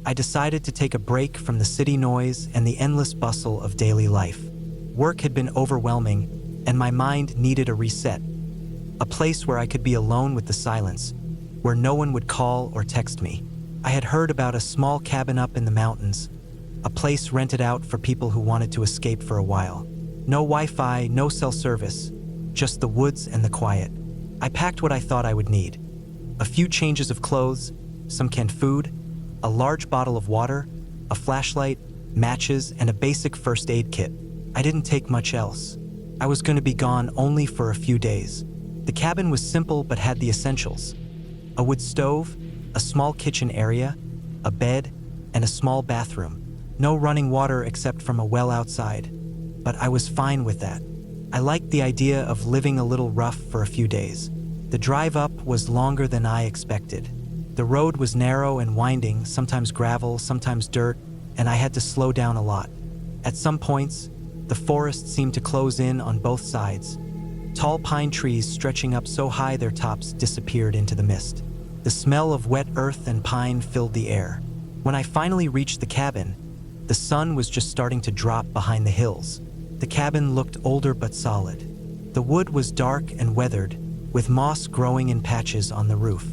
I decided to take a break from the city noise and the endless bustle of daily life. Work had been overwhelming, and my mind needed a reset. A place where I could be alone with the silence, where no one would call or text me. I had heard about a small cabin up in the mountains, a place rented out for people who wanted to escape for a while. No Wi-Fi, no cell service, just the woods and the quiet. I packed what I thought I would need. A few changes of clothes, some canned food, a large bottle of water, a flashlight, matches, and a basic first aid kit. I didn't take much else. I was going to be gone only for a few days. The cabin was simple but had the essentials: a wood stove, a small kitchen area, a bed, and a small bathroom. No running water except from a well outside, but I was fine with that. I liked the idea of living a little rough for a few days. The drive up was longer than I expected. The road was narrow and winding, sometimes gravel, sometimes dirt, and I had to slow down a lot. At some points, the forest seemed to close in on both sides. Tall pine trees stretching up so high their tops disappeared into the mist. The smell of wet earth and pine filled the air. When I finally reached the cabin, the sun was just starting to drop behind the hills. The cabin looked older but solid. The wood was dark and weathered, with moss growing in patches on the roof.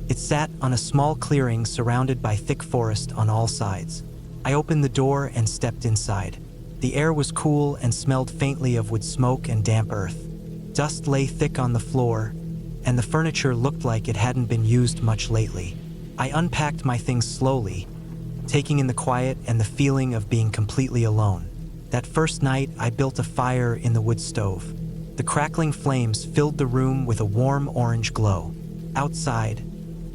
It sat on a small clearing surrounded by thick forest on all sides. I opened the door and stepped inside. The air was cool and smelled faintly of wood smoke and damp earth. Dust lay thick on the floor, and the furniture looked like it hadn't been used much lately. I unpacked my things slowly, taking in the quiet and the feeling of being completely alone. That first night, I built a fire in the wood stove. The crackling flames filled the room with a warm orange glow. Outside,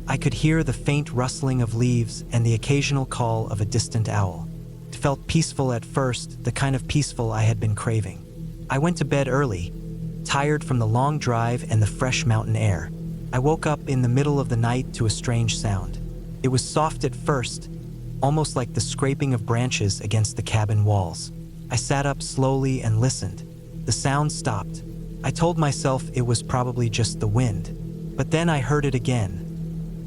I could hear the faint rustling of leaves and the occasional call of a distant owl. It felt peaceful at first, the kind of peaceful I had been craving. I went to bed early, tired from the long drive and the fresh mountain air. I woke up in the middle of the night to a strange sound. It was soft at first, almost like the scraping of branches against the cabin walls. I sat up slowly and listened. The sound stopped. I told myself it was probably just the wind, but then I heard it again.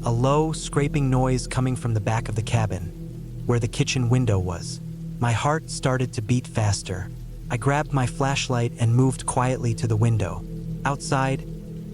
A low, scraping noise coming from the back of the cabin, where the kitchen window was. My heart started to beat faster. I grabbed my flashlight and moved quietly to the window. Outside,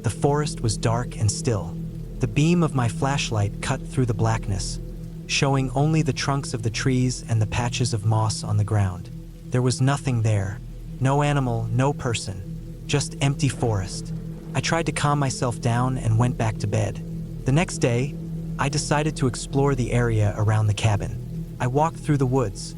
the forest was dark and still. The beam of my flashlight cut through the blackness, showing only the trunks of the trees and the patches of moss on the ground. There was nothing there. No animal, no person, just empty forest. I tried to calm myself down and went back to bed. The next day, I decided to explore the area around the cabin. I walked through the woods,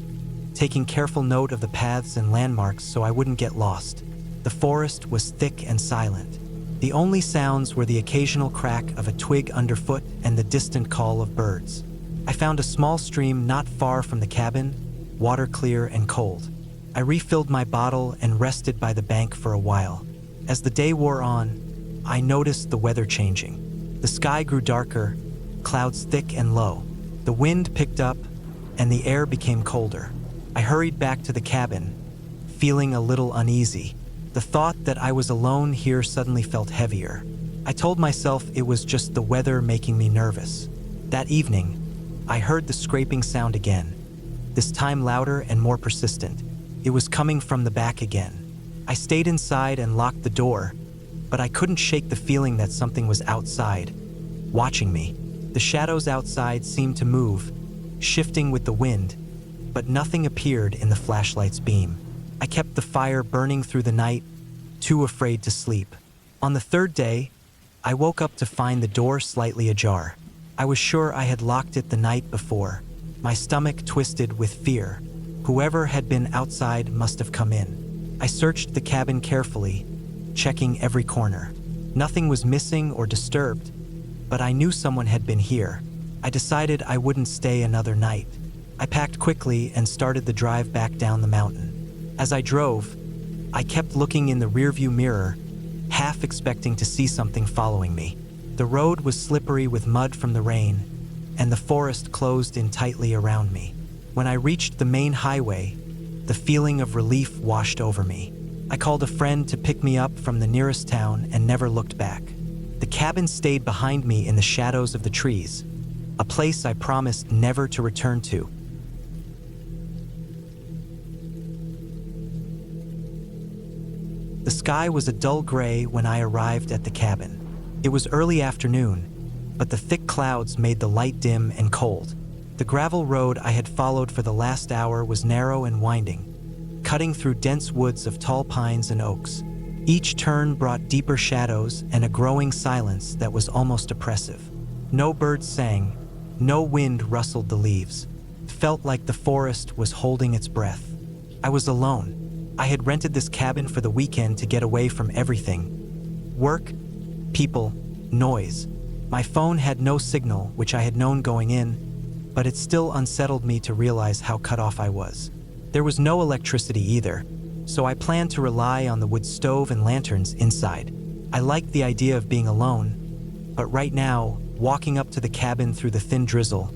taking careful note of the paths and landmarks so I wouldn't get lost. The forest was thick and silent. The only sounds were the occasional crack of a twig underfoot and the distant call of birds. I found a small stream not far from the cabin, water clear and cold. I refilled my bottle and rested by the bank for a while. As the day wore on, I noticed the weather changing. The sky grew darker, clouds thick and low. The wind picked up, and the air became colder. I hurried back to the cabin, feeling a little uneasy. The thought that I was alone here suddenly felt heavier. I told myself it was just the weather making me nervous. That evening, I heard the scraping sound again, this time louder and more persistent. It was coming from the back again. I stayed inside and locked the door, but I couldn't shake the feeling that something was outside, watching me. The shadows outside seemed to move, shifting with the wind, but nothing appeared in the flashlight's beam. I kept the fire burning through the night, too afraid to sleep. On the third day, I woke up to find the door slightly ajar. I was sure I had locked it the night before. My stomach twisted with fear. Whoever had been outside must have come in. I searched the cabin carefully, checking every corner. Nothing was missing or disturbed, but I knew someone had been here. I decided I wouldn't stay another night. I packed quickly and started the drive back down the mountain. As I drove, I kept looking in the rearview mirror, half expecting to see something following me. The road was slippery with mud from the rain, and the forest closed in tightly around me. When I reached the main highway, the feeling of relief washed over me. I called a friend to pick me up from the nearest town and never looked back. The cabin stayed behind me in the shadows of the trees, a place I promised never to return to. The sky was a dull gray when I arrived at the cabin. It was early afternoon, but the thick clouds made the light dim and cold. The gravel road I had followed for the last hour was narrow and winding, cutting through dense woods of tall pines and oaks. Each turn brought deeper shadows and a growing silence that was almost oppressive. No birds sang, no wind rustled the leaves. It felt like the forest was holding its breath. I was alone. I had rented this cabin for the weekend to get away from everything. Work, people, noise. My phone had no signal, which I had known going in, but it still unsettled me to realize how cut off I was. There was no electricity either, so I planned to rely on the wood stove and lanterns inside. I liked the idea of being alone, but right now, walking up to the cabin through the thin drizzle,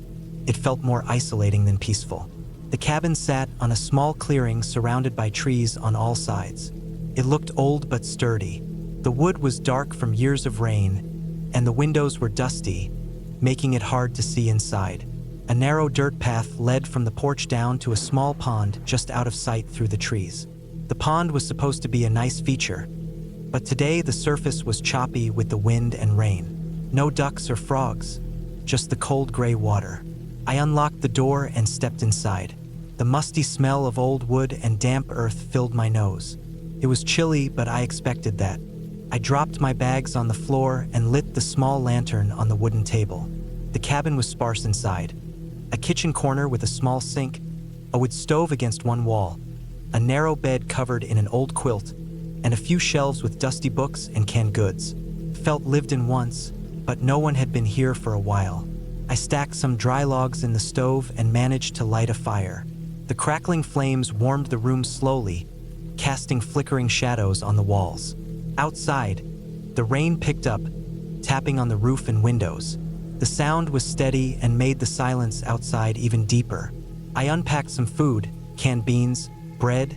it felt more isolating than peaceful. The cabin sat on a small clearing surrounded by trees on all sides. It looked old but sturdy. The wood was dark from years of rain, and the windows were dusty, making it hard to see inside. A narrow dirt path led from the porch down to a small pond just out of sight through the trees. The pond was supposed to be a nice feature, but today the surface was choppy with the wind and rain. No ducks or frogs, just the cold gray water. I unlocked the door and stepped inside. The musty smell of old wood and damp earth filled my nose. It was chilly, but I expected that. I dropped my bags on the floor and lit the small lantern on the wooden table. The cabin was sparse inside. A kitchen corner with a small sink, a wood stove against one wall, a narrow bed covered in an old quilt, and a few shelves with dusty books and canned goods. Felt lived in once, but no one had been here for a while. I stacked some dry logs in the stove and managed to light a fire. The crackling flames warmed the room slowly, casting flickering shadows on the walls. Outside, the rain picked up, tapping on the roof and windows. The sound was steady and made the silence outside even deeper. I unpacked some food, canned beans, bread,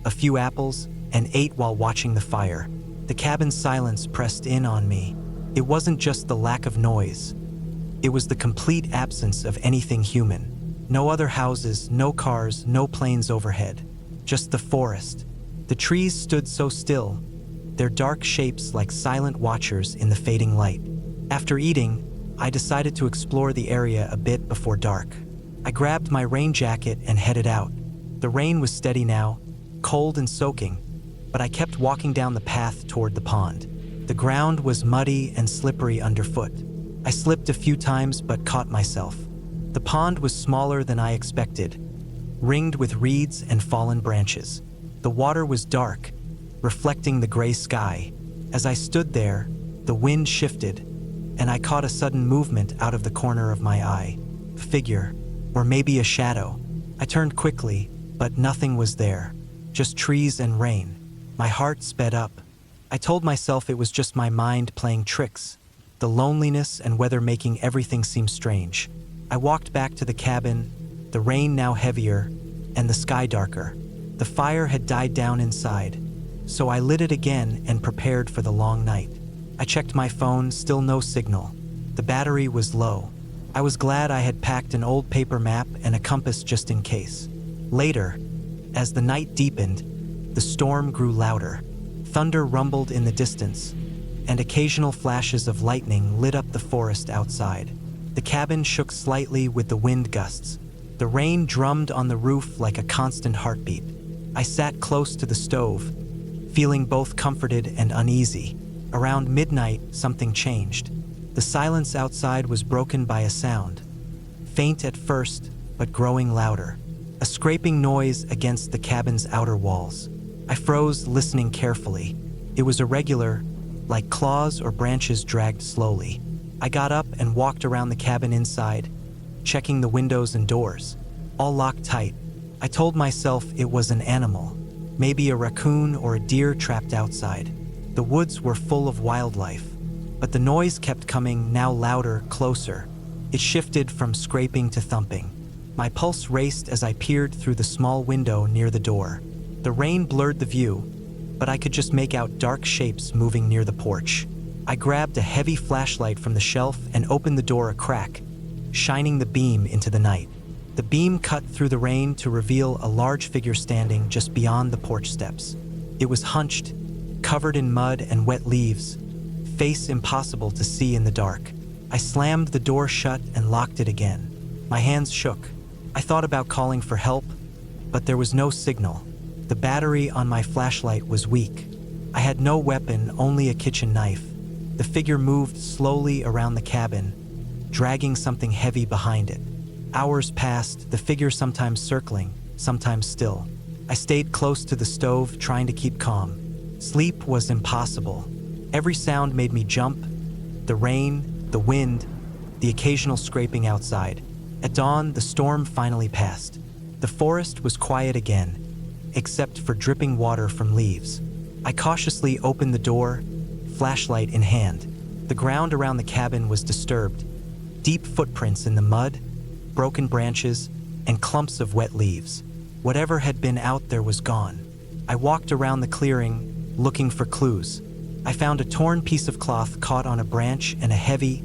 a few apples, and ate while watching the fire. The cabin's silence pressed in on me. It wasn't just the lack of noise. It was the complete absence of anything human. No other houses, no cars, no planes overhead. Just the forest. The trees stood so still, their dark shapes like silent watchers in the fading light. After eating, I decided to explore the area a bit before dark. I grabbed my rain jacket and headed out. The rain was steady now, cold and soaking, but I kept walking down the path toward the pond. The ground was muddy and slippery underfoot. I slipped a few times but caught myself. The pond was smaller than I expected, ringed with reeds and fallen branches. The water was dark, reflecting the gray sky. As I stood there, the wind shifted, and I caught a sudden movement out of the corner of my eye. A figure, or maybe a shadow. I turned quickly, but nothing was there. Just trees and rain. My heart sped up. I told myself it was just my mind playing tricks, the loneliness and weather making everything seem strange. I walked back to the cabin, the rain now heavier, and the sky darker. The fire had died down inside, so I lit it again and prepared for the long night. I checked my phone, still no signal. The battery was low. I was glad I had packed an old paper map and a compass just in case. Later, as the night deepened, the storm grew louder. Thunder rumbled in the distance, and occasional flashes of lightning lit up the forest outside. The cabin shook slightly with the wind gusts. The rain drummed on the roof like a constant heartbeat. I sat close to the stove, feeling both comforted and uneasy. Around midnight, something changed. The silence outside was broken by a sound, faint at first, but growing louder. A scraping noise against the cabin's outer walls. I froze, listening carefully. It was irregular, like claws or branches dragged slowly. I got up and walked around the cabin inside, checking the windows and doors, all locked tight. I told myself it was an animal, maybe a raccoon or a deer trapped outside. The woods were full of wildlife, but the noise kept coming, now louder, closer. It shifted from scraping to thumping. My pulse raced as I peered through the small window near the door. The rain blurred the view, but I could just make out dark shapes moving near the porch. I grabbed a heavy flashlight from the shelf and opened the door a crack, shining the beam into the night. The beam cut through the rain to reveal a large figure standing just beyond the porch steps. It was hunched, covered in mud and wet leaves, face impossible to see in the dark. I slammed the door shut and locked it again. My hands shook. I thought about calling for help, but there was no signal. The battery on my flashlight was weak. I had no weapon, only a kitchen knife. The figure moved slowly around the cabin, dragging something heavy behind it. Hours passed, the figure sometimes circling, sometimes still. I stayed close to the stove, trying to keep calm. Sleep was impossible. Every sound made me jump. The rain, the wind, the occasional scraping outside. At dawn, the storm finally passed. The forest was quiet again, except for dripping water from leaves. I cautiously opened the door, flashlight in hand. The ground around the cabin was disturbed. Deep footprints in the mud, broken branches, and clumps of wet leaves. Whatever had been out there was gone. I walked around the clearing, looking for clues. I found a torn piece of cloth caught on a branch and a heavy,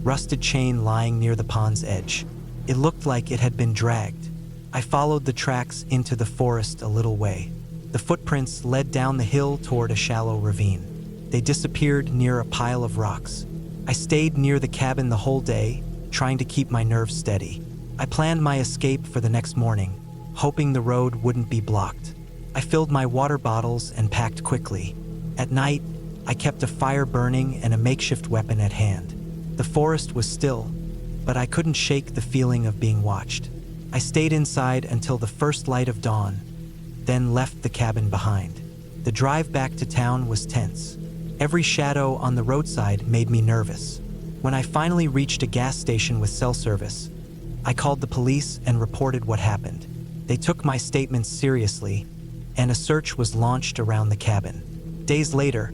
rusted chain lying near the pond's edge. It looked like it had been dragged. I followed the tracks into the forest a little way. The footprints led down the hill toward a shallow ravine. They disappeared near a pile of rocks. I stayed near the cabin the whole day, trying to keep my nerves steady. I planned my escape for the next morning, hoping the road wouldn't be blocked. I filled my water bottles and packed quickly. At night, I kept a fire burning and a makeshift weapon at hand. The forest was still, but I couldn't shake the feeling of being watched. I stayed inside until the first light of dawn, then left the cabin behind. The drive back to town was tense. Every shadow on the roadside made me nervous. When I finally reached a gas station with cell service, I called the police and reported what happened. They took my statements seriously, and a search was launched around the cabin. Days later,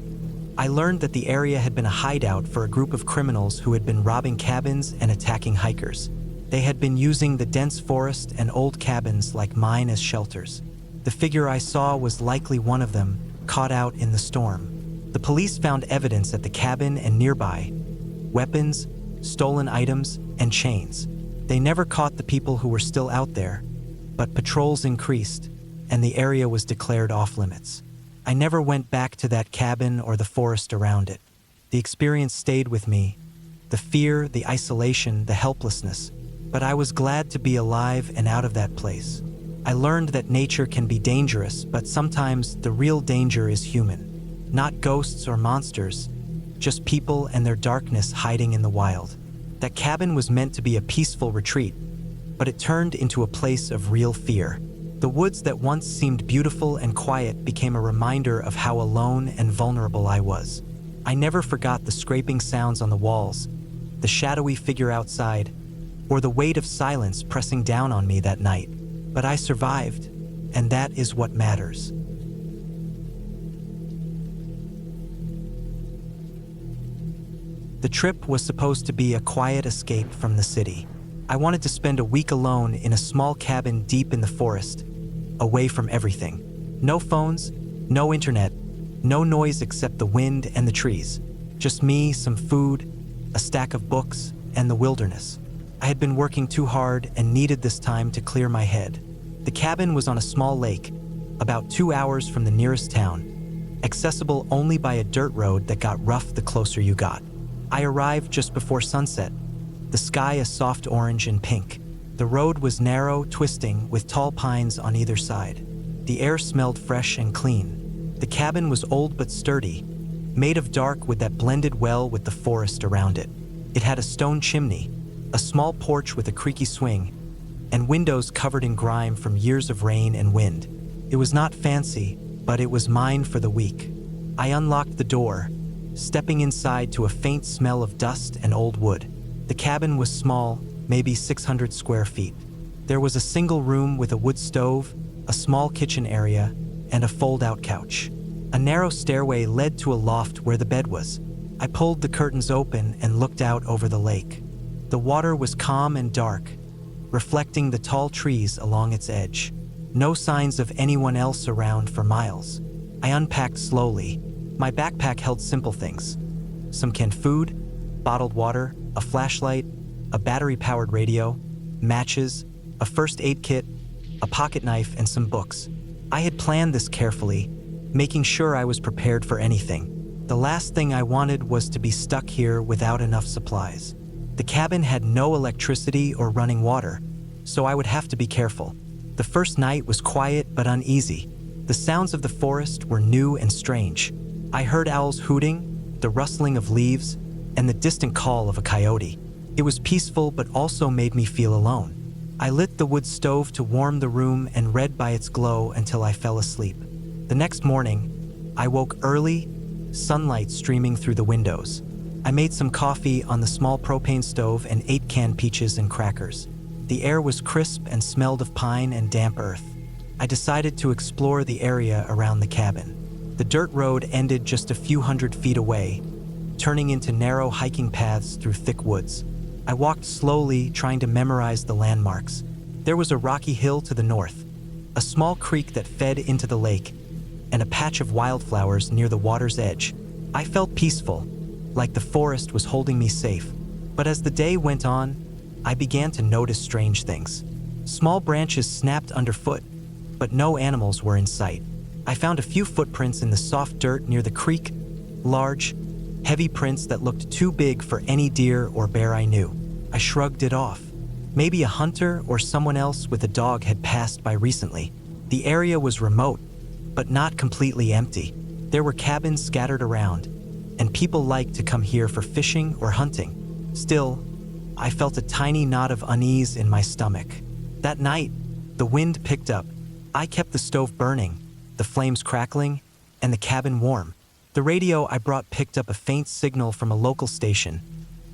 I learned that the area had been a hideout for a group of criminals who had been robbing cabins and attacking hikers. They had been using the dense forest and old cabins like mine as shelters. The figure I saw was likely one of them, caught out in the storm. The police found evidence at the cabin and nearby: weapons, stolen items, and chains. They never caught the people who were still out there, but patrols increased, and the area was declared off-limits. I never went back to that cabin or the forest around it. The experience stayed with me, the fear, the isolation, the helplessness, but I was glad to be alive and out of that place. I learned that nature can be dangerous, but sometimes the real danger is human. Not ghosts or monsters, just people and their darkness hiding in the wild. That cabin was meant to be a peaceful retreat, but it turned into a place of real fear. The woods that once seemed beautiful and quiet became a reminder of how alone and vulnerable I was. I never forgot the scraping sounds on the walls, the shadowy figure outside, or the weight of silence pressing down on me that night. But I survived, and that is what matters. The trip was supposed to be a quiet escape from the city. I wanted to spend a week alone in a small cabin deep in the forest, away from everything. No phones, no internet, no noise except the wind and the trees. Just me, some food, a stack of books, and the wilderness. I had been working too hard and needed this time to clear my head. The cabin was on a small lake, about 2 hours from the nearest town, accessible only by a dirt road that got rough the closer you got. I arrived just before sunset, the sky a soft orange and pink. The road was narrow, twisting, with tall pines on either side. The air smelled fresh and clean. The cabin was old but sturdy, made of dark wood that blended well with the forest around it. It had a stone chimney, a small porch with a creaky swing, and windows covered in grime from years of rain and wind. It was not fancy, but it was mine for the week. I unlocked the door, stepping inside to a faint smell of dust and old wood. The cabin was small, maybe 600 square feet. There was a single room with a wood stove, a small kitchen area, and a fold-out couch. A narrow stairway led to a loft where the bed was. I pulled the curtains open and looked out over the lake. The water was calm and dark, reflecting the tall trees along its edge. No signs of anyone else around for miles. I unpacked slowly. My backpack held simple things: some canned food, bottled water, a flashlight, a battery-powered radio, matches, a first aid kit, a pocket knife, and some books. I had planned this carefully, making sure I was prepared for anything. The last thing I wanted was to be stuck here without enough supplies. The cabin had no electricity or running water, so I would have to be careful. The first night was quiet but uneasy. The sounds of the forest were new and strange. I heard owls hooting, the rustling of leaves, and the distant call of a coyote. It was peaceful but also made me feel alone. I lit the wood stove to warm the room and read by its glow until I fell asleep. The next morning, I woke early, sunlight streaming through the windows. I made some coffee on the small propane stove and ate canned peaches and crackers. The air was crisp and smelled of pine and damp earth. I decided to explore the area around the cabin. The dirt road ended just a few hundred feet away, turning into narrow hiking paths through thick woods. I walked slowly, trying to memorize the landmarks. There was a rocky hill to the north, a small creek that fed into the lake, and a patch of wildflowers near the water's edge. I felt peaceful, like the forest was holding me safe. But as the day went on, I began to notice strange things. Small branches snapped underfoot, but no animals were in sight. I found a few footprints in the soft dirt near the creek, large, heavy prints that looked too big for any deer or bear I knew. I shrugged it off. Maybe a hunter or someone else with a dog had passed by recently. The area was remote, but not completely empty. There were cabins scattered around, and people liked to come here for fishing or hunting. Still, I felt a tiny knot of unease in my stomach. That night, the wind picked up. I kept the stove burning, the flames crackling, and the cabin warm. The radio I brought picked up a faint signal from a local station,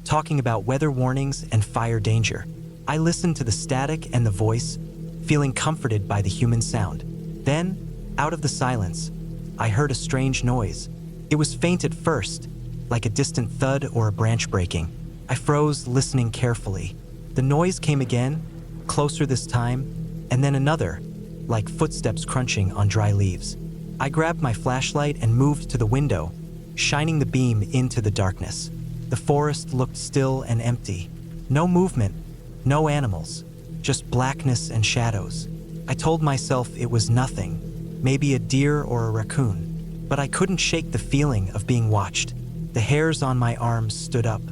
talking about weather warnings and fire danger. I listened to the static and the voice, feeling comforted by the human sound. Then, out of the silence, I heard a strange noise. It was faint at first, like a distant thud or a branch breaking. I froze, listening carefully. The noise came again, closer this time, and then another, like footsteps crunching on dry leaves. I grabbed my flashlight and moved to the window, shining the beam into the darkness. The forest looked still and empty. No movement, no animals, just blackness and shadows. I told myself it was nothing, maybe a deer or a raccoon, but I couldn't shake the feeling of being watched. The hairs on my arms stood up.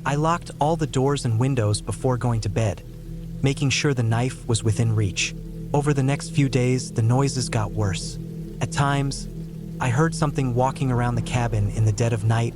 I locked all the doors and windows before going to bed, making sure the knife was within reach. Over the next few days, the noises got worse. At times, I heard something walking around the cabin in the dead of night,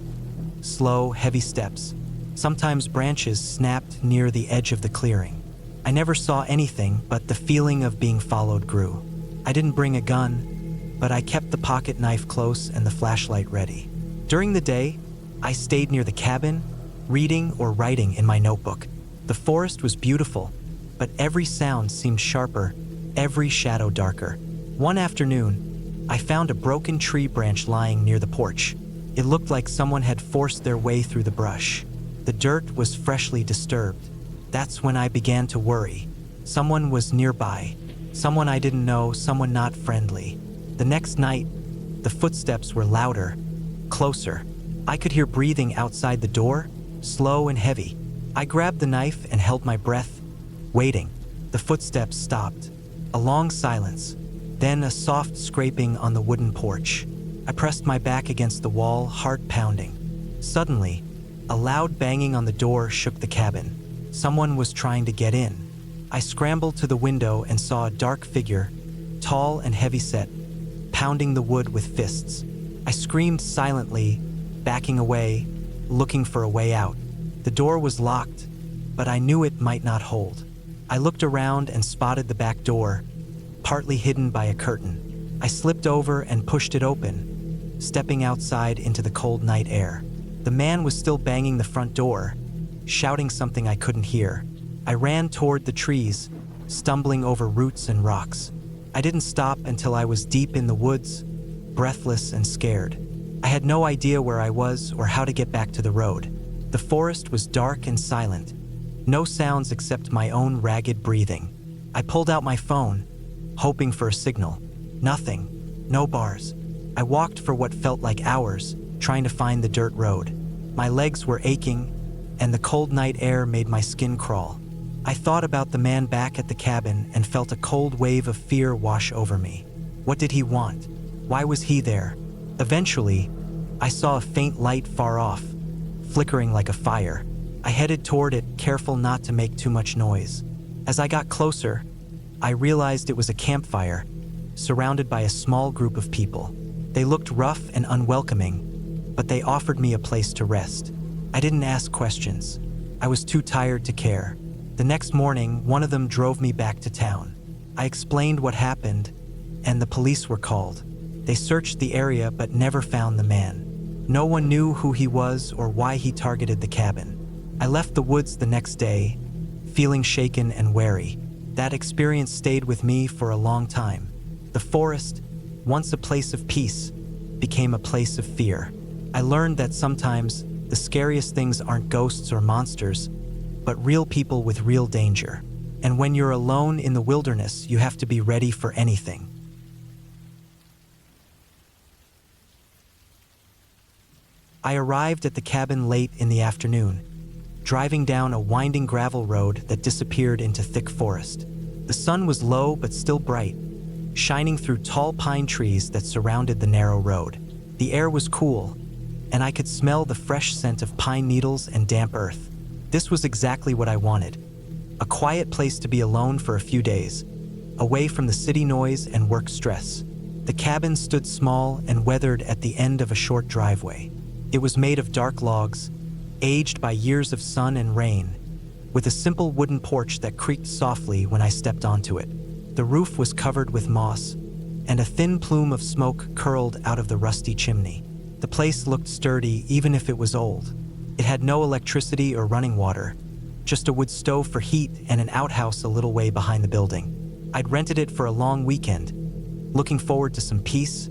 slow, heavy steps. Sometimes branches snapped near the edge of the clearing. I never saw anything, but the feeling of being followed grew. I didn't bring a gun, but I kept the pocket knife close and the flashlight ready. During the day, I stayed near the cabin, reading or writing in my notebook. The forest was beautiful, but every sound seemed sharper, every shadow darker. One afternoon, I found a broken tree branch lying near the porch. It looked like someone had forced their way through the brush. The dirt was freshly disturbed. That's when I began to worry. Someone was nearby. Someone I didn't know, someone not friendly. The next night, the footsteps were louder, closer. I could hear breathing outside the door, slow and heavy. I grabbed the knife and held my breath, waiting. The footsteps stopped. A long silence. Then a soft scraping on the wooden porch. I pressed my back against the wall, heart pounding. Suddenly, a loud banging on the door shook the cabin. Someone was trying to get in. I scrambled to the window and saw a dark figure, tall and heavy-set, pounding the wood with fists. I screamed silently, backing away, looking for a way out. The door was locked, but I knew it might not hold. I looked around and spotted the back door, partly hidden by a curtain. I slipped over and pushed it open, stepping outside into the cold night air. The man was still banging the front door, shouting something I couldn't hear. I ran toward the trees, stumbling over roots and rocks. I didn't stop until I was deep in the woods, breathless and scared. I had no idea where I was or how to get back to the road. The forest was dark and silent, no sounds except my own ragged breathing. I pulled out my phone, hoping for a signal. Nothing, no bars. I walked for what felt like hours, trying to find the dirt road. My legs were aching, and the cold night air made my skin crawl. I thought about the man back at the cabin and felt a cold wave of fear wash over me. What did he want? Why was he there? Eventually, I saw a faint light far off, flickering like a fire. I headed toward it, careful not to make too much noise. As I got closer, I realized it was a campfire, surrounded by a small group of people. They looked rough and unwelcoming, but they offered me a place to rest. I didn't ask questions. I was too tired to care. The next morning, one of them drove me back to town. I explained what happened, and the police were called. They searched the area but never found the man. No one knew who he was or why he targeted the cabin. I left the woods the next day, feeling shaken and wary. That experience stayed with me for a long time. The forest, once a place of peace, became a place of fear. I learned that sometimes the scariest things aren't ghosts or monsters, but real people with real danger. And when you're alone in the wilderness, you have to be ready for anything. I arrived at the cabin late in the afternoon, driving down a winding gravel road that disappeared into thick forest. The sun was low but still bright, shining through tall pine trees that surrounded the narrow road. The air was cool, and I could smell the fresh scent of pine needles and damp earth. This was exactly what I wanted. A quiet place to be alone for a few days, away from the city noise and work stress. The cabin stood small and weathered at the end of a short driveway. It was made of dark logs, aged by years of sun and rain, with a simple wooden porch that creaked softly when I stepped onto it. The roof was covered with moss, and a thin plume of smoke curled out of the rusty chimney. The place looked sturdy even if it was old. It had no electricity or running water, just a wood stove for heat and an outhouse a little way behind the building. I'd rented it for a long weekend, looking forward to some peace,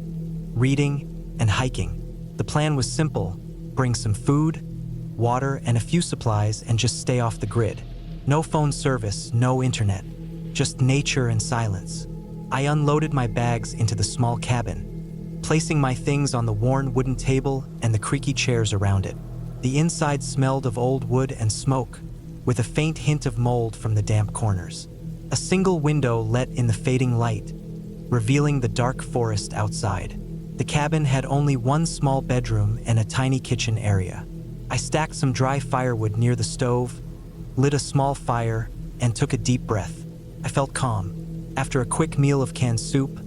reading, and hiking. The plan was simple: bring some food, water, and a few supplies and just stay off the grid. No phone service, no internet, just nature and silence. I unloaded my bags into the small cabin, placing my things on the worn wooden table and the creaky chairs around it. The inside smelled of old wood and smoke, with a faint hint of mold from the damp corners. A single window let in the fading light, revealing the dark forest outside. The cabin had only one small bedroom and a tiny kitchen area. I stacked some dry firewood near the stove, lit a small fire, and took a deep breath. I felt calm. After a quick meal of canned soup,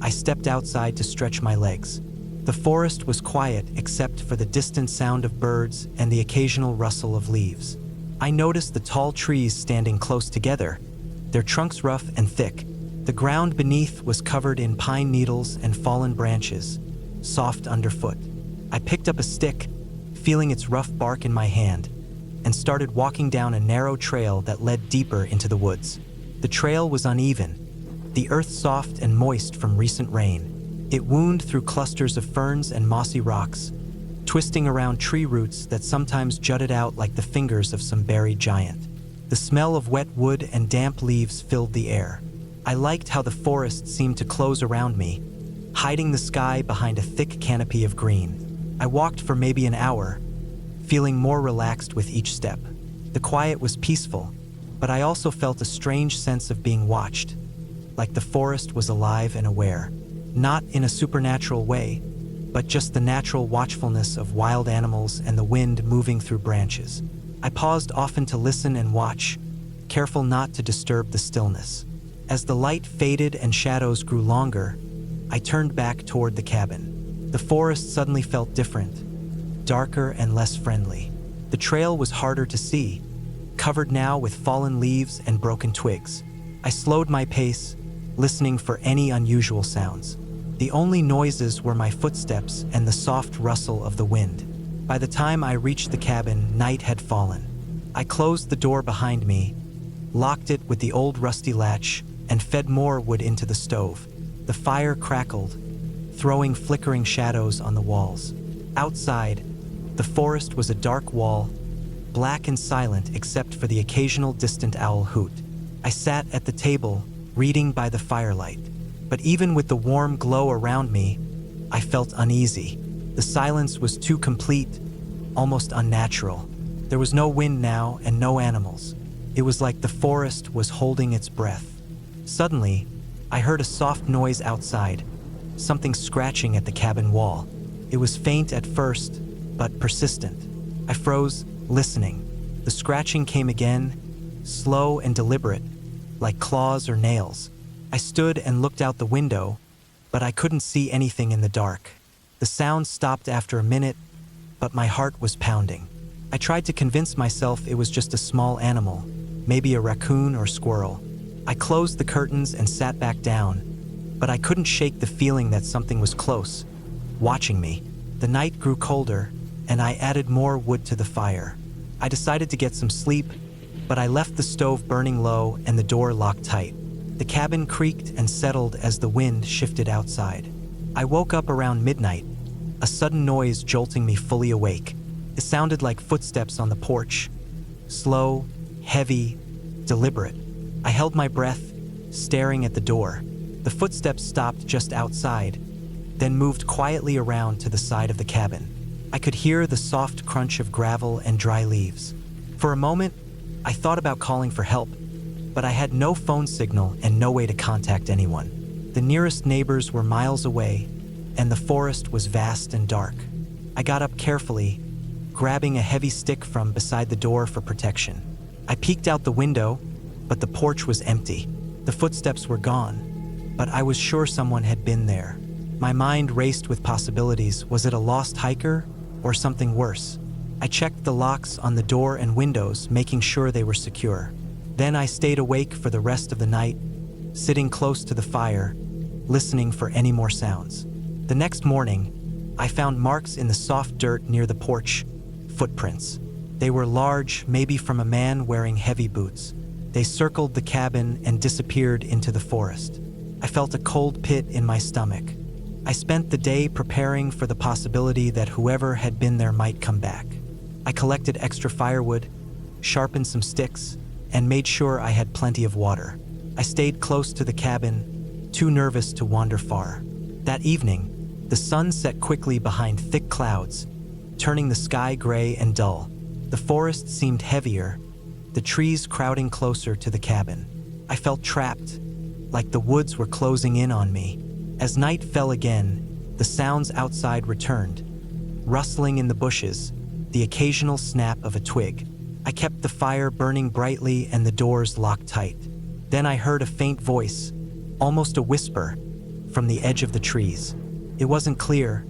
I stepped outside to stretch my legs. The forest was quiet except for the distant sound of birds and the occasional rustle of leaves. I noticed the tall trees standing close together, their trunks rough and thick. The ground beneath was covered in pine needles and fallen branches, soft underfoot. I picked up a stick, feeling its rough bark in my hand, and started walking down a narrow trail that led deeper into the woods. The trail was uneven, the earth soft and moist from recent rain. It wound through clusters of ferns and mossy rocks, twisting around tree roots that sometimes jutted out like the fingers of some buried giant. The smell of wet wood and damp leaves filled the air. I liked how the forest seemed to close around me, hiding the sky behind a thick canopy of green. I walked for maybe an hour, feeling more relaxed with each step. The quiet was peaceful, but I also felt a strange sense of being watched, like the forest was alive and aware. Not in a supernatural way, but just the natural watchfulness of wild animals and the wind moving through branches. I paused often to listen and watch, careful not to disturb the stillness. As the light faded and shadows grew longer, I turned back toward the cabin. The forest suddenly felt different, darker and less friendly. The trail was harder to see, covered now with fallen leaves and broken twigs. I slowed my pace, listening for any unusual sounds. The only noises were my footsteps and the soft rustle of the wind. By the time I reached the cabin, night had fallen. I closed the door behind me, locked it with the old rusty latch, and fed more wood into the stove. The fire crackled, throwing flickering shadows on the walls. Outside, the forest was a dark wall, black and silent except for the occasional distant owl hoot. I sat at the table, reading by the firelight. But even with the warm glow around me, I felt uneasy. The silence was too complete, almost unnatural. There was no wind now and no animals. It was like the forest was holding its breath. Suddenly, I heard a soft noise outside, something scratching at the cabin wall. It was faint at first, but persistent. I froze, listening. The scratching came again, slow and deliberate, like claws or nails. I stood and looked out the window, but I couldn't see anything in the dark. The sound stopped after a minute, but my heart was pounding. I tried to convince myself it was just a small animal, maybe a raccoon or squirrel. I closed the curtains and sat back down, but I couldn't shake the feeling that something was close, watching me. The night grew colder, and I added more wood to the fire. I decided to get some sleep, but I left the stove burning low and the door locked tight. The cabin creaked and settled as the wind shifted outside. I woke up around midnight, a sudden noise jolting me fully awake. It sounded like footsteps on the porch, slow, heavy, deliberate. I held my breath, staring at the door. The footsteps stopped just outside, then moved quietly around to the side of the cabin. I could hear the soft crunch of gravel and dry leaves. For a moment, I thought about calling for help, but I had no phone signal and no way to contact anyone. The nearest neighbors were miles away, and the forest was vast and dark. I got up carefully, grabbing a heavy stick from beside the door for protection. I peeked out the window, but the porch was empty. The footsteps were gone, but I was sure someone had been there. My mind raced with possibilities. Was it a lost hiker or something worse? I checked the locks on the door and windows, making sure they were secure. Then I stayed awake for the rest of the night, sitting close to the fire, listening for any more sounds. The next morning, I found marks in the soft dirt near the porch, footprints. They were large, maybe from a man wearing heavy boots. They circled the cabin and disappeared into the forest. I felt a cold pit in my stomach. I spent the day preparing for the possibility that whoever had been there might come back. I collected extra firewood, sharpened some sticks, and made sure I had plenty of water. I stayed close to the cabin, too nervous to wander far. That evening, the sun set quickly behind thick clouds, turning the sky gray and dull. The forest seemed heavier, the trees crowding closer to the cabin. I felt trapped, like the woods were closing in on me. As night fell again, the sounds outside returned, rustling in the bushes, the occasional snap of a twig. I kept the fire burning brightly and the doors locked tight. Then I heard a faint voice, almost a whisper, from the edge of the trees. It wasn't clear,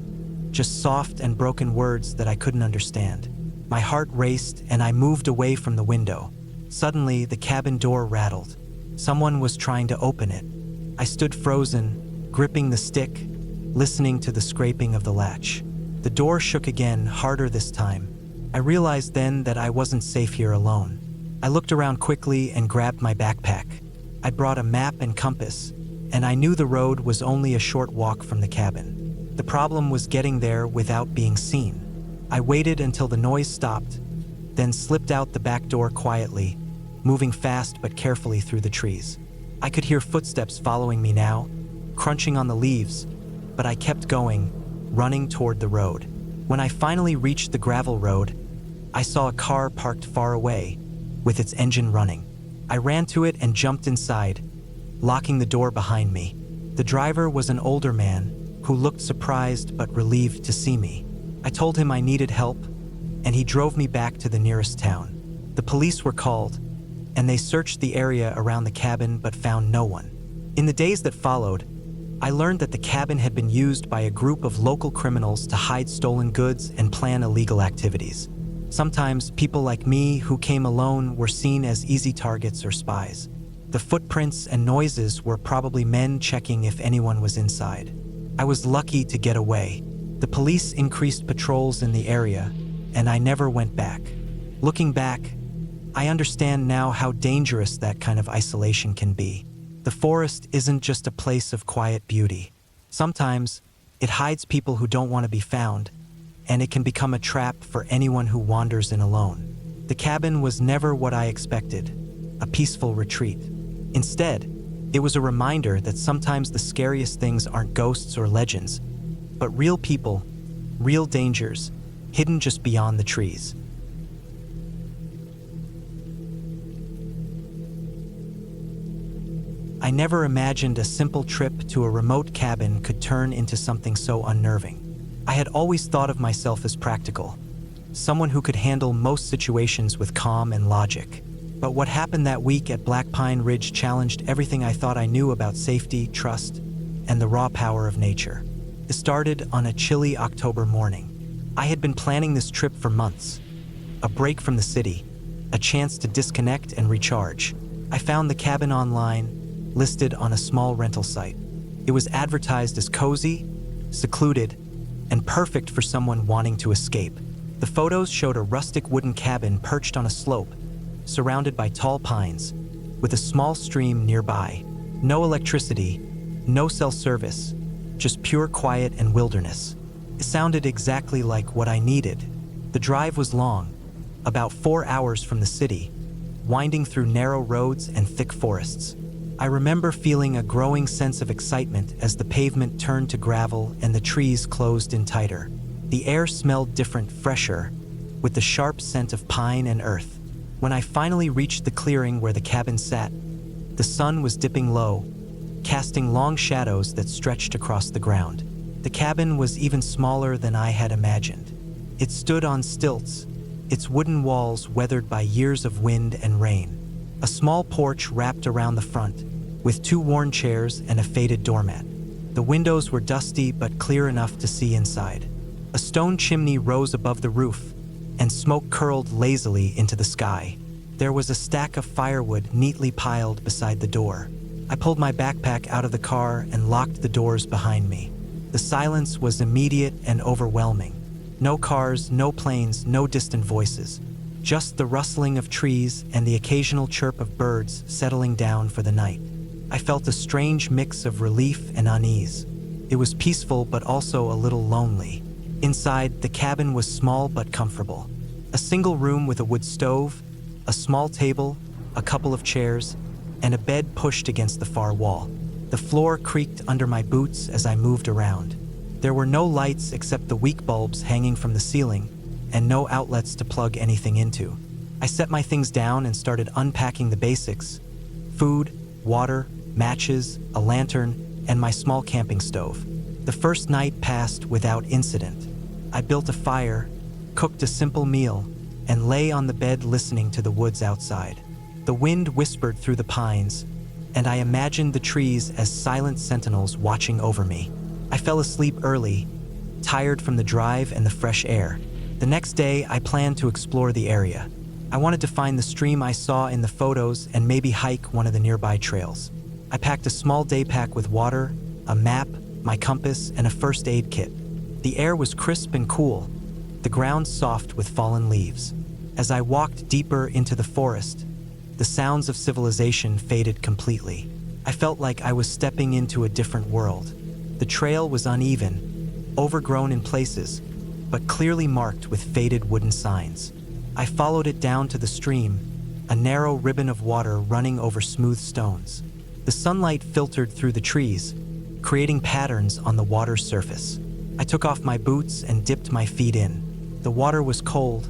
just soft and broken words that I couldn't understand. My heart raced and I moved away from the window. Suddenly, the cabin door rattled. Someone was trying to open it. I stood frozen, gripping the stick, listening to the scraping of the latch. The door shook again, harder this time. I realized then that I wasn't safe here alone. I looked around quickly and grabbed my backpack. I brought a map and compass, and I knew the road was only a short walk from the cabin. The problem was getting there without being seen. I waited until the noise stopped, then slipped out the back door quietly, moving fast but carefully through the trees. I could hear footsteps following me now, crunching on the leaves, but I kept going, running toward the road. When I finally reached the gravel road, I saw a car parked far away, with its engine running. I ran to it and jumped inside, locking the door behind me. The driver was an older man who looked surprised but relieved to see me. I told him I needed help, and he drove me back to the nearest town. The police were called, and they searched the area around the cabin but found no one. In the days that followed, I learned that the cabin had been used by a group of local criminals to hide stolen goods and plan illegal activities. Sometimes people like me who came alone were seen as easy targets or spies. The footprints and noises were probably men checking if anyone was inside. I was lucky to get away. The police increased patrols in the area, and I never went back. Looking back, I understand now how dangerous that kind of isolation can be. The forest isn't just a place of quiet beauty. Sometimes, it hides people who don't want to be found, and it can become a trap for anyone who wanders in alone. The cabin was never what I expected, a peaceful retreat. Instead, it was a reminder that sometimes the scariest things aren't ghosts or legends, but real people, real dangers, hidden just beyond the trees. I never imagined a simple trip to a remote cabin could turn into something so unnerving. I had always thought of myself as practical, someone who could handle most situations with calm and logic. But what happened that week at Black Pine Ridge challenged everything I thought I knew about safety, trust, and the raw power of nature. It started on a chilly October morning. I had been planning this trip for months. A break from the city, a chance to disconnect and recharge. I found the cabin online, listed on a small rental site. It was advertised as cozy, secluded, and perfect for someone wanting to escape. The photos showed a rustic wooden cabin perched on a slope, surrounded by tall pines, with a small stream nearby. No electricity, no cell service, just pure quiet and wilderness. It sounded exactly like what I needed. The drive was long, about 4 hours from the city, winding through narrow roads and thick forests. I remember feeling a growing sense of excitement as the pavement turned to gravel and the trees closed in tighter. The air smelled different, fresher, with the sharp scent of pine and earth. When I finally reached the clearing where the cabin sat, the sun was dipping low, casting long shadows that stretched across the ground. The cabin was even smaller than I had imagined. It stood on stilts, its wooden walls weathered by years of wind and rain. A small porch wrapped around the front, with 2 worn chairs and a faded doormat. The windows were dusty but clear enough to see inside. A stone chimney rose above the roof, and smoke curled lazily into the sky. There was a stack of firewood neatly piled beside the door. I pulled my backpack out of the car and locked the doors behind me. The silence was immediate and overwhelming. No cars, no planes, no distant voices. Just the rustling of trees and the occasional chirp of birds settling down for the night. I felt a strange mix of relief and unease. It was peaceful but also a little lonely. Inside, the cabin was small but comfortable. A single room with a wood stove, a small table, a couple of chairs, and a bed pushed against the far wall. The floor creaked under my boots as I moved around. There were no lights except the weak bulbs hanging from the ceiling, and no outlets to plug anything into. I set my things down and started unpacking the basics: food, water, matches, a lantern, and my small camping stove. The first night passed without incident. I built a fire, cooked a simple meal, and lay on the bed listening to the woods outside. The wind whispered through the pines, and I imagined the trees as silent sentinels watching over me. I fell asleep early, tired from the drive and the fresh air. The next day, I planned to explore the area. I wanted to find the stream I saw in the photos and maybe hike one of the nearby trails. I packed a small day pack with water, a map, my compass, and a first aid kit. The air was crisp and cool, the ground soft with fallen leaves. As I walked deeper into the forest, the sounds of civilization faded completely. I felt like I was stepping into a different world. The trail was uneven, overgrown in places, but clearly marked with faded wooden signs. I followed it down to the stream, a narrow ribbon of water running over smooth stones. The sunlight filtered through the trees, creating patterns on the water's surface. I took off my boots and dipped my feet in. The water was cold,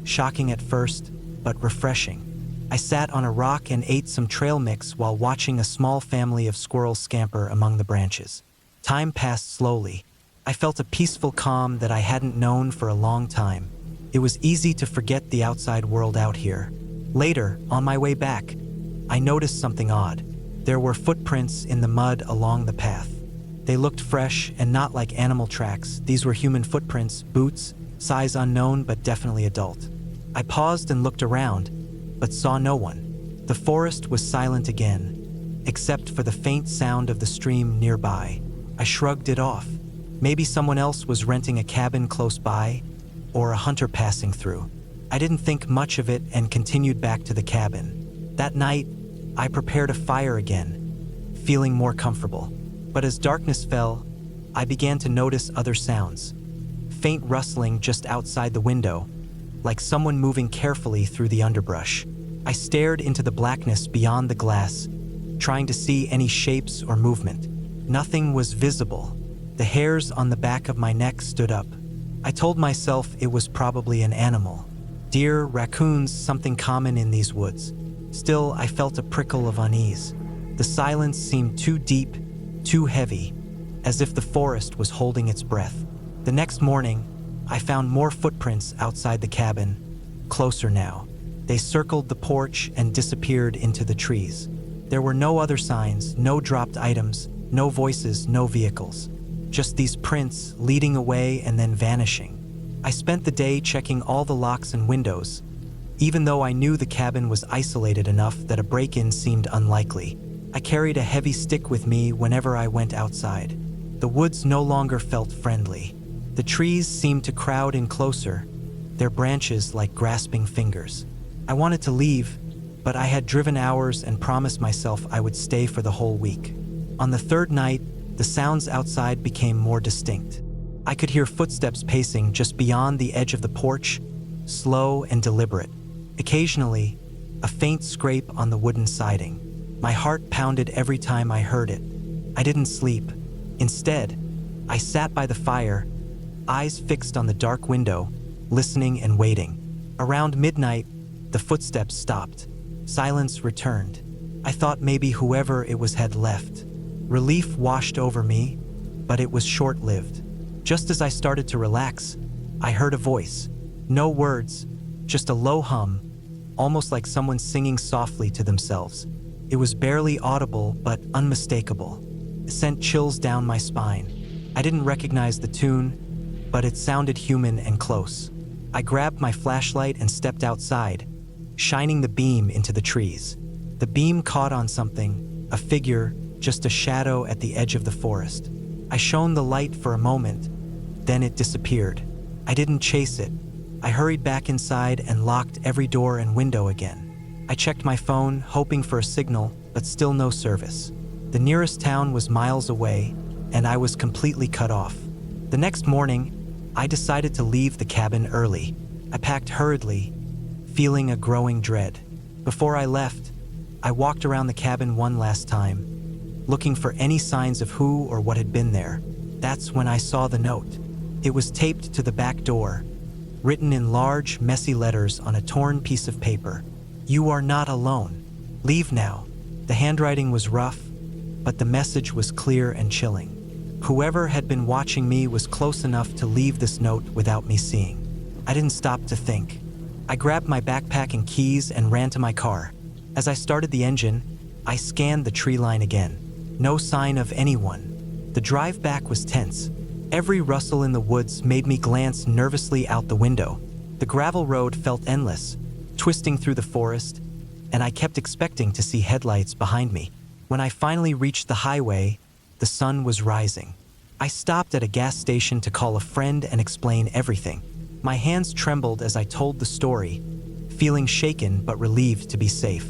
shocking at first, but refreshing. I sat on a rock and ate some trail mix while watching a small family of squirrels scamper among the branches. Time passed slowly. I felt a peaceful calm that I hadn't known for a long time. It was easy to forget the outside world out here. Later, on my way back, I noticed something odd. There were footprints in the mud along the path. They looked fresh and not like animal tracks. These were human footprints, boots, size unknown but definitely adult. I paused and looked around, but saw no one. The forest was silent again, except for the faint sound of the stream nearby. I shrugged it off. Maybe someone else was renting a cabin close by, or a hunter passing through. I didn't think much of it and continued back to the cabin. That night, I prepared a fire again, feeling more comfortable. But as darkness fell, I began to notice other sounds. Faint rustling just outside the window, like someone moving carefully through the underbrush. I stared into the blackness beyond the glass, trying to see any shapes or movement. Nothing was visible. The hairs on the back of my neck stood up. I told myself it was probably an animal. Deer, raccoons, something common in these woods. Still, I felt a prickle of unease. The silence seemed too deep, too heavy, as if the forest was holding its breath. The next morning, I found more footprints outside the cabin, closer now. They circled the porch and disappeared into the trees. There were no other signs, no dropped items, no voices, no vehicles. Just these prints leading away and then vanishing. I spent the day checking all the locks and windows, even though I knew the cabin was isolated enough that a break-in seemed unlikely. I carried a heavy stick with me whenever I went outside. The woods no longer felt friendly. The trees seemed to crowd in closer, their branches like grasping fingers. I wanted to leave, but I had driven hours and promised myself I would stay for the whole week. On the third night, the sounds outside became more distinct. I could hear footsteps pacing just beyond the edge of the porch, slow and deliberate. Occasionally, a faint scrape on the wooden siding. My heart pounded every time I heard it. I didn't sleep. Instead, I sat by the fire, eyes fixed on the dark window, listening and waiting. Around midnight, the footsteps stopped. Silence returned. I thought maybe whoever it was had left. Relief washed over me, but it was short-lived. Just as I started to relax, I heard a voice. No words, just a low hum, almost like someone singing softly to themselves. It was barely audible, but unmistakable. It sent chills down my spine. I didn't recognize the tune, but it sounded human and close. I grabbed my flashlight and stepped outside, shining the beam into the trees. The beam caught on something, a figure, just a shadow at the edge of the forest. I shone the light for a moment, then it disappeared. I didn't chase it. I hurried back inside and locked every door and window again. I checked my phone, hoping for a signal, but still no service. The nearest town was miles away, and I was completely cut off. The next morning, I decided to leave the cabin early. I packed hurriedly, feeling a growing dread. Before I left, I walked around the cabin one last time, looking for any signs of who or what had been there. That's when I saw the note. It was taped to the back door, written in large, messy letters on a torn piece of paper. "You are not alone. Leave now." The handwriting was rough, but the message was clear and chilling. Whoever had been watching me was close enough to leave this note without me seeing. I didn't stop to think. I grabbed my backpack and keys and ran to my car. As I started the engine, I scanned the tree line again. No sign of anyone. The drive back was tense. Every rustle in the woods made me glance nervously out the window. The gravel road felt endless, twisting through the forest, and I kept expecting to see headlights behind me. When I finally reached the highway, the sun was rising. I stopped at a gas station to call a friend and explain everything. My hands trembled as I told the story, feeling shaken but relieved to be safe.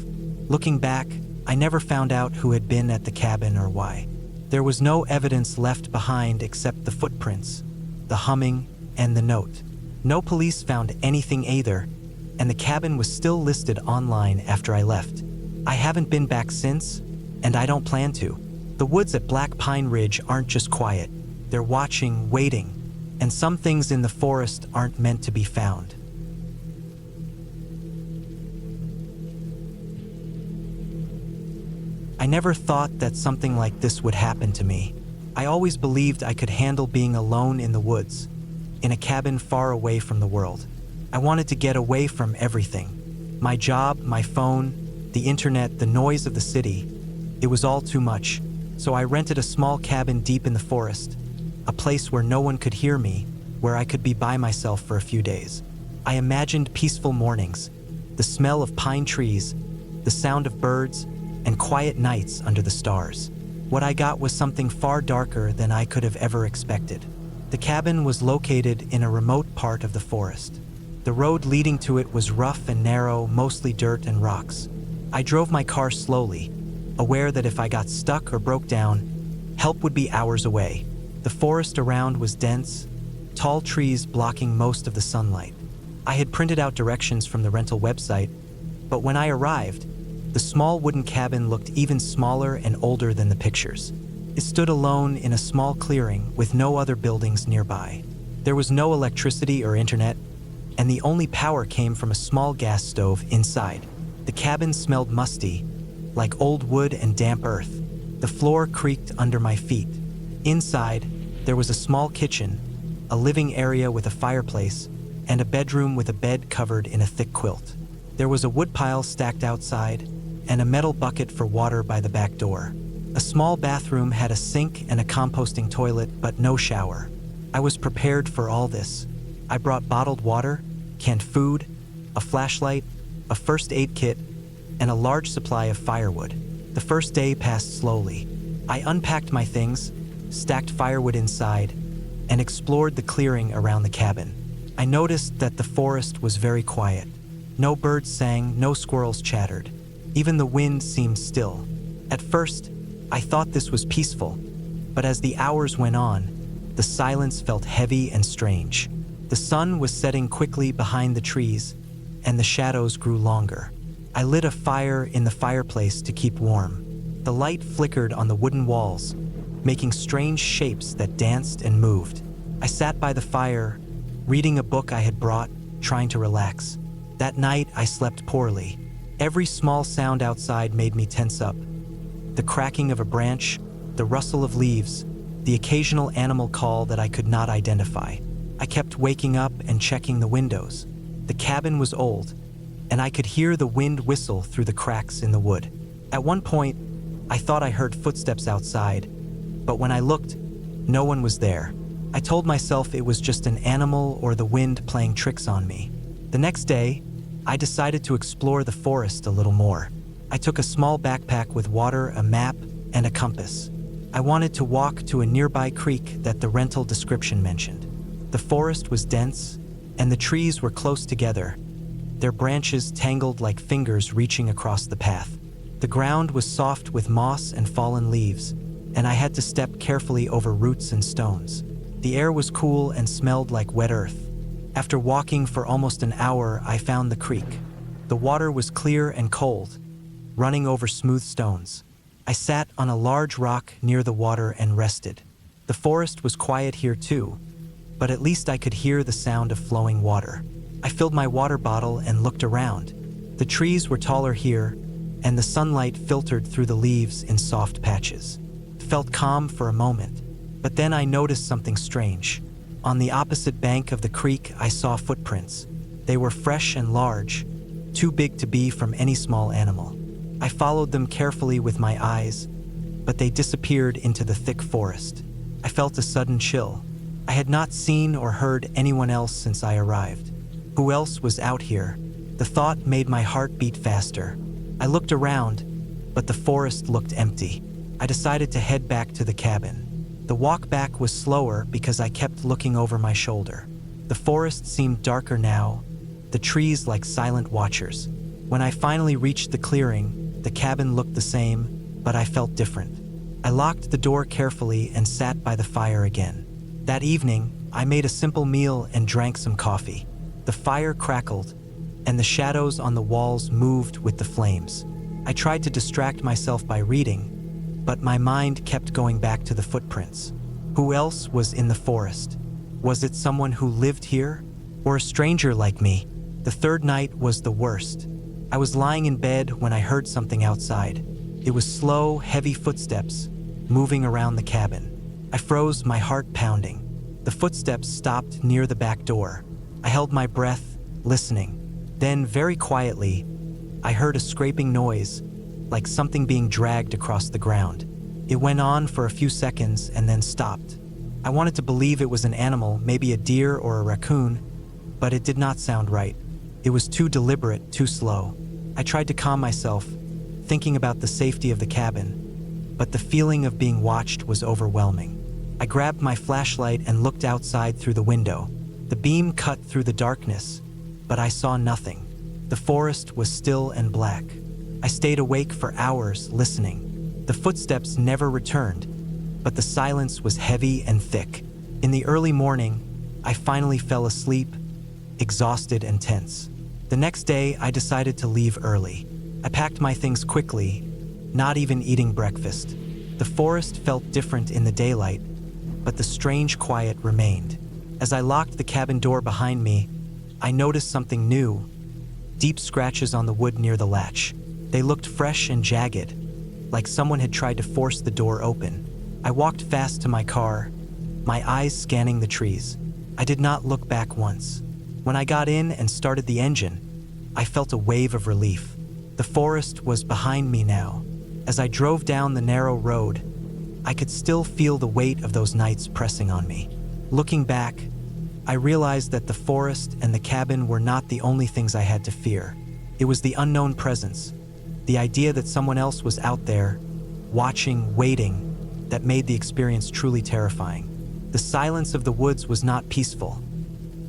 Looking back, I never found out who had been at the cabin or why. There was no evidence left behind except the footprints, the humming, and the note. No police found anything either, and the cabin was still listed online after I left. I haven't been back since, and I don't plan to. The woods at Black Pine Ridge aren't just quiet. They're watching, waiting, and some things in the forest aren't meant to be found. I never thought that something like this would happen to me. I always believed I could handle being alone in the woods, in a cabin far away from the world. I wanted to get away from everything. My job, my phone, the internet, the noise of the city. It was all too much, so I rented a small cabin deep in the forest, a place where no one could hear me, where I could be by myself for a few days. I imagined peaceful mornings, the smell of pine trees, the sound of birds, and quiet nights under the stars. What I got was something far darker than I could have ever expected. The cabin was located in a remote part of the forest. The road leading to it was rough and narrow, mostly dirt and rocks. I drove my car slowly, aware that if I got stuck or broke down, help would be hours away. The forest around was dense, tall trees blocking most of the sunlight. I had printed out directions from the rental website, but when I arrived, the small wooden cabin looked even smaller and older than the pictures. It stood alone in a small clearing with no other buildings nearby. There was no electricity or internet, and the only power came from a small gas stove inside. The cabin smelled musty, like old wood and damp earth. The floor creaked under my feet. Inside, there was a small kitchen, a living area with a fireplace, and a bedroom with a bed covered in a thick quilt. There was a woodpile stacked outside, and a metal bucket for water by the back door. A small bathroom had a sink and a composting toilet, but no shower. I was prepared for all this. I brought bottled water, canned food, a flashlight, a first aid kit, and a large supply of firewood. The first day passed slowly. I unpacked my things, stacked firewood inside, and explored the clearing around the cabin. I noticed that the forest was very quiet. No birds sang, no squirrels chattered. Even the wind seemed still. At first, I thought this was peaceful, but as the hours went on, the silence felt heavy and strange. The sun was setting quickly behind the trees, and the shadows grew longer. I lit a fire in the fireplace to keep warm. The light flickered on the wooden walls, making strange shapes that danced and moved. I sat by the fire, reading a book I had brought, trying to relax. That night, I slept poorly. Every small sound outside made me tense up. The cracking of a branch, the rustle of leaves, the occasional animal call that I could not identify. I kept waking up and checking the windows. The cabin was old, and I could hear the wind whistle through the cracks in the wood. At one point, I thought I heard footsteps outside, but when I looked, no one was there. I told myself it was just an animal or the wind playing tricks on me. The next day, I decided to explore the forest a little more. I took a small backpack with water, a map, and a compass. I wanted to walk to a nearby creek that the rental description mentioned. The forest was dense, and the trees were close together, their branches tangled like fingers reaching across the path. The ground was soft with moss and fallen leaves, and I had to step carefully over roots and stones. The air was cool and smelled like wet earth. After walking for almost an hour, I found the creek. The water was clear and cold, running over smooth stones. I sat on a large rock near the water and rested. The forest was quiet here too, but at least I could hear the sound of flowing water. I filled my water bottle and looked around. The trees were taller here, and the sunlight filtered through the leaves in soft patches. It felt calm for a moment, but then I noticed something strange. On the opposite bank of the creek, I saw footprints. They were fresh and large, too big to be from any small animal. I followed them carefully with my eyes, but they disappeared into the thick forest. I felt a sudden chill. I had not seen or heard anyone else since I arrived. Who else was out here? The thought made my heart beat faster. I looked around, but the forest looked empty. I decided to head back to the cabin. The walk back was slower because I kept looking over my shoulder. The forest seemed darker now, the trees like silent watchers. When I finally reached the clearing, the cabin looked the same, but I felt different. I locked the door carefully and sat by the fire again. That evening, I made a simple meal and drank some coffee. The fire crackled, and the shadows on the walls moved with the flames. I tried to distract myself by reading, but my mind kept going back to the footprints. Who else was in the forest? Was it someone who lived here? Or a stranger like me? The third night was the worst. I was lying in bed when I heard something outside. It was slow, heavy footsteps, moving around the cabin. I froze, my heart pounding. The footsteps stopped near the back door. I held my breath, listening. Then, very quietly, I heard a scraping noise, like something being dragged across the ground. It went on for a few seconds and then stopped. I wanted to believe it was an animal, maybe a deer or a raccoon, but it did not sound right. It was too deliberate, too slow. I tried to calm myself, thinking about the safety of the cabin, but the feeling of being watched was overwhelming. I grabbed my flashlight and looked outside through the window. The beam cut through the darkness, but I saw nothing. The forest was still and black. I stayed awake for hours, listening. The footsteps never returned, but the silence was heavy and thick. In the early morning, I finally fell asleep, exhausted and tense. The next day, I decided to leave early. I packed my things quickly, not even eating breakfast. The forest felt different in the daylight, but the strange quiet remained. As I locked the cabin door behind me, I noticed something new: deep scratches on the wood near the latch. They looked fresh and jagged, like someone had tried to force the door open. I walked fast to my car, my eyes scanning the trees. I did not look back once. When I got in and started the engine, I felt a wave of relief. The forest was behind me now. As I drove down the narrow road, I could still feel the weight of those nights pressing on me. Looking back, I realized that the forest and the cabin were not the only things I had to fear. It was the unknown presence, the idea that someone else was out there, watching, waiting, that made the experience truly terrifying. The silence of the woods was not peaceful.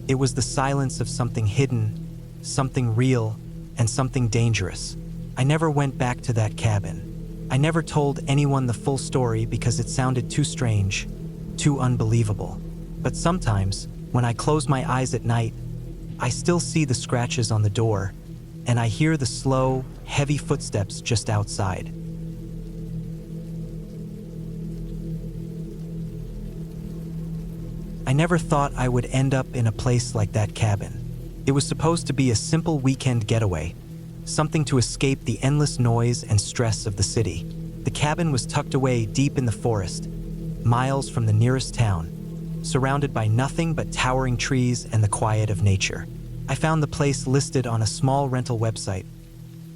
It was the silence of something hidden, something real, and something dangerous. I never went back to that cabin. I never told anyone the full story because it sounded too strange, too unbelievable. But sometimes, when I close my eyes at night, I still see the scratches on the door, and I hear the slow, heavy footsteps just outside. I never thought I would end up in a place like that cabin. It was supposed to be a simple weekend getaway, something to escape the endless noise and stress of the city. The cabin was tucked away deep in the forest, miles from the nearest town, surrounded by nothing but towering trees and the quiet of nature. I found the place listed on a small rental website.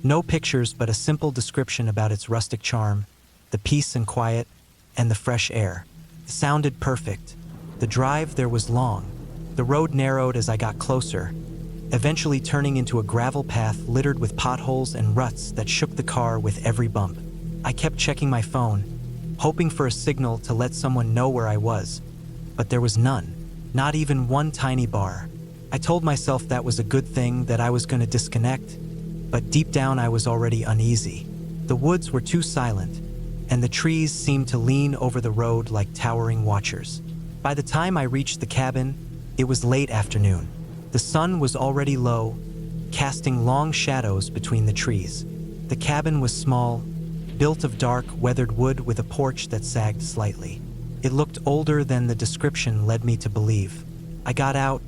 No pictures, but a simple description about its rustic charm, the peace and quiet, and the fresh air. It sounded perfect. The drive there was long. The road narrowed as I got closer, eventually turning into a gravel path littered with potholes and ruts that shook the car with every bump. I kept checking my phone, hoping for a signal to let someone know where I was, but there was none, not even one tiny bar. I told myself that was a good thing, that I was going to disconnect, but deep down I was already uneasy. The woods were too silent, and the trees seemed to lean over the road like towering watchers. By the time I reached the cabin, it was late afternoon. The sun was already low, casting long shadows between the trees. The cabin was small, built of dark, weathered wood with a porch that sagged slightly. It looked older than the description led me to believe. I got out,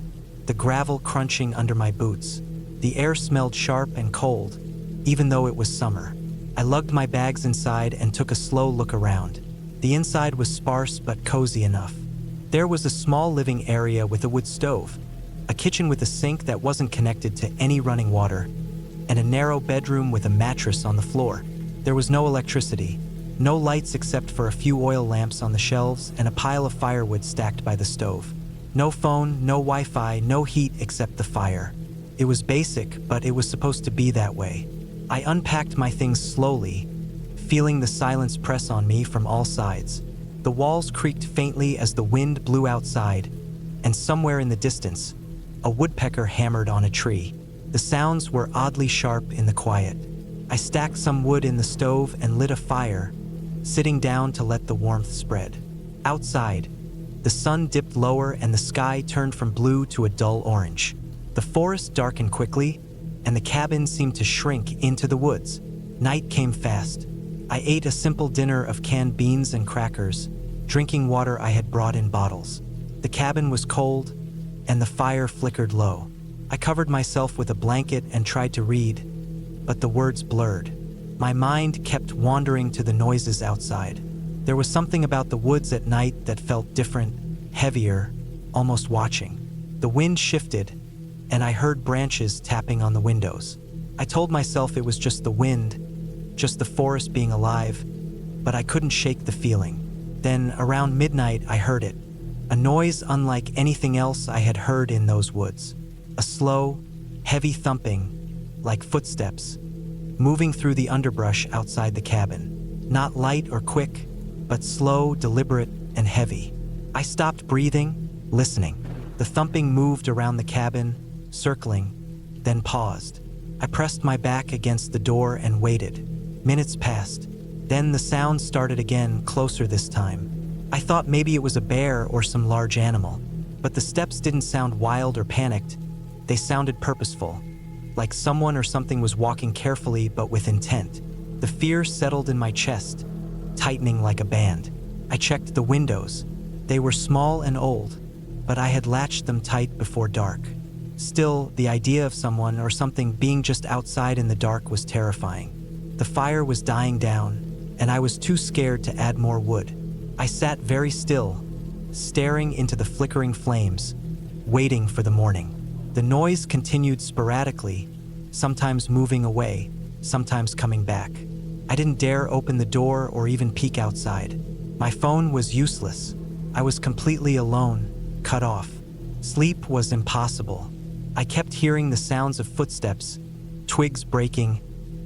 the gravel crunching under my boots. The air smelled sharp and cold, even though it was summer. I lugged my bags inside and took a slow look around. The inside was sparse but cozy enough. There was a small living area with a wood stove, a kitchen with a sink that wasn't connected to any running water, and a narrow bedroom with a mattress on the floor. There was no electricity, no lights except for a few oil lamps on the shelves and a pile of firewood stacked by the stove. No phone, no Wi-Fi, no heat except the fire. It was basic, but it was supposed to be that way. I unpacked my things slowly, feeling the silence press on me from all sides. The walls creaked faintly as the wind blew outside, and somewhere in the distance, a woodpecker hammered on a tree. The sounds were oddly sharp in the quiet. I stacked some wood in the stove and lit a fire, sitting down to let the warmth spread. Outside, the sun dipped lower and the sky turned from blue to a dull orange. The forest darkened quickly, and the cabin seemed to shrink into the woods. Night came fast. I ate a simple dinner of canned beans and crackers, drinking water I had brought in bottles. The cabin was cold, and the fire flickered low. I covered myself with a blanket and tried to read, but the words blurred. My mind kept wandering to the noises outside. There was something about the woods at night that felt different, heavier, almost watching. The wind shifted, and I heard branches tapping on the windows. I told myself it was just the wind, just the forest being alive, but I couldn't shake the feeling. Then, around midnight, I heard it. A noise unlike anything else I had heard in those woods. A slow, heavy thumping, like footsteps, moving through the underbrush outside the cabin. Not light or quick, but slow, deliberate, and heavy. I stopped breathing, listening. The thumping moved around the cabin, circling, then paused. I pressed my back against the door and waited. Minutes passed. Then the sound started again, closer this time. I thought maybe it was a bear or some large animal, but the steps didn't sound wild or panicked. They sounded purposeful, like someone or something was walking carefully but with intent. The fear settled in my chest, tightening like a band. I checked the windows. They were small and old, but I had latched them tight before dark. Still, the idea of someone or something being just outside in the dark was terrifying. The fire was dying down, and I was too scared to add more wood. I sat very still, staring into the flickering flames, waiting for the morning. The noise continued sporadically, sometimes moving away, sometimes coming back. I didn't dare open the door or even peek outside. My phone was useless. I was completely alone, cut off. Sleep was impossible. I kept hearing the sounds of footsteps, twigs breaking,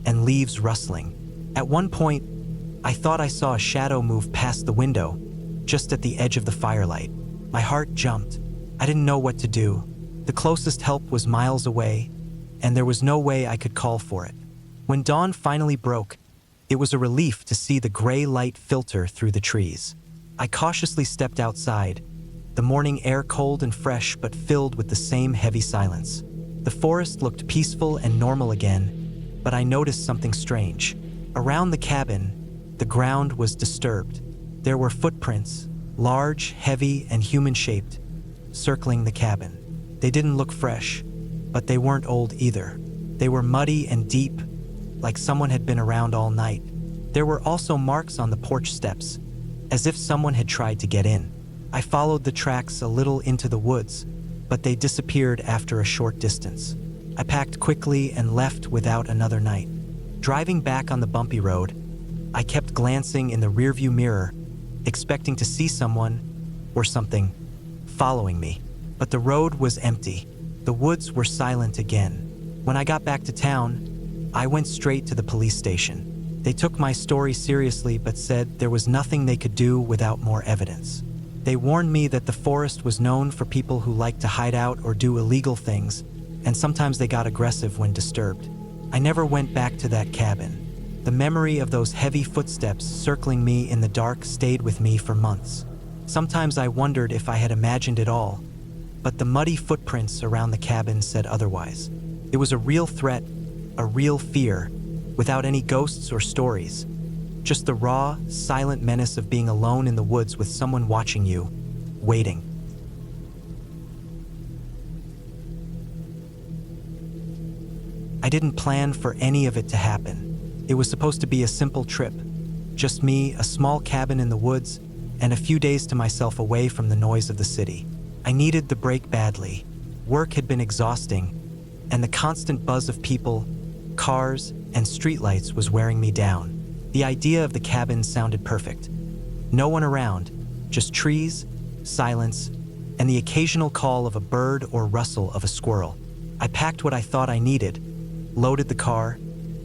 and leaves rustling. At one point, I thought I saw a shadow move past the window, just at the edge of the firelight. My heart jumped. I didn't know what to do. The closest help was miles away, and there was no way I could call for it. When dawn finally broke, it was a relief to see the gray light filter through the trees. I cautiously stepped outside, the morning air cold and fresh but filled with the same heavy silence. The forest looked peaceful and normal again, but I noticed something strange. Around the cabin, the ground was disturbed. There were footprints, large, heavy, and human-shaped, circling the cabin. They didn't look fresh, but they weren't old either. They were muddy and deep, like someone had been around all night. There were also marks on the porch steps, as if someone had tried to get in. I followed the tracks a little into the woods, but they disappeared after a short distance. I packed quickly and left without another night. Driving back on the bumpy road, I kept glancing in the rearview mirror, expecting to see someone or something following me. But the road was empty. The woods were silent again. When I got back to town, I went straight to the police station. They took my story seriously but said there was nothing they could do without more evidence. They warned me that the forest was known for people who liked to hide out or do illegal things, and sometimes they got aggressive when disturbed. I never went back to that cabin. The memory of those heavy footsteps circling me in the dark stayed with me for months. Sometimes I wondered if I had imagined it all, but the muddy footprints around the cabin said otherwise. It was a real threat, a real fear, without any ghosts or stories. Just the raw, silent menace of being alone in the woods with someone watching you, waiting. I didn't plan for any of it to happen. It was supposed to be a simple trip. Just me, a small cabin in the woods, and a few days to myself away from the noise of the city. I needed the break badly. Work had been exhausting, and the constant buzz of people, cars, and streetlights was wearing me down. The idea of the cabin sounded perfect. No one around, just trees, silence, and the occasional call of a bird or rustle of a squirrel. I packed what I thought I needed, loaded the car,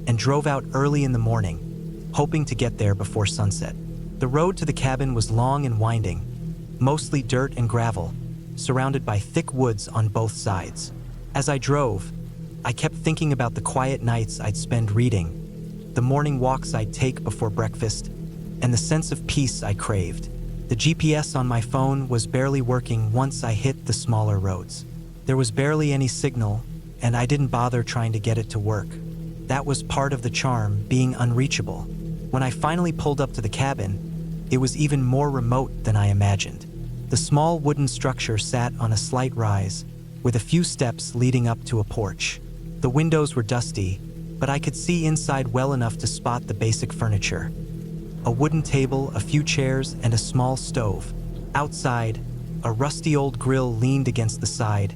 and drove out early in the morning, hoping to get there before sunset. The road to the cabin was long and winding, mostly dirt and gravel, surrounded by thick woods on both sides. As I drove, I kept thinking about the quiet nights I'd spend reading, the morning walks I'd take before breakfast, and the sense of peace I craved. The GPS on my phone was barely working once I hit the smaller roads. There was barely any signal, and I didn't bother trying to get it to work. That was part of the charm, being unreachable. When I finally pulled up to the cabin, it was even more remote than I imagined. The small wooden structure sat on a slight rise, with a few steps leading up to a porch. The windows were dusty, but I could see inside well enough to spot the basic furniture. A wooden table, a few chairs, and a small stove. Outside, a rusty old grill leaned against the side,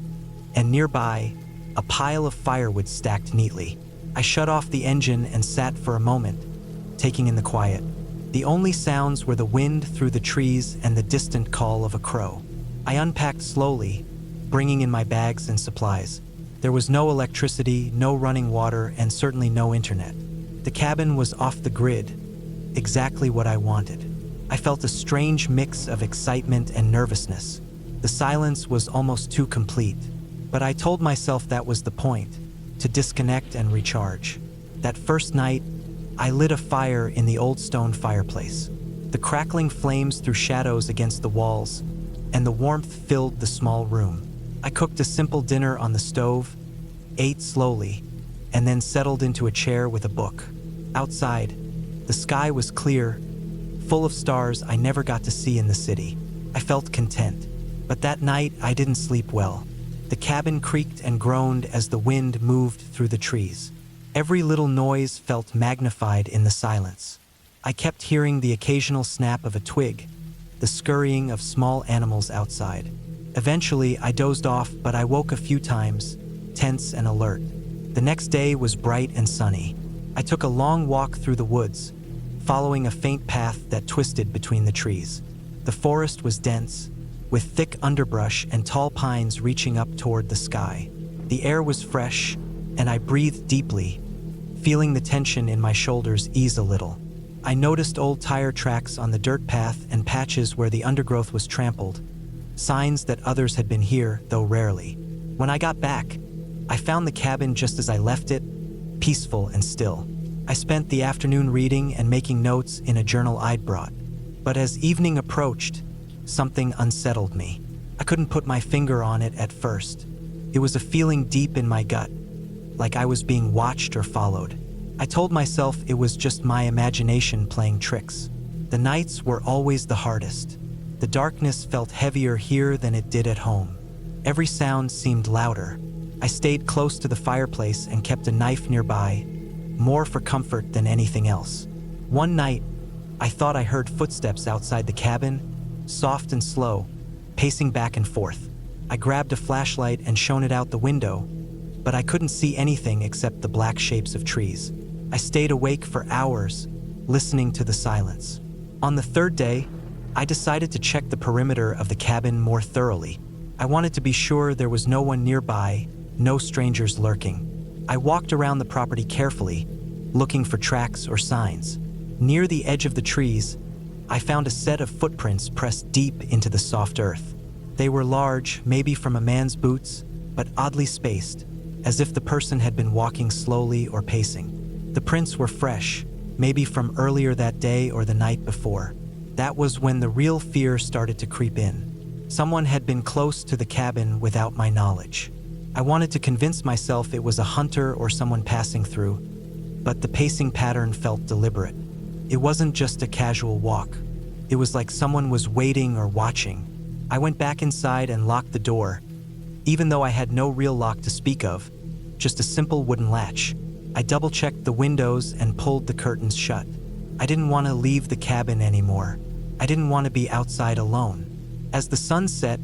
and nearby, a pile of firewood stacked neatly. I shut off the engine and sat for a moment, taking in the quiet. The only sounds were the wind through the trees and the distant call of a crow. I unpacked slowly, bringing in my bags and supplies. There was no electricity, no running water, and certainly no internet. The cabin was off the grid, exactly what I wanted. I felt a strange mix of excitement and nervousness. The silence was almost too complete, but I told myself that was the point, to disconnect and recharge. That first night, I lit a fire in the old stone fireplace. The crackling flames threw shadows against the walls, and the warmth filled the small room. I cooked a simple dinner on the stove, ate slowly, and then settled into a chair with a book. Outside, the sky was clear, full of stars I never got to see in the city. I felt content, but that night I didn't sleep well. The cabin creaked and groaned as the wind moved through the trees. Every little noise felt magnified in the silence. I kept hearing the occasional snap of a twig, the scurrying of small animals outside. Eventually, I dozed off, but I woke a few times, tense and alert. The next day was bright and sunny. I took a long walk through the woods, following a faint path that twisted between the trees. The forest was dense, with thick underbrush and tall pines reaching up toward the sky. The air was fresh, and I breathed deeply, feeling the tension in my shoulders ease a little. I noticed old tire tracks on the dirt path and patches where the undergrowth was trampled, signs that others had been here, though rarely. When I got back, I found the cabin just as I left it, peaceful and still. I spent the afternoon reading and making notes in a journal I'd brought. But as evening approached, something unsettled me. I couldn't put my finger on it at first. It was a feeling deep in my gut, like I was being watched or followed. I told myself it was just my imagination playing tricks. The nights were always the hardest. The darkness felt heavier here than it did at home. Every sound seemed louder. I stayed close to the fireplace and kept a knife nearby, more for comfort than anything else. One night, I thought I heard footsteps outside the cabin, soft and slow, pacing back and forth. I grabbed a flashlight and shone it out the window, but I couldn't see anything except the black shapes of trees. I stayed awake for hours, listening to the silence. On the third day, I decided to check the perimeter of the cabin more thoroughly. I wanted to be sure there was no one nearby, no strangers lurking. I walked around the property carefully, looking for tracks or signs. Near the edge of the trees, I found a set of footprints pressed deep into the soft earth. They were large, maybe from a man's boots, but oddly spaced, as if the person had been walking slowly or pacing. The prints were fresh, maybe from earlier that day or the night before. That was when the real fear started to creep in. Someone had been close to the cabin without my knowledge. I wanted to convince myself it was a hunter or someone passing through, but the pacing pattern felt deliberate. It wasn't just a casual walk. It was like someone was waiting or watching. I went back inside and locked the door, even though I had no real lock to speak of, just a simple wooden latch. I double-checked the windows and pulled the curtains shut. I didn't want to leave the cabin anymore. I didn't want to be outside alone. As the sun set,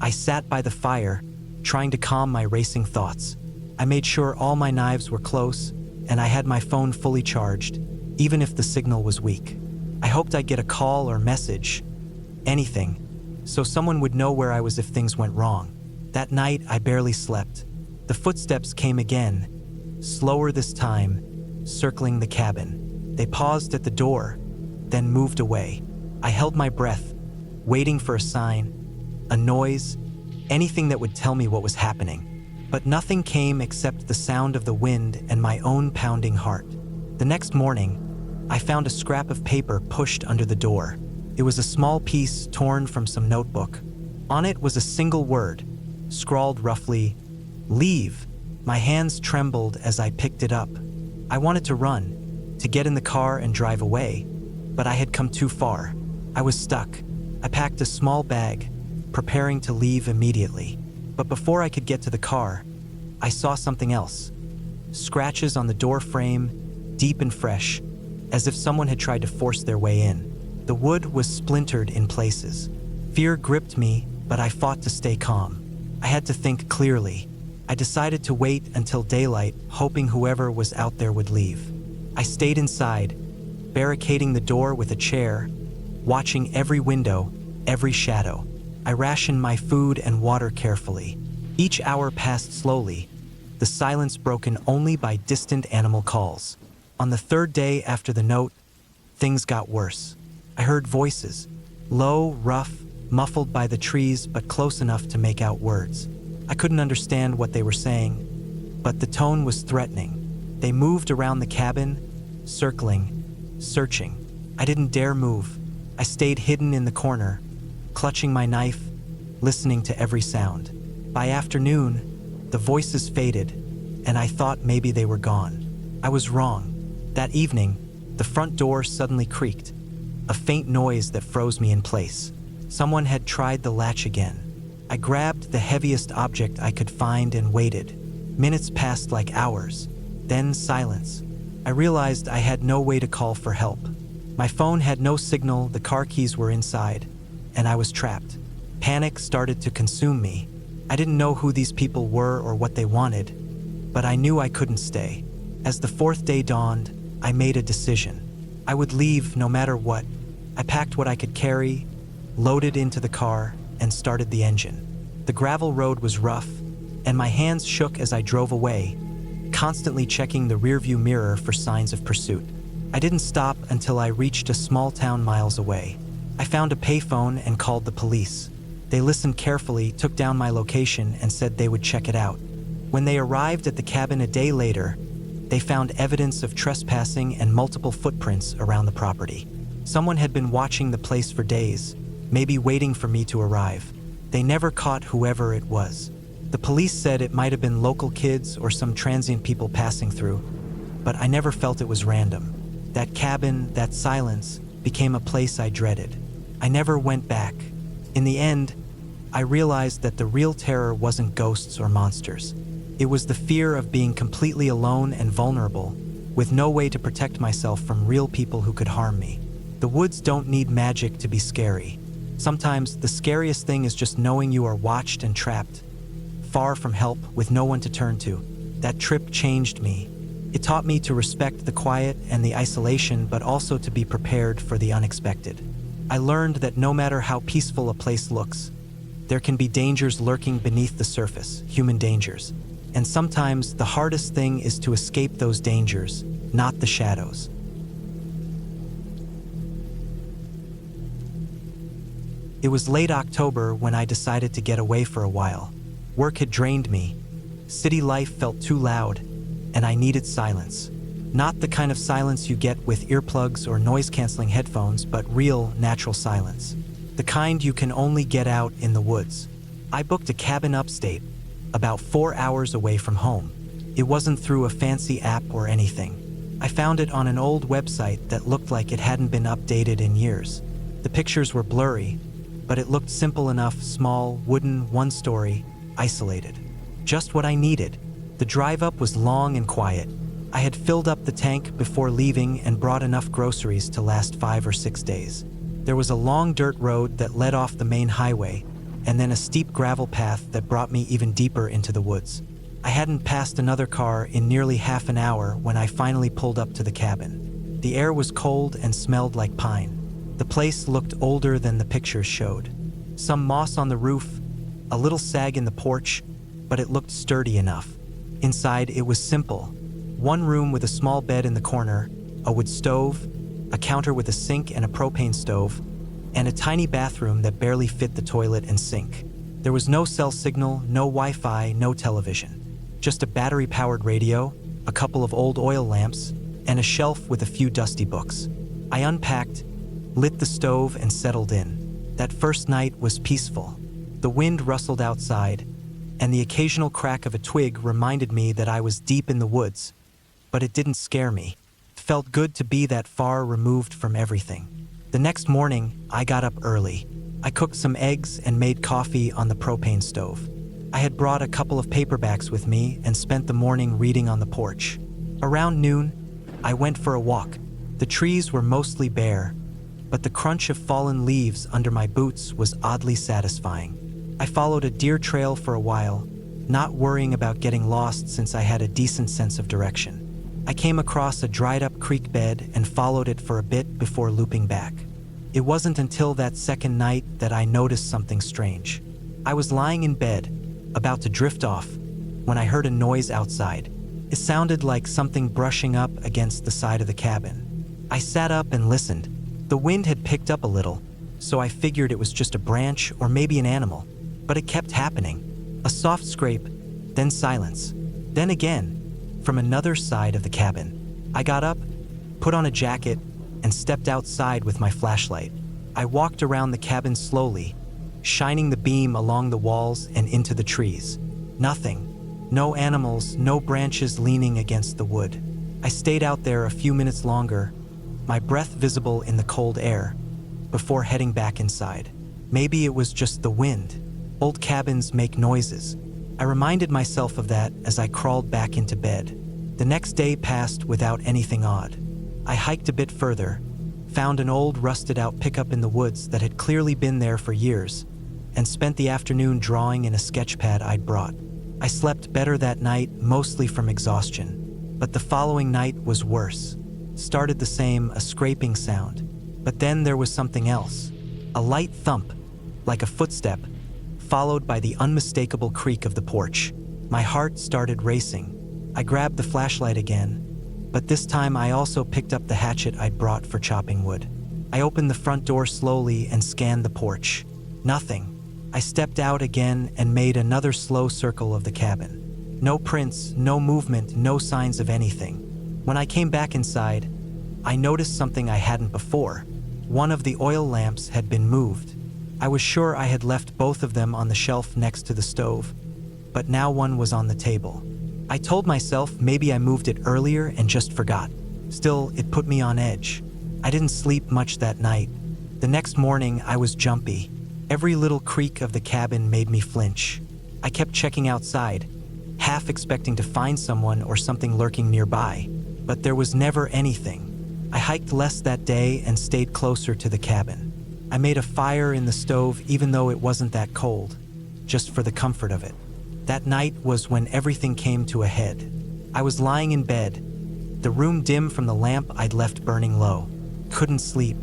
I sat by the fire, trying to calm my racing thoughts. I made sure all my knives were close, and I had my phone fully charged, even if the signal was weak. I hoped I'd get a call or message, anything, so someone would know where I was if things went wrong. That night, I barely slept. The footsteps came again, slower this time, circling the cabin. They paused at the door, then moved away. I held my breath, waiting for a sign, a noise, anything that would tell me what was happening. But nothing came except the sound of the wind and my own pounding heart. The next morning, I found a scrap of paper pushed under the door. It was a small piece torn from some notebook. On it was a single word, scrawled roughly, "Leave." My hands trembled as I picked it up. I wanted to run, to get in the car and drive away, but I had come too far. I was stuck. I packed a small bag, preparing to leave immediately. But before I could get to the car, I saw something else. Scratches on the door frame, deep and fresh, as if someone had tried to force their way in. The wood was splintered in places. Fear gripped me, but I fought to stay calm. I had to think clearly. I decided to wait until daylight, hoping whoever was out there would leave. I stayed inside, barricading the door with a chair, watching every window, every shadow. I rationed my food and water carefully. Each hour passed slowly, the silence broken only by distant animal calls. On the third day after the note, things got worse. I heard voices, low, rough, muffled by the trees, but close enough to make out words. I couldn't understand what they were saying, but the tone was threatening. They moved around the cabin, circling, searching. I didn't dare move. I stayed hidden in the corner, clutching my knife, listening to every sound. By afternoon, the voices faded, and I thought maybe they were gone. I was wrong. That evening, the front door suddenly creaked, a faint noise that froze me in place. Someone had tried the latch again. I grabbed the heaviest object I could find and waited. Minutes passed like hours. Then silence. I realized I had no way to call for help. My phone had no signal, the car keys were inside, and I was trapped. Panic started to consume me. I didn't know who these people were or what they wanted, but I knew I couldn't stay. As the fourth day dawned, I made a decision. I would leave no matter what. I packed what I could carry, loaded into the car, and started the engine. The gravel road was rough, and my hands shook as I drove away, constantly checking the rearview mirror for signs of pursuit. I didn't stop until I reached a small town miles away. I found a payphone and called the police. They listened carefully, took down my location, and said they would check it out. When they arrived at the cabin a day later, they found evidence of trespassing and multiple footprints around the property. Someone had been watching the place for days, maybe waiting for me to arrive. They never caught whoever it was. The police said it might have been local kids or some transient people passing through, but I never felt it was random. That cabin, that silence, became a place I dreaded. I never went back. In the end, I realized that the real terror wasn't ghosts or monsters. It was the fear of being completely alone and vulnerable, with no way to protect myself from real people who could harm me. The woods don't need magic to be scary. Sometimes the scariest thing is just knowing you are watched and trapped, far from help, with no one to turn to. That trip changed me. It taught me to respect the quiet and the isolation, but also to be prepared for the unexpected. I learned that no matter how peaceful a place looks, there can be dangers lurking beneath the surface, human dangers. And sometimes the hardest thing is to escape those dangers, not the shadows. It was late October when I decided to get away for a while. Work had drained me. City life felt too loud, and I needed silence. Not the kind of silence you get with earplugs or noise-canceling headphones, but real, natural silence. The kind you can only get out in the woods. I booked a cabin upstate, about 4 hours away from home. It wasn't through a fancy app or anything. I found it on an old website that looked like it hadn't been updated in years. The pictures were blurry, but it looked simple enough, small, wooden, one-story, isolated. Just what I needed. The drive up was long and quiet. I had filled up the tank before leaving and brought enough groceries to last 5 or 6 days. There was a long dirt road that led off the main highway, and then a steep gravel path that brought me even deeper into the woods. I hadn't passed another car in nearly half an hour when I finally pulled up to the cabin. The air was cold and smelled like pine. The place looked older than the pictures showed. Some moss on the roof, a little sag in the porch, but it looked sturdy enough. Inside, it was simple. One room with a small bed in the corner, a wood stove, a counter with a sink and a propane stove, and a tiny bathroom that barely fit the toilet and sink. There was no cell signal, no Wi-Fi, no television. Just a battery-powered radio, a couple of old oil lamps, and a shelf with a few dusty books. I unpacked, lit the stove, and settled in. That first night was peaceful. The wind rustled outside, and the occasional crack of a twig reminded me that I was deep in the woods, but it didn't scare me. It felt good to be that far removed from everything. The next morning, I got up early. I cooked some eggs and made coffee on the propane stove. I had brought a couple of paperbacks with me and spent the morning reading on the porch. Around noon, I went for a walk. The trees were mostly bare, but the crunch of fallen leaves under my boots was oddly satisfying. I followed a deer trail for a while, not worrying about getting lost since I had a decent sense of direction. I came across a dried-up creek bed and followed it for a bit before looping back. It wasn't until that second night that I noticed something strange. I was lying in bed, about to drift off, when I heard a noise outside. It sounded like something brushing up against the side of the cabin. I sat up and listened. The wind had picked up a little, so I figured it was just a branch or maybe an animal. But it kept happening. A soft scrape, then silence, then again, from another side of the cabin. I got up, put on a jacket, and stepped outside with my flashlight. I walked around the cabin slowly, shining the beam along the walls and into the trees. Nothing. No animals, no branches leaning against the wood. I stayed out there a few minutes longer, my breath visible in the cold air, before heading back inside. Maybe it was just the wind. Old cabins make noises. I reminded myself of that as I crawled back into bed. The next day passed without anything odd. I hiked a bit further, found an old rusted-out pickup in the woods that had clearly been there for years, and spent the afternoon drawing in a sketch pad I'd brought. I slept better that night, mostly from exhaustion, but the following night was worse. Started the same, a scraping sound, but then there was something else. A light thump, like a footstep, followed by the unmistakable creak of the porch. My heart started racing. I grabbed the flashlight again, but this time I also picked up the hatchet I'd brought for chopping wood. I opened the front door slowly and scanned the porch. Nothing. I stepped out again and made another slow circle of the cabin. No prints, no movement, no signs of anything. When I came back inside, I noticed something I hadn't before. One of the oil lamps had been moved. I was sure I had left both of them on the shelf next to the stove, but now one was on the table. I told myself maybe I moved it earlier and just forgot. Still, it put me on edge. I didn't sleep much that night. The next morning, I was jumpy. Every little creak of the cabin made me flinch. I kept checking outside, half expecting to find someone or something lurking nearby, but there was never anything. I hiked less that day and stayed closer to the cabin. I made a fire in the stove even though it wasn't that cold, just for the comfort of it. That night was when everything came to a head. I was lying in bed, the room dim from the lamp I'd left burning low. Couldn't sleep.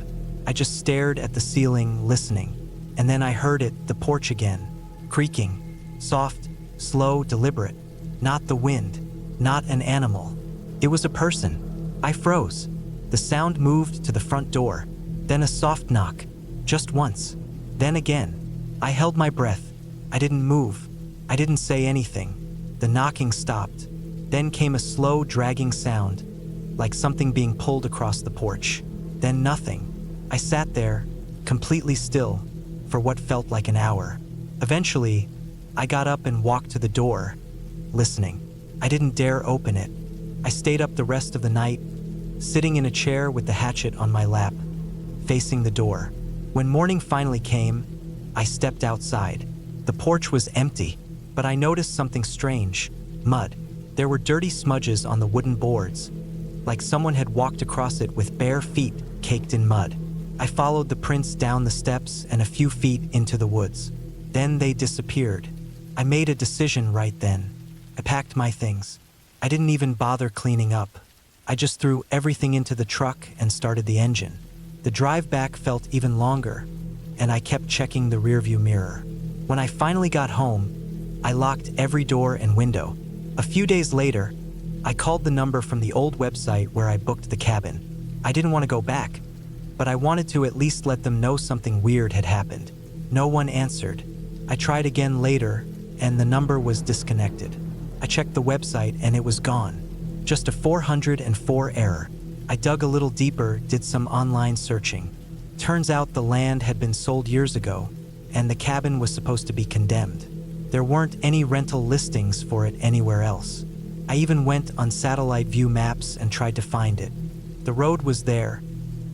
I just stared at the ceiling, listening. And then I heard it, the porch again, creaking, soft, slow, deliberate. Not the wind, not an animal. It was a person. I froze. The sound moved to the front door, then a soft knock, just once, then again. I held my breath. I didn't move. I didn't say anything. The knocking stopped. Then came a slow, dragging sound, like something being pulled across the porch. Then nothing. I sat there, completely still, for what felt like an hour. Eventually, I got up and walked to the door, listening. I didn't dare open it. I stayed up the rest of the night, sitting in a chair with the hatchet on my lap, facing the door. When morning finally came, I stepped outside. The porch was empty, but I noticed something strange. Mud. There were dirty smudges on the wooden boards, like someone had walked across it with bare feet caked in mud. I followed the prints down the steps and a few feet into the woods. Then they disappeared. I made a decision right then. I packed my things. I didn't even bother cleaning up. I just threw everything into the truck and started the engine. The drive back felt even longer, and I kept checking the rearview mirror. When I finally got home, I locked every door and window. A few days later, I called the number from the old website where I booked the cabin. I didn't want to go back, but I wanted to at least let them know something weird had happened. No one answered. I tried again later, and the number was disconnected. I checked the website and it was gone. Just a 404 error. I dug a little deeper, did some online searching. Turns out the land had been sold years ago, and the cabin was supposed to be condemned. There weren't any rental listings for it anywhere else. I even went on satellite view maps and tried to find it. The road was there,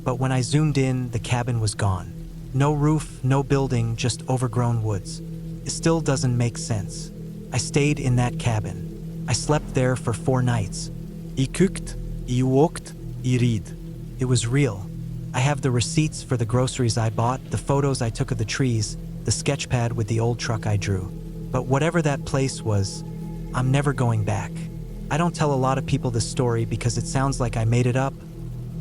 but when I zoomed in, the cabin was gone. No roof, no building, just overgrown woods. It still doesn't make sense. I stayed in that cabin. I slept there for 4 nights. I cooked, I walked, I read. It was real. I have the receipts for the groceries I bought, the photos I took of the trees, the sketch pad with the old truck I drew. But whatever that place was, I'm never going back. I don't tell a lot of people this story because it sounds like I made it up,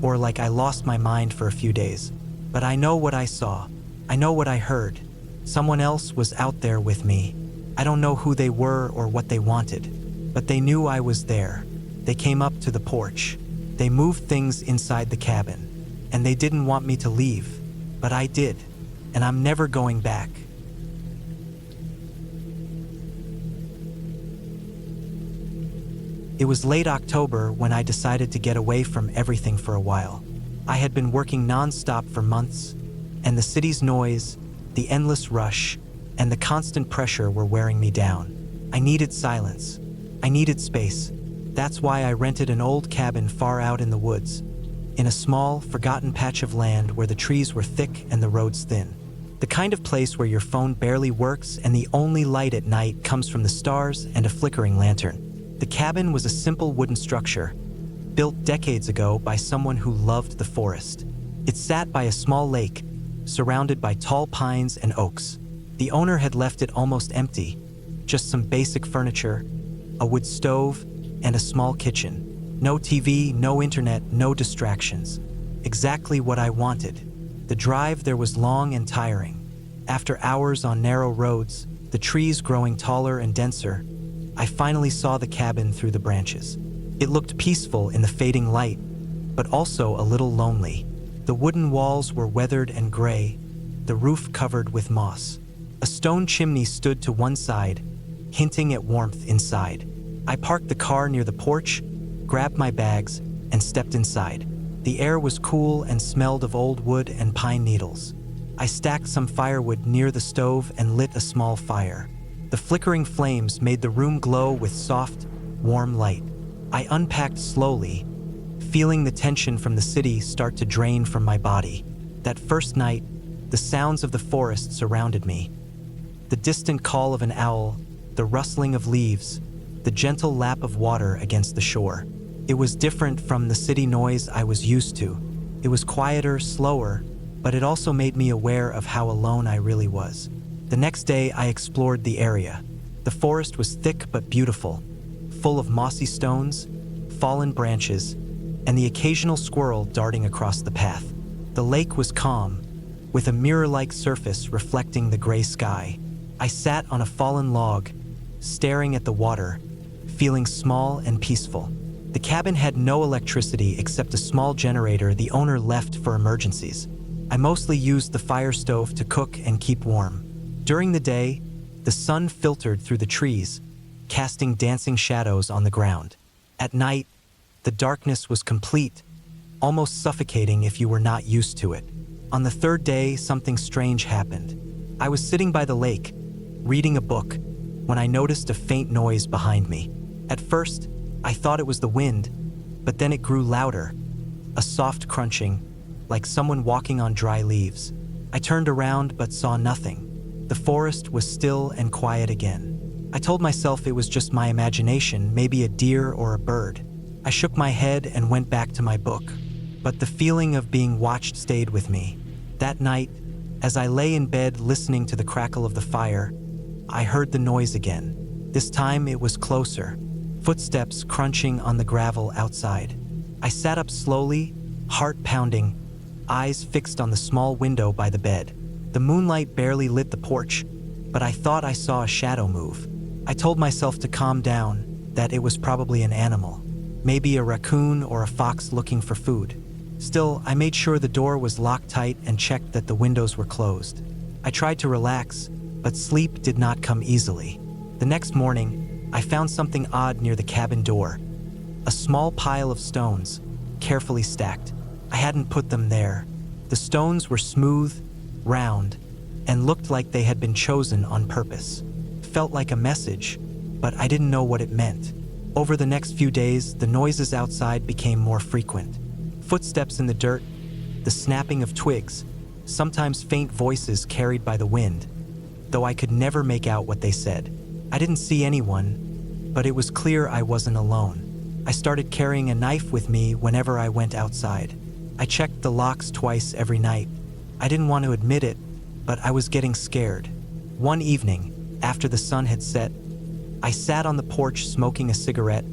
or like I lost my mind for a few days. But I know what I saw. I know what I heard. Someone else was out there with me. I don't know who they were or what they wanted, but they knew I was there. They came up to the porch. They moved things inside the cabin, and they didn't want me to leave, but I did, and I'm never going back. It was late October when I decided to get away from everything for a while. I had been working non-stop for months, and the city's noise, the endless rush, and the constant pressure were wearing me down. I needed silence. I needed space. That's why I rented an old cabin far out in the woods, in a small, forgotten patch of land where the trees were thick and the roads thin. The kind of place where your phone barely works and the only light at night comes from the stars and a flickering lantern. The cabin was a simple wooden structure, built decades ago by someone who loved the forest. It sat by a small lake, surrounded by tall pines and oaks. The owner had left it almost empty, just some basic furniture, a wood stove, and a small kitchen. No TV, no internet, no distractions. Exactly what I wanted. The drive there was long and tiring. After hours on narrow roads, the trees growing taller and denser, I finally saw the cabin through the branches. It looked peaceful in the fading light, but also a little lonely. The wooden walls were weathered and gray, the roof covered with moss. A stone chimney stood to one side, hinting at warmth inside. I parked the car near the porch, grabbed my bags, and stepped inside. The air was cool and smelled of old wood and pine needles. I stacked some firewood near the stove and lit a small fire. The flickering flames made the room glow with soft, warm light. I unpacked slowly, feeling the tension from the city start to drain from my body. That first night, the sounds of the forest surrounded me. The distant call of an owl, the rustling of leaves, the gentle lap of water against the shore. It was different from the city noise I was used to. It was quieter, slower, but it also made me aware of how alone I really was. The next day, I explored the area. The forest was thick but beautiful, full of mossy stones, fallen branches, and the occasional squirrel darting across the path. The lake was calm, with a mirror-like surface reflecting the gray sky. I sat on a fallen log, staring at the water, feeling small and peaceful. The cabin had no electricity except a small generator the owner left for emergencies. I mostly used the fire stove to cook and keep warm. During the day, the sun filtered through the trees, casting dancing shadows on the ground. At night, the darkness was complete, almost suffocating if you were not used to it. On the third day, something strange happened. I was sitting by the lake, reading a book, when I noticed a faint noise behind me. At first, I thought it was the wind, but then it grew louder, a soft crunching, like someone walking on dry leaves. I turned around but saw nothing. The forest was still and quiet again. I told myself it was just my imagination, maybe a deer or a bird. I shook my head and went back to my book, but the feeling of being watched stayed with me. That night, as I lay in bed listening to the crackle of the fire, I heard the noise again. This time it was closer, footsteps crunching on the gravel outside. I sat up slowly, heart pounding, eyes fixed on the small window by the bed. The moonlight barely lit the porch, but I thought I saw a shadow move. I told myself to calm down, that it was probably an animal, maybe a raccoon or a fox looking for food. Still, I made sure the door was locked tight and checked that the windows were closed. I tried to relax, but sleep did not come easily. The next morning, I found something odd near the cabin door. A small pile of stones, carefully stacked. I hadn't put them there. The stones were smooth, round, and looked like they had been chosen on purpose. Felt like a message, but I didn't know what it meant. Over the next few days, the noises outside became more frequent. Footsteps in the dirt, the snapping of twigs, sometimes faint voices carried by the wind, though I could never make out what they said. I didn't see anyone, but it was clear I wasn't alone. I started carrying a knife with me whenever I went outside. I checked the locks twice every night. I didn't want to admit it, but I was getting scared. One evening, after the sun had set, I sat on the porch smoking a cigarette,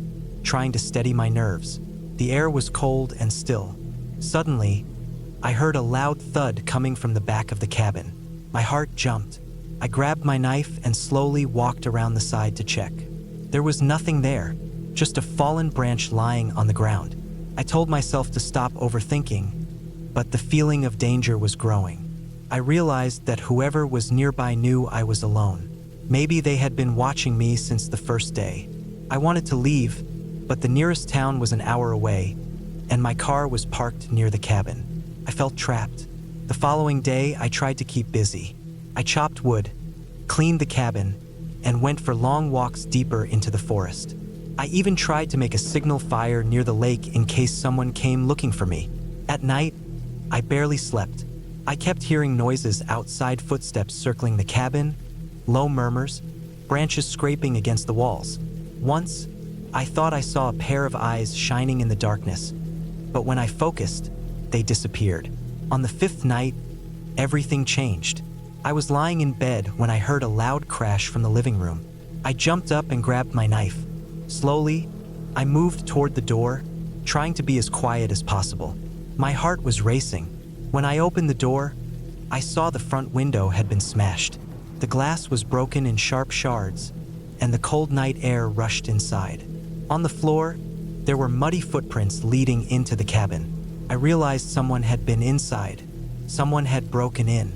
trying to steady my nerves. The air was cold and still. Suddenly, I heard a loud thud coming from the back of the cabin. My heart jumped. I grabbed my knife and slowly walked around the side to check. There was nothing there, just a fallen branch lying on the ground. I told myself to stop overthinking, but the feeling of danger was growing. I realized that whoever was nearby knew I was alone. Maybe they had been watching me since the first day. I wanted to leave, but the nearest town was an hour away, and my car was parked near the cabin. I felt trapped. The following day, I tried to keep busy. I chopped wood, cleaned the cabin, and went for long walks deeper into the forest. I even tried to make a signal fire near the lake in case someone came looking for me. At night, I barely slept. I kept hearing noises outside, footsteps circling the cabin, low murmurs, branches scraping against the walls. Once, I thought I saw a pair of eyes shining in the darkness, but when I focused, they disappeared. On the fifth night, everything changed. I was lying in bed when I heard a loud crash from the living room. I jumped up and grabbed my knife. Slowly, I moved toward the door, trying to be as quiet as possible. My heart was racing. When I opened the door, I saw the front window had been smashed. The glass was broken in sharp shards, and the cold night air rushed inside. On the floor, there were muddy footprints leading into the cabin. I realized someone had been inside. Someone had broken in.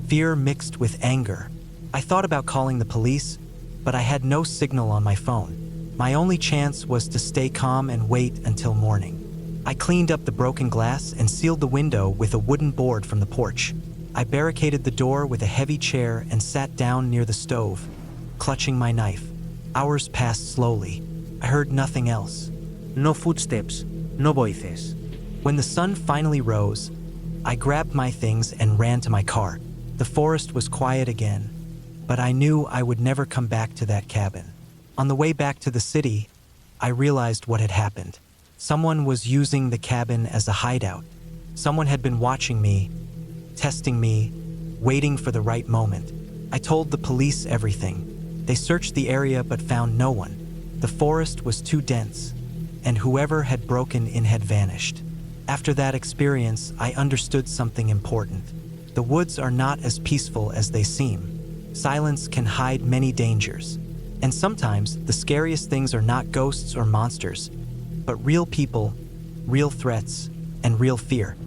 Fear mixed with anger. I thought about calling the police, but I had no signal on my phone. My only chance was to stay calm and wait until morning. I cleaned up the broken glass and sealed the window with a wooden board from the porch. I barricaded the door with a heavy chair and sat down near the stove, clutching my knife. Hours passed slowly. I heard nothing else. No footsteps, no voices. When the sun finally rose, I grabbed my things and ran to my car. The forest was quiet again, but I knew I would never come back to that cabin. On the way back to the city, I realized what had happened. Someone was using the cabin as a hideout. Someone had been watching me, testing me, waiting for the right moment. I told the police everything. They searched the area but found no one. The forest was too dense, and whoever had broken in had vanished. After that experience, I understood something important. The woods are not as peaceful as they seem. Silence can hide many dangers. And sometimes, the scariest things are not ghosts or monsters, but real people, real threats, and real fear.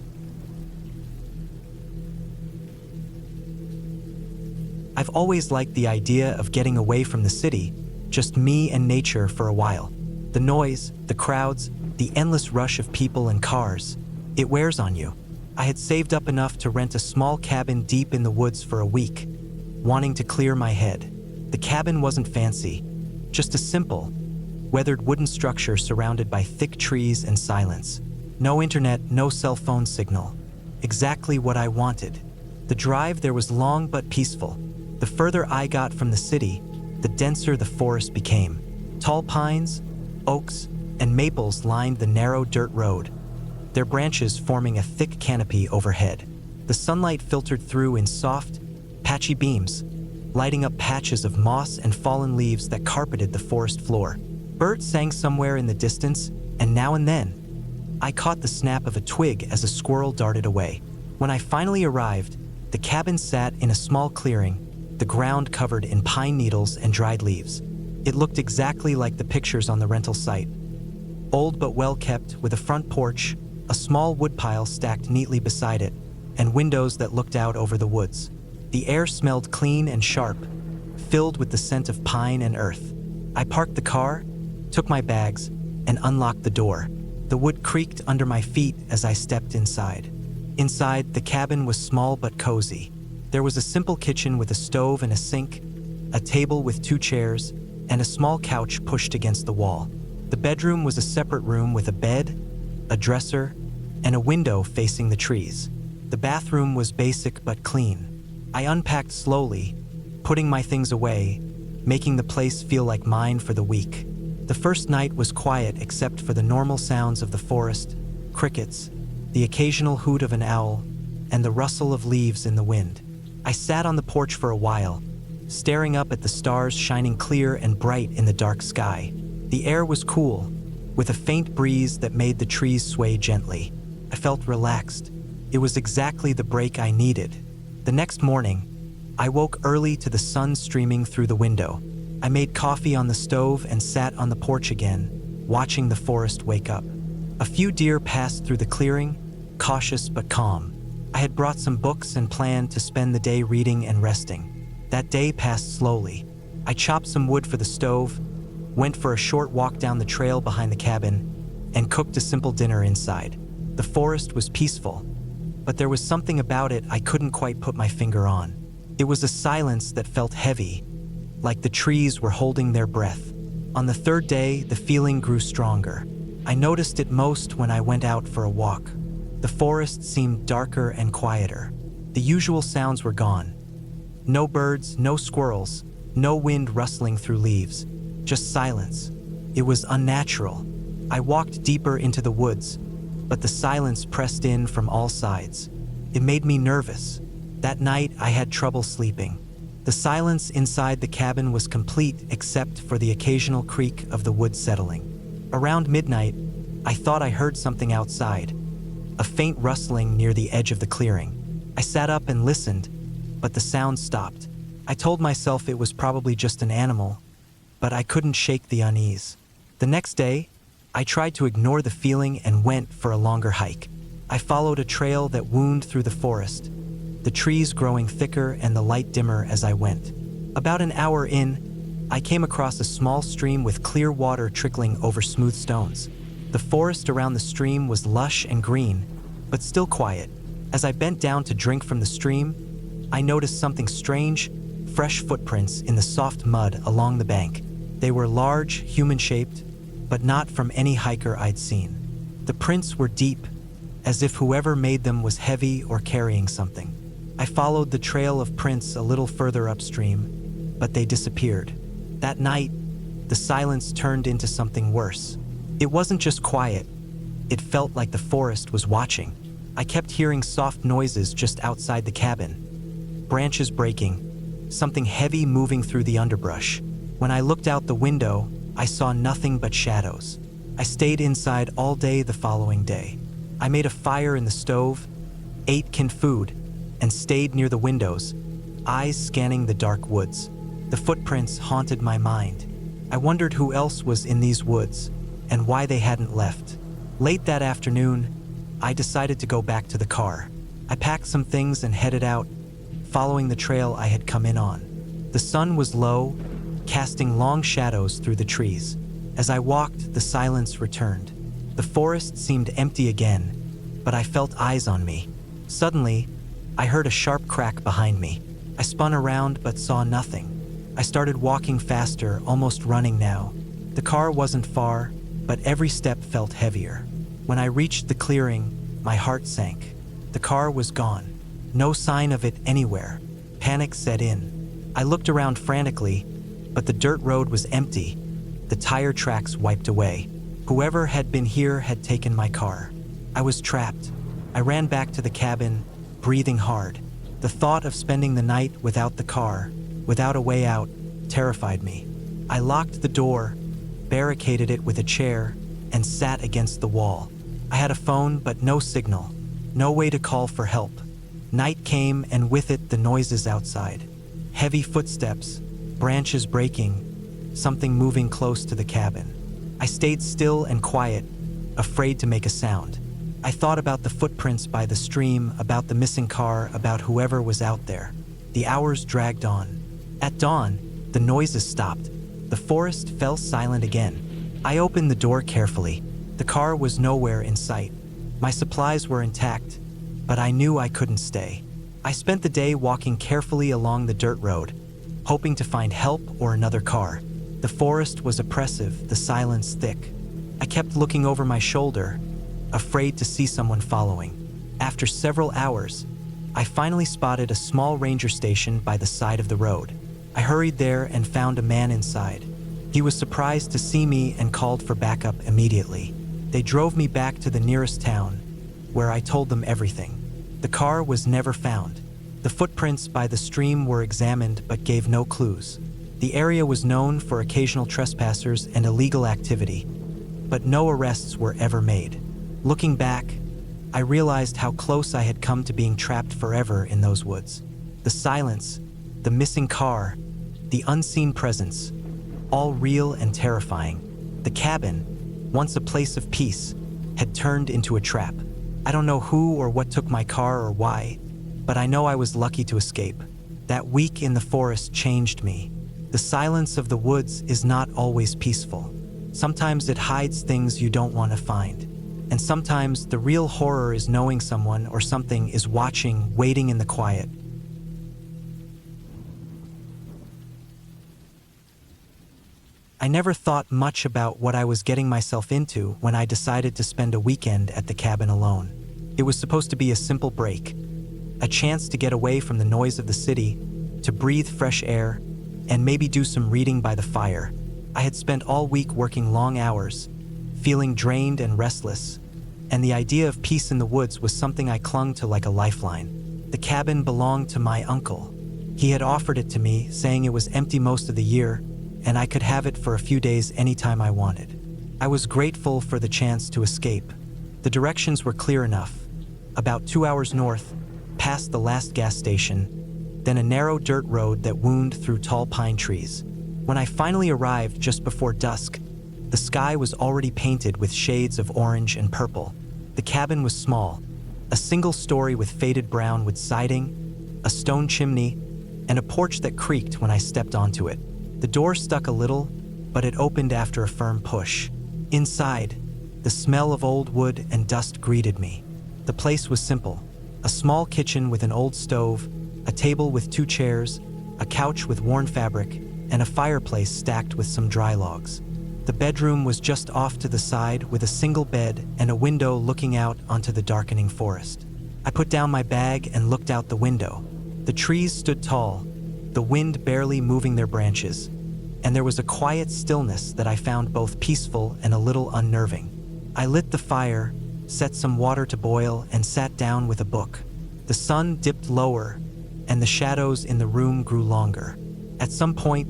I've always liked the idea of getting away from the city, just me and nature for a while. The noise, the crowds, the endless rush of people and cars, it wears on you. I had saved up enough to rent a small cabin deep in the woods for a week, wanting to clear my head. The cabin wasn't fancy, just a simple, weathered wooden structure surrounded by thick trees and silence. No internet, no cell phone signal. Exactly what I wanted. The drive there was long but peaceful. The further I got from the city, the denser the forest became. Tall pines, oaks, and maples lined the narrow dirt road, their branches forming a thick canopy overhead. The sunlight filtered through in soft, patchy beams, lighting up patches of moss and fallen leaves that carpeted the forest floor. Birds sang somewhere in the distance, and now and then, I caught the snap of a twig as a squirrel darted away. When I finally arrived, the cabin sat in a small clearing, the ground covered in pine needles and dried leaves. It looked exactly like the pictures on the rental site. Old but well kept, with a front porch, a small woodpile stacked neatly beside it, and windows that looked out over the woods. The air smelled clean and sharp, filled with the scent of pine and earth. I parked the car, took my bags, and unlocked the door. The wood creaked under my feet as I stepped inside. Inside, the cabin was small but cozy. There was a simple kitchen with a stove and a sink, a table with 2 chairs, and a small couch pushed against the wall. The bedroom was a separate room with a bed, a dresser, and a window facing the trees. The bathroom was basic but clean. I unpacked slowly, putting my things away, making the place feel like mine for the week. The first night was quiet except for the normal sounds of the forest, crickets, the occasional hoot of an owl, and the rustle of leaves in the wind. I sat on the porch for a while, staring up at the stars shining clear and bright in the dark sky. The air was cool, with a faint breeze that made the trees sway gently. I felt relaxed. It was exactly the break I needed. The next morning, I woke early to the sun streaming through the window. I made coffee on the stove and sat on the porch again, watching the forest wake up. A few deer passed through the clearing, cautious but calm. I had brought some books and planned to spend the day reading and resting. That day passed slowly. I chopped some wood for the stove, went for a short walk down the trail behind the cabin, and cooked a simple dinner inside. The forest was peaceful, but there was something about it I couldn't quite put my finger on. It was a silence that felt heavy, like the trees were holding their breath. On the third day, the feeling grew stronger. I noticed it most when I went out for a walk. The forest seemed darker and quieter. The usual sounds were gone. No birds, no squirrels, no wind rustling through leaves, just silence. It was unnatural. I walked deeper into the woods, but the silence pressed in from all sides. It made me nervous. That night, I had trouble sleeping. The silence inside the cabin was complete except for the occasional creak of the wood settling. Around midnight, I thought I heard something outside, a faint rustling near the edge of the clearing. I sat up and listened, but the sound stopped. I told myself it was probably just an animal, but I couldn't shake the unease. The next day, I tried to ignore the feeling and went for a longer hike. I followed a trail that wound through the forest, the trees growing thicker and the light dimmer as I went. About an hour in, I came across a small stream with clear water trickling over smooth stones. The forest around the stream was lush and green, but still quiet. As I bent down to drink from the stream, I noticed something strange, fresh footprints in the soft mud along the bank. They were large, human-shaped, but not from any hiker I'd seen. The prints were deep, as if whoever made them was heavy or carrying something. I followed the trail of prints a little further upstream, but they disappeared. That night, the silence turned into something worse. It wasn't just quiet, it felt like the forest was watching. I kept hearing soft noises just outside the cabin. Branches breaking, something heavy moving through the underbrush. When I looked out the window, I saw nothing but shadows. I stayed inside all day the following day. I made a fire in the stove, ate canned food, and stayed near the windows, eyes scanning the dark woods. The footprints haunted my mind. I wondered who else was in these woods and why they hadn't left. Late that afternoon, I decided to go back to the car. I packed some things and headed out, following the trail I had come in on. The sun was low, casting long shadows through the trees. As I walked, the silence returned. The forest seemed empty again, but I felt eyes on me. Suddenly, I heard a sharp crack behind me. I spun around but saw nothing. I started walking faster, almost running now. The car wasn't far, but every step felt heavier. When I reached the clearing, my heart sank. The car was gone. No sign of it anywhere. Panic set in. I looked around frantically, but the dirt road was empty. The tire tracks wiped away. Whoever had been here had taken my car. I was trapped. I ran back to the cabin, breathing hard. The thought of spending the night without the car, without a way out, terrified me. I locked the door, barricaded it with a chair, and sat against the wall. I had a phone, but no signal, no way to call for help. Night came, and with it the noises outside. Heavy footsteps, branches breaking, something moving close to the cabin. I stayed still and quiet, afraid to make a sound. I thought about the footprints by the stream, about the missing car, about whoever was out there. The hours dragged on. At dawn, the noises stopped. The forest fell silent again. I opened the door carefully. The car was nowhere in sight. My supplies were intact, but I knew I couldn't stay. I spent the day walking carefully along the dirt road, hoping to find help or another car. The forest was oppressive, the silence thick. I kept looking over my shoulder, afraid to see someone following. After several hours, I finally spotted a small ranger station by the side of the road. I hurried there and found a man inside. He was surprised to see me and called for backup immediately. They drove me back to the nearest town, where I told them everything. The car was never found. The footprints by the stream were examined but gave no clues. The area was known for occasional trespassers and illegal activity, but no arrests were ever made. Looking back, I realized how close I had come to being trapped forever in those woods. The silence, the missing car, the unseen presence, all real and terrifying. The cabin, once a place of peace, had turned into a trap. I don't know who or what took my car or why, but I know I was lucky to escape. That week in the forest changed me. The silence of the woods is not always peaceful. Sometimes it hides things you don't want to find. And sometimes the real horror is knowing someone or something is watching, waiting in the quiet. I never thought much about what I was getting myself into when I decided to spend a weekend at the cabin alone. It was supposed to be a simple break, a chance to get away from the noise of the city, to breathe fresh air, and maybe do some reading by the fire. I had spent all week working long hours, feeling drained and restless, and the idea of peace in the woods was something I clung to like a lifeline. The cabin belonged to my uncle. He had offered it to me, saying it was empty most of the year, and I could have it for a few days anytime I wanted. I was grateful for the chance to escape. The directions were clear enough. About 2 hours north, past the last gas station, then a narrow dirt road that wound through tall pine trees. When I finally arrived just before dusk, the sky was already painted with shades of orange and purple. The cabin was small, a single story with faded brown wood siding, a stone chimney, and a porch that creaked when I stepped onto it. The door stuck a little, but it opened after a firm push. Inside, the smell of old wood and dust greeted me. The place was simple: a small kitchen with an old stove, a table with 2 chairs, a couch with worn fabric, and a fireplace stacked with some dry logs. The bedroom was just off to the side with a single bed and a window looking out onto the darkening forest. I put down my bag and looked out the window. The trees stood tall, the wind barely moving their branches, and there was a quiet stillness that I found both peaceful and a little unnerving. I lit the fire, set some water to boil, and sat down with a book. The sun dipped lower, and the shadows in the room grew longer. At some point,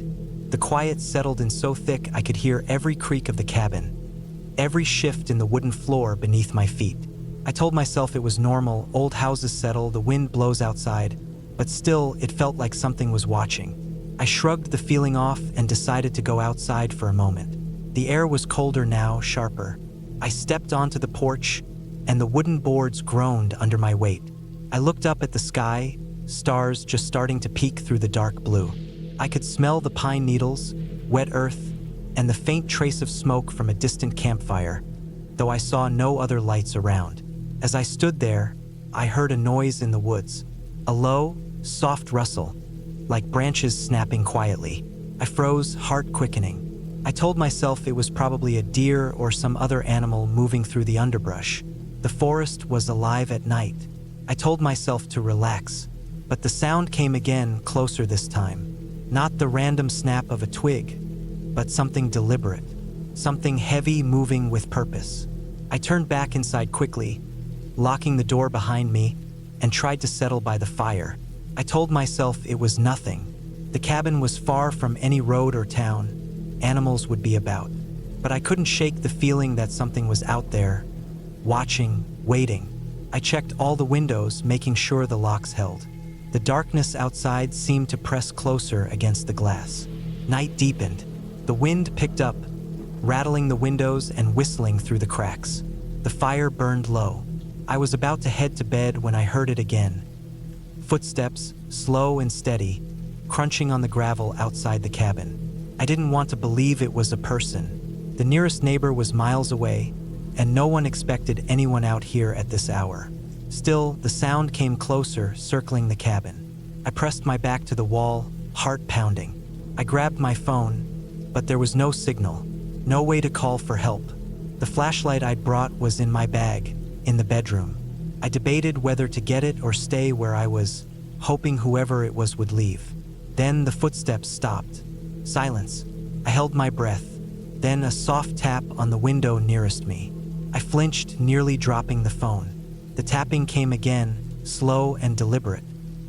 the quiet settled in so thick I could hear every creak of the cabin, every shift in the wooden floor beneath my feet. I told myself it was normal, old houses settle, the wind blows outside, but still it felt like something was watching. I shrugged the feeling off and decided to go outside for a moment. The air was colder now, sharper. I stepped onto the porch, and the wooden boards groaned under my weight. I looked up at the sky, stars just starting to peek through the dark blue. I could smell the pine needles, wet earth, and the faint trace of smoke from a distant campfire, though I saw no other lights around. As I stood there, I heard a noise in the woods, a low, soft rustle, like branches snapping quietly. I froze, heart quickening. I told myself it was probably a deer or some other animal moving through the underbrush. The forest was alive at night. I told myself to relax, but the sound came again, closer this time. Not the random snap of a twig, but something deliberate, something heavy moving with purpose. I turned back inside quickly, locking the door behind me, and tried to settle by the fire. I told myself it was nothing. The cabin was far from any road or town. Animals would be about. But I couldn't shake the feeling that something was out there, watching, waiting. I checked all the windows, making sure the locks held. The darkness outside seemed to press closer against the glass. Night deepened. The wind picked up, rattling the windows and whistling through the cracks. The fire burned low. I was about to head to bed when I heard it again. Footsteps, slow and steady, crunching on the gravel outside the cabin. I didn't want to believe it was a person. The nearest neighbor was miles away, and no one expected anyone out here at this hour. Still, the sound came closer, circling the cabin. I pressed my back to the wall, heart pounding. I grabbed my phone, but there was no signal, no way to call for help. The flashlight I'd brought was in my bag, in the bedroom. I debated whether to get it or stay where I was, hoping whoever it was would leave. Then the footsteps stopped. Silence. I held my breath. Then a soft tap on the window nearest me. I flinched, nearly dropping the phone. The tapping came again, slow and deliberate.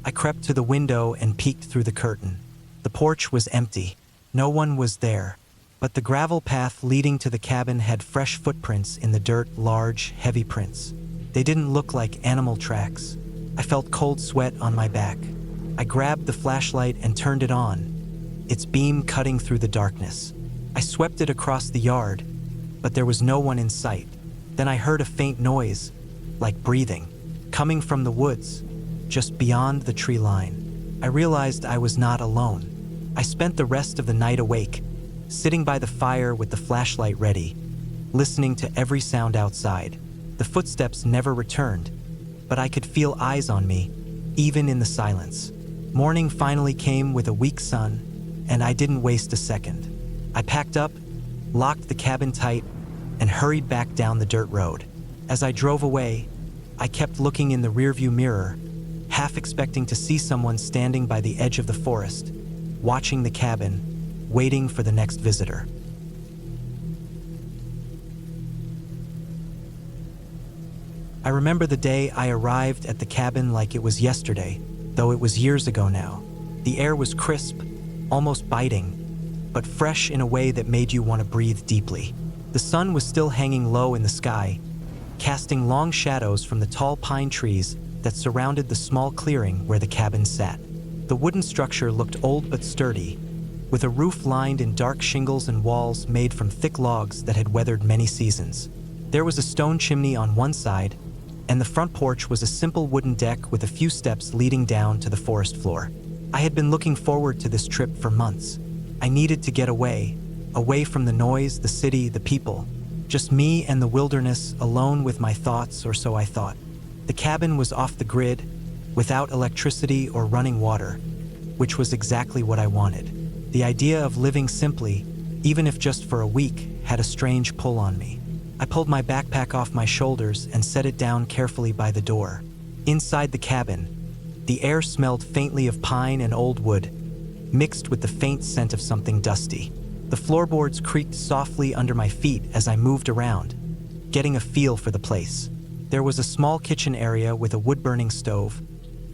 I crept to the window and peeked through the curtain. The porch was empty. No one was there. But the gravel path leading to the cabin had fresh footprints in the dirt, large, heavy prints. They didn't look like animal tracks. I felt cold sweat on my back. I grabbed the flashlight and turned it on, its beam cutting through the darkness. I swept it across the yard, but there was no one in sight. Then I heard a faint noise, like breathing, coming from the woods, just beyond the tree line. I realized I was not alone. I spent the rest of the night awake, sitting by the fire with the flashlight ready, listening to every sound outside. The footsteps never returned, but I could feel eyes on me, even in the silence. Morning finally came with a weak sun, and I didn't waste a second. I packed up, locked the cabin tight, and hurried back down the dirt road. As I drove away, I kept looking in the rearview mirror, half expecting to see someone standing by the edge of the forest, watching the cabin, waiting for the next visitor. I remember the day I arrived at the cabin like it was yesterday, though it was years ago now. The air was crisp, almost biting, but fresh in a way that made you want to breathe deeply. The sun was still hanging low in the sky, casting long shadows from the tall pine trees that surrounded the small clearing where the cabin sat. The wooden structure looked old but sturdy, with a roof lined in dark shingles and walls made from thick logs that had weathered many seasons. There was a stone chimney on one side, and the front porch was a simple wooden deck with a few steps leading down to the forest floor. I had been looking forward to this trip for months. I needed to get away from the noise, the city, the people. Just me and the wilderness, alone with my thoughts, or so I thought. The cabin was off the grid, without electricity or running water, which was exactly what I wanted. The idea of living simply, even if just for a week, had a strange pull on me. I pulled my backpack off my shoulders and set it down carefully by the door. Inside the cabin, the air smelled faintly of pine and old wood, mixed with the faint scent of something dusty. The floorboards creaked softly under my feet as I moved around, getting a feel for the place. There was a small kitchen area with a wood-burning stove,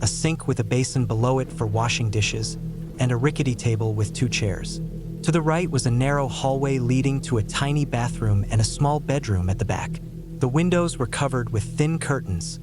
a sink with a basin below it for washing dishes, and a rickety table with 2 chairs. To the right was a narrow hallway leading to a tiny bathroom and a small bedroom at the back. The windows were covered with thin curtains,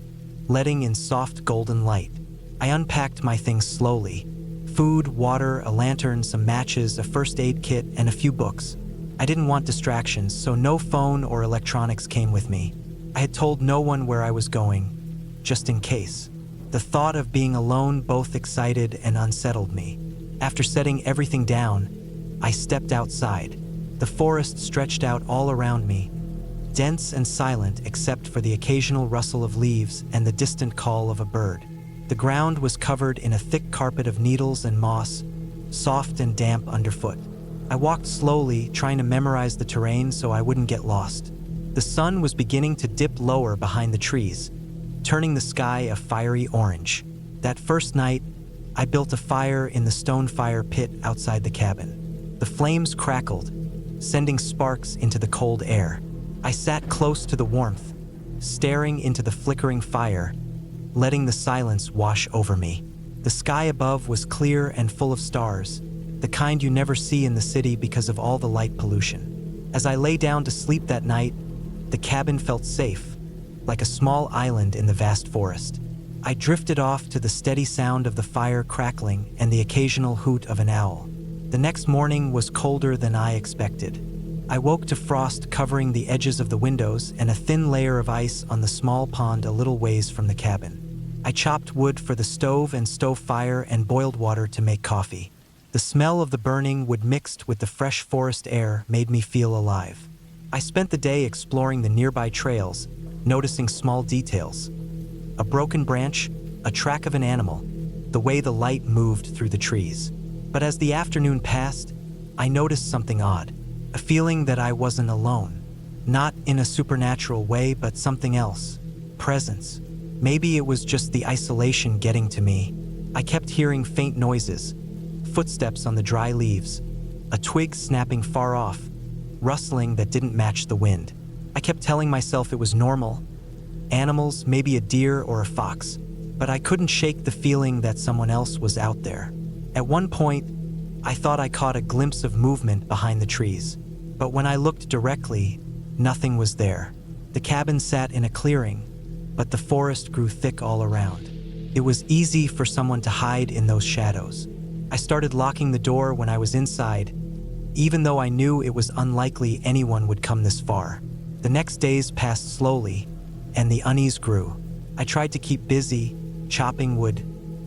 letting in soft golden light. I unpacked my things slowly. Food, water, a lantern, some matches, a first aid kit, and a few books. I didn't want distractions, so no phone or electronics came with me. I had told no one where I was going, just in case. The thought of being alone both excited and unsettled me. After setting everything down, I stepped outside. The forest stretched out all around me, dense and silent except for the occasional rustle of leaves and the distant call of a bird. The ground was covered in a thick carpet of needles and moss, soft and damp underfoot. I walked slowly, trying to memorize the terrain so I wouldn't get lost. The sun was beginning to dip lower behind the trees, turning the sky a fiery orange. That first night, I built a fire in the stone fire pit outside the cabin. The flames crackled, sending sparks into the cold air. I sat close to the warmth, staring into the flickering fire, letting the silence wash over me. The sky above was clear and full of stars, the kind you never see in the city because of all the light pollution. As I lay down to sleep that night, the cabin felt safe, like a small island in the vast forest. I drifted off to the steady sound of the fire crackling and the occasional hoot of an owl. The next morning was colder than I expected. I woke to frost covering the edges of the windows and a thin layer of ice on the small pond a little ways from the cabin. I chopped wood for the stove and stove fire and boiled water to make coffee. The smell of the burning wood mixed with the fresh forest air made me feel alive. I spent the day exploring the nearby trails, noticing small details. A broken branch, a track of an animal, the way the light moved through the trees. But as the afternoon passed, I noticed something odd. A feeling that I wasn't alone. Not in a supernatural way, but something else. Presence. Maybe it was just the isolation getting to me. I kept hearing faint noises, footsteps on the dry leaves, a twig snapping far off, rustling that didn't match the wind. I kept telling myself it was normal. Animals, maybe a deer or a fox. But I couldn't shake the feeling that someone else was out there. At one point, I thought I caught a glimpse of movement behind the trees, but when I looked directly, nothing was there. The cabin sat in a clearing, but the forest grew thick all around. It was easy for someone to hide in those shadows. I started locking the door when I was inside, even though I knew it was unlikely anyone would come this far. The next days passed slowly, and the unease grew. I tried to keep busy, chopping wood,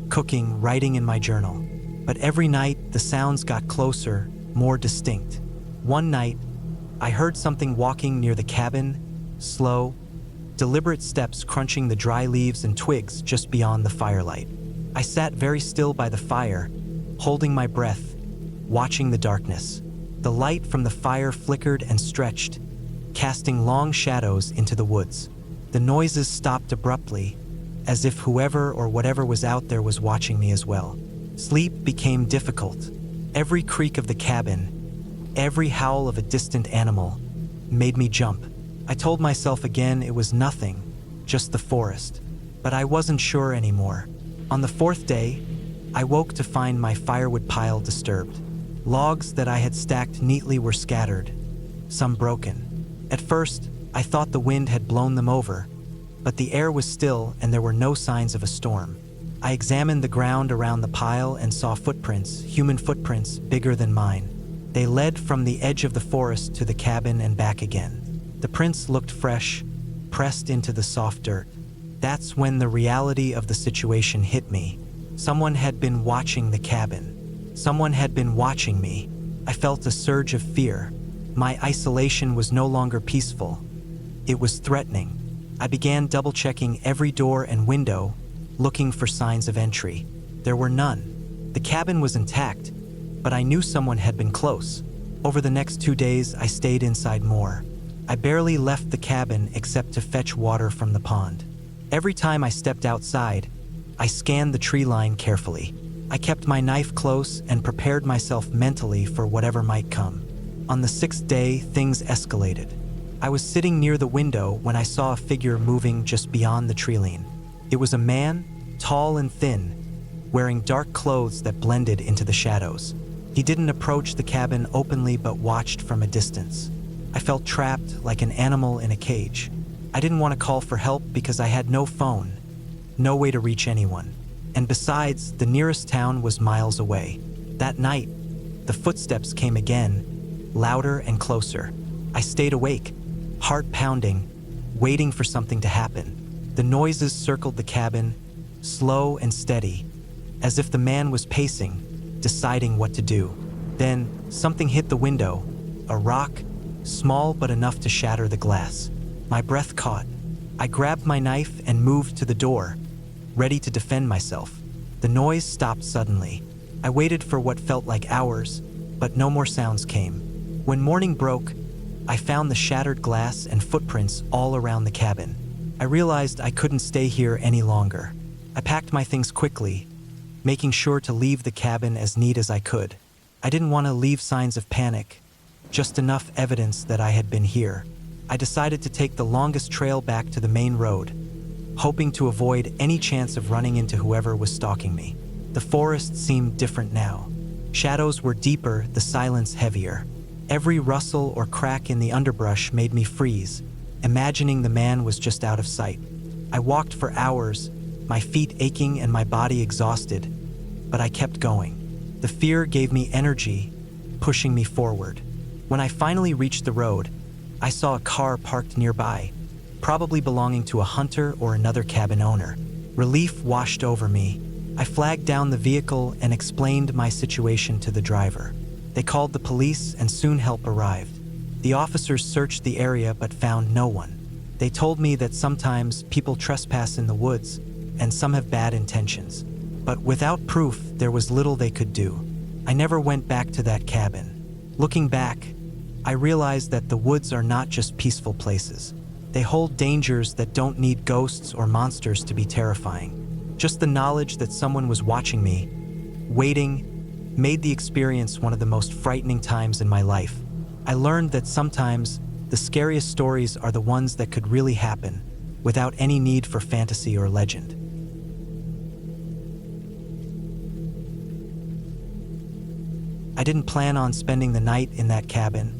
cooking, writing in my journal. But every night, the sounds got closer, more distinct. One night, I heard something walking near the cabin, slow, deliberate steps crunching the dry leaves and twigs just beyond the firelight. I sat very still by the fire, holding my breath, watching the darkness. The light from the fire flickered and stretched, casting long shadows into the woods. The noises stopped abruptly, as if whoever or whatever was out there was watching me as well. Sleep became difficult. Every creak of the cabin, every howl of a distant animal, made me jump. I told myself again it was nothing, just the forest. But I wasn't sure anymore. On the fourth day, I woke to find my firewood pile disturbed. Logs that I had stacked neatly were scattered, some broken. At first, I thought the wind had blown them over, but the air was still and there were no signs of a storm. I examined the ground around the pile and saw footprints, human footprints bigger than mine. They led from the edge of the forest to the cabin and back again. The prints looked fresh, pressed into the soft dirt. That's when the reality of the situation hit me. Someone had been watching the cabin. Someone had been watching me. I felt a surge of fear. My isolation was no longer peaceful. It was threatening. I began double-checking every door and window, looking for signs of entry. There were none. The cabin was intact, but I knew someone had been close. Over the next 2 days, I stayed inside more. I barely left the cabin except to fetch water from the pond. Every time I stepped outside, I scanned the tree line carefully. I kept my knife close and prepared myself mentally for whatever might come. On the 6th day, things escalated. I was sitting near the window when I saw a figure moving just beyond the tree line. It was a man, tall and thin, wearing dark clothes that blended into the shadows. He didn't approach the cabin openly but watched from a distance. I felt trapped like an animal in a cage. I didn't want to call for help because I had no phone, no way to reach anyone. And besides, the nearest town was miles away. That night, the footsteps came again, louder and closer. I stayed awake, heart pounding, waiting for something to happen. The noises circled the cabin, slow and steady, as if the man was pacing, deciding what to do. Then, something hit the window, a rock, small but enough to shatter the glass. My breath caught. I grabbed my knife and moved to the door, ready to defend myself. The noise stopped suddenly. I waited for what felt like hours, but no more sounds came. When morning broke, I found the shattered glass and footprints all around the cabin. I realized I couldn't stay here any longer. I packed my things quickly, making sure to leave the cabin as neat as I could. I didn't want to leave signs of panic, just enough evidence that I had been here. I decided to take the longest trail back to the main road, hoping to avoid any chance of running into whoever was stalking me. The forest seemed different now. Shadows were deeper, the silence heavier. Every rustle or crack in the underbrush made me freeze, imagining the man was just out of sight. I walked for hours, my feet aching and my body exhausted, but I kept going. The fear gave me energy, pushing me forward. When I finally reached the road, I saw a car parked nearby, probably belonging to a hunter or another cabin owner. Relief washed over me. I flagged down the vehicle and explained my situation to the driver. They called the police and soon help arrived. The officers searched the area but found no one. They told me that sometimes people trespass in the woods and some have bad intentions. But without proof, there was little they could do. I never went back to that cabin. Looking back, I realized that the woods are not just peaceful places. They hold dangers that don't need ghosts or monsters to be terrifying. Just the knowledge that someone was watching me, waiting, made the experience one of the most frightening times in my life. I learned that sometimes the scariest stories are the ones that could really happen, without any need for fantasy or legend. I didn't plan on spending the night in that cabin,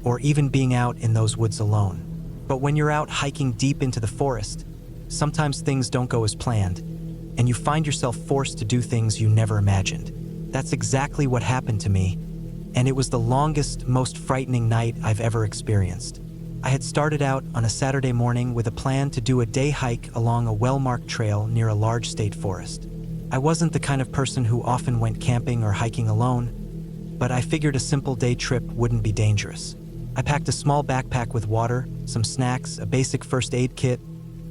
or even being out in those woods alone. But when you're out hiking deep into the forest, sometimes things don't go as planned, and you find yourself forced to do things you never imagined. That's exactly what happened to me, and it was the longest, most frightening night I've ever experienced. I had started out on a Saturday morning with a plan to do a day hike along a well-marked trail near a large state forest. I wasn't the kind of person who often went camping or hiking alone, but I figured a simple day trip wouldn't be dangerous. I packed a small backpack with water, some snacks, a basic first aid kit,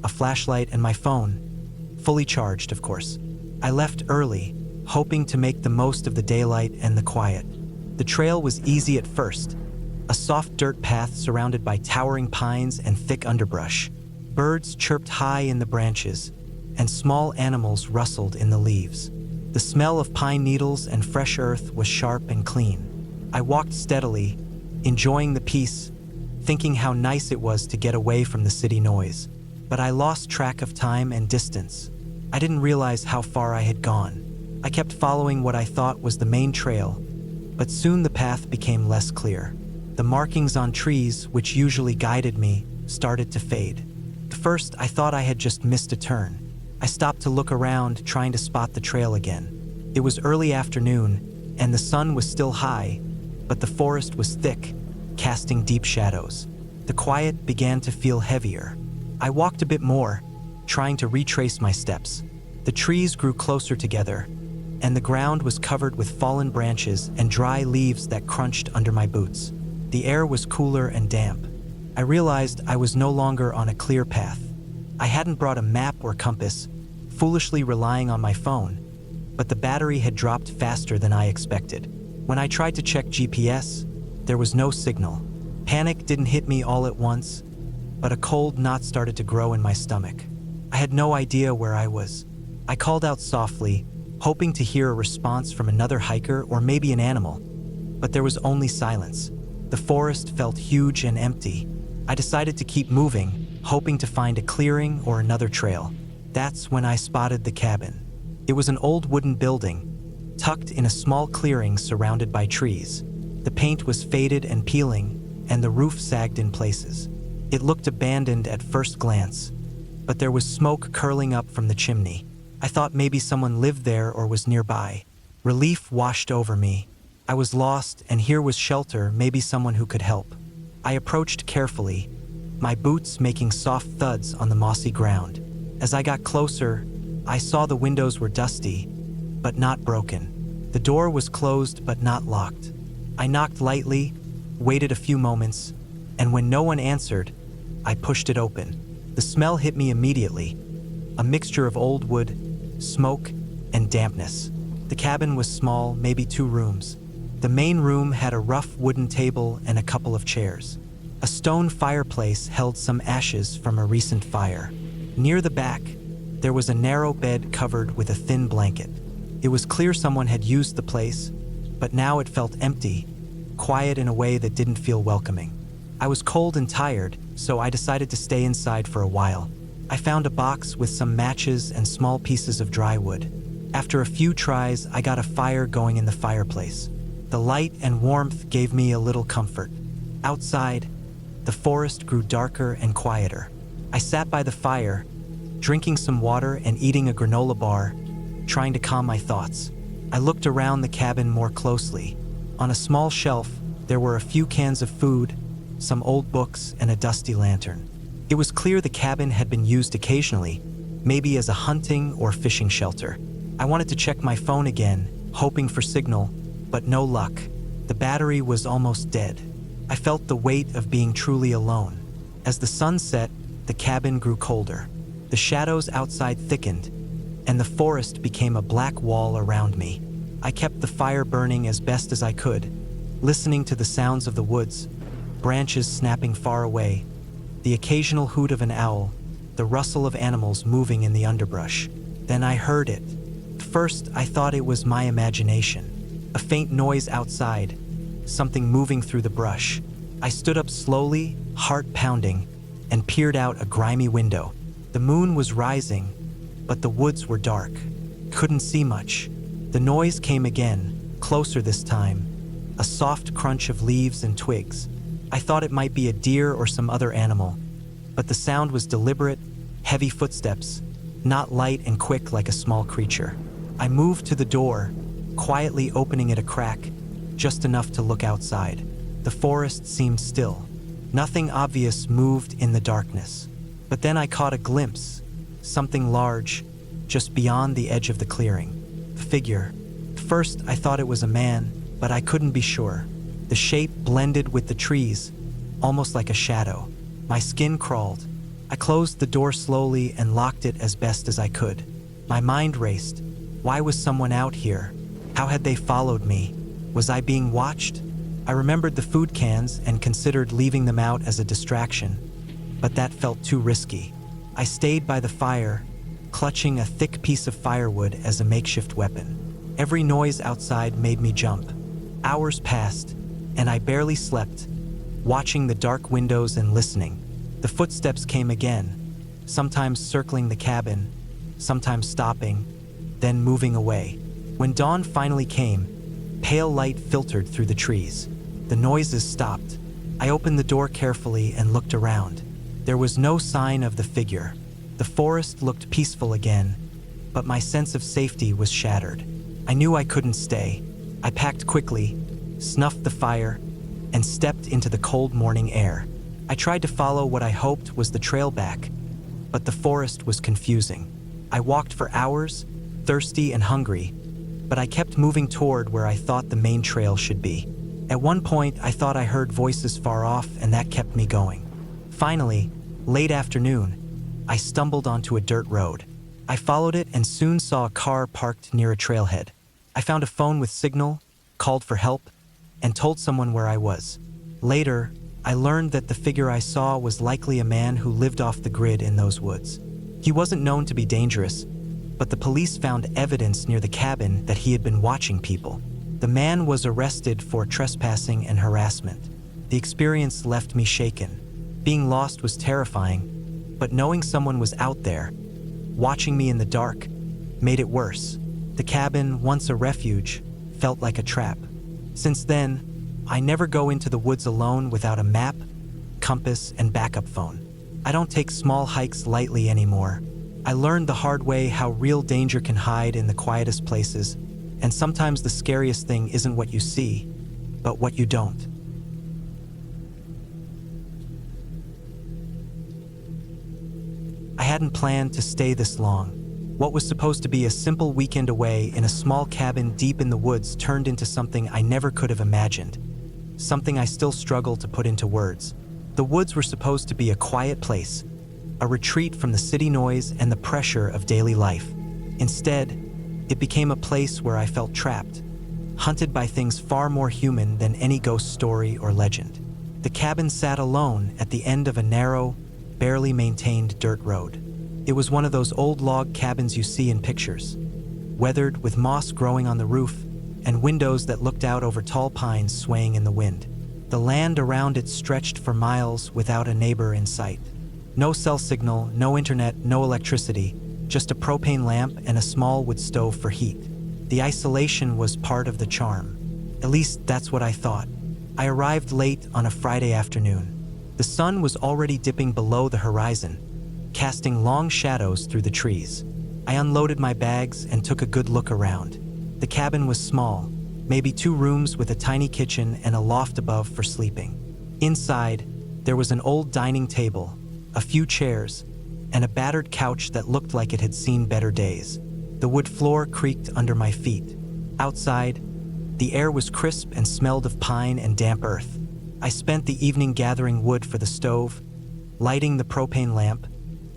a flashlight, and my phone, fully charged, of course. I left early, hoping to make the most of the daylight and the quiet. The trail was easy at first, a soft dirt path surrounded by towering pines and thick underbrush. Birds chirped high in the branches, and small animals rustled in the leaves. The smell of pine needles and fresh earth was sharp and clean. I walked steadily, enjoying the peace, thinking how nice it was to get away from the city noise. but I lost track of time and distance. I didn't realize how far I had gone. I kept following what I thought was the main trail, but soon the path became less clear. The markings on trees, which usually guided me, started to fade. At first, I thought I had just missed a turn. I stopped to look around, trying to spot the trail again. It was early afternoon, and the sun was still high, but the forest was thick, casting deep shadows. The quiet began to feel heavier. I walked a bit more, trying to retrace my steps. The trees grew closer together, and the ground was covered with fallen branches and dry leaves that crunched under my boots. The air was cooler and damp. I realized I was no longer on a clear path. I hadn't brought a map or compass, foolishly relying on my phone, but the battery had dropped faster than I expected. When I tried to check GPS, there was no signal. Panic didn't hit me all at once, but a cold knot started to grow in my stomach. I had no idea where I was. I called out softly, hoping to hear a response from another hiker or maybe an animal, but there was only silence. The forest felt huge and empty. I decided to keep moving, hoping to find a clearing or another trail. That's when I spotted the cabin. It was an old wooden building, tucked in a small clearing surrounded by trees. The paint was faded and peeling, and the roof sagged in places. It looked abandoned at first glance, but there was smoke curling up from the chimney. I thought maybe someone lived there or was nearby. Relief washed over me. I was lost, and here was shelter, maybe someone who could help. I approached carefully, my boots making soft thuds on the mossy ground. As I got closer, I saw the windows were dusty, but not broken. The door was closed but not locked. I knocked lightly, waited a few moments, and when no one answered, I pushed it open. The smell hit me immediately, a mixture of old wood, smoke, and dampness. The cabin was small, maybe 2 rooms. The main room had a rough wooden table and a couple of chairs. A stone fireplace held some ashes from a recent fire. Near the back, there was a narrow bed covered with a thin blanket. It was clear someone had used the place, but now it felt empty, quiet in a way that didn't feel welcoming. I was cold and tired, so I decided to stay inside for a while. I found a box with some matches and small pieces of dry wood. After a few tries, I got a fire going in the fireplace. The light and warmth gave me a little comfort. Outside, the forest grew darker and quieter. I sat by the fire, drinking some water and eating a granola bar, trying to calm my thoughts. I looked around the cabin more closely. On a small shelf, there were a few cans of food, some old books, and a dusty lantern. It was clear the cabin had been used occasionally, maybe as a hunting or fishing shelter. I wanted to check my phone again, hoping for signal, but no luck. The battery was almost dead. I felt the weight of being truly alone. As the sun set, the cabin grew colder. The shadows outside thickened, and the forest became a black wall around me. I kept the fire burning as best as I could, listening to the sounds of the woods, branches snapping far away, the occasional hoot of an owl, the rustle of animals moving in the underbrush. Then I heard it. At first, I thought it was my imagination. A faint noise outside, something moving through the brush. I stood up slowly, heart pounding, and peered out a grimy window. The moon was rising, but the woods were dark. Couldn't see much. The noise came again, closer this time, a soft crunch of leaves and twigs. I thought it might be a deer or some other animal, but the sound was deliberate, heavy footsteps, not light and quick like a small creature. I moved to the door, quietly opening it a crack, just enough to look outside. The forest seemed still. Nothing obvious moved in the darkness. But then I caught a glimpse, something large, just beyond the edge of the clearing. A figure. At first, I thought it was a man, but I couldn't be sure. The shape blended with the trees, almost like a shadow. My skin crawled. I closed the door slowly and locked it as best as I could. My mind raced. Why was someone out here? How had they followed me? Was I being watched? I remembered the food cans and considered leaving them out as a distraction, but that felt too risky. I stayed by the fire, clutching a thick piece of firewood as a makeshift weapon. Every noise outside made me jump. Hours passed, and I barely slept, watching the dark windows and listening. The footsteps came again, sometimes circling the cabin, sometimes stopping, then moving away. When dawn finally came, pale light filtered through the trees. The noises stopped. I opened the door carefully and looked around. There was no sign of the figure. The forest looked peaceful again, but my sense of safety was shattered. I knew I couldn't stay. I packed quickly, snuffed the fire, and stepped into the cold morning air. I tried to follow what I hoped was the trail back, but the forest was confusing. I walked for hours, thirsty and hungry, but I kept moving toward where I thought the main trail should be. At one point, I thought I heard voices far off, and that kept me going. Finally, late afternoon, I stumbled onto a dirt road. I followed it and soon saw a car parked near a trailhead. I found a phone with signal, called for help, and told someone where I was. Later, I learned that the figure I saw was likely a man who lived off the grid in those woods. He wasn't known to be dangerous, but the police found evidence near the cabin that he had been watching people. The man was arrested for trespassing and harassment. The experience left me shaken. Being lost was terrifying, but knowing someone was out there, watching me in the dark, made it worse. The cabin, once a refuge, felt like a trap. Since then, I never go into the woods alone without a map, compass, and backup phone. I don't take small hikes lightly anymore. I learned the hard way how real danger can hide in the quietest places, and sometimes the scariest thing isn't what you see, but what you don't. I hadn't planned to stay this long. What was supposed to be a simple weekend away in a small cabin deep in the woods turned into something I never could have imagined. Something I still struggle to put into words. The woods were supposed to be a quiet place, a retreat from the city noise and the pressure of daily life. Instead, it became a place where I felt trapped, hunted by things far more human than any ghost story or legend. The cabin sat alone at the end of a narrow, barely maintained dirt road. It was one of those old log cabins you see in pictures, weathered with moss growing on the roof and windows that looked out over tall pines swaying in the wind. The land around it stretched for miles without a neighbor in sight. No cell signal, no internet, no electricity, just a propane lamp and a small wood stove for heat. The isolation was part of the charm. At least that's what I thought. I arrived late on a Friday afternoon. The sun was already dipping below the horizon, casting long shadows through the trees. I unloaded my bags and took a good look around. The cabin was small, maybe 2 rooms with a tiny kitchen and a loft above for sleeping. Inside, there was an old dining table, a few chairs, and a battered couch that looked like it had seen better days. The wood floor creaked under my feet. Outside, the air was crisp and smelled of pine and damp earth. I spent the evening gathering wood for the stove, lighting the propane lamp,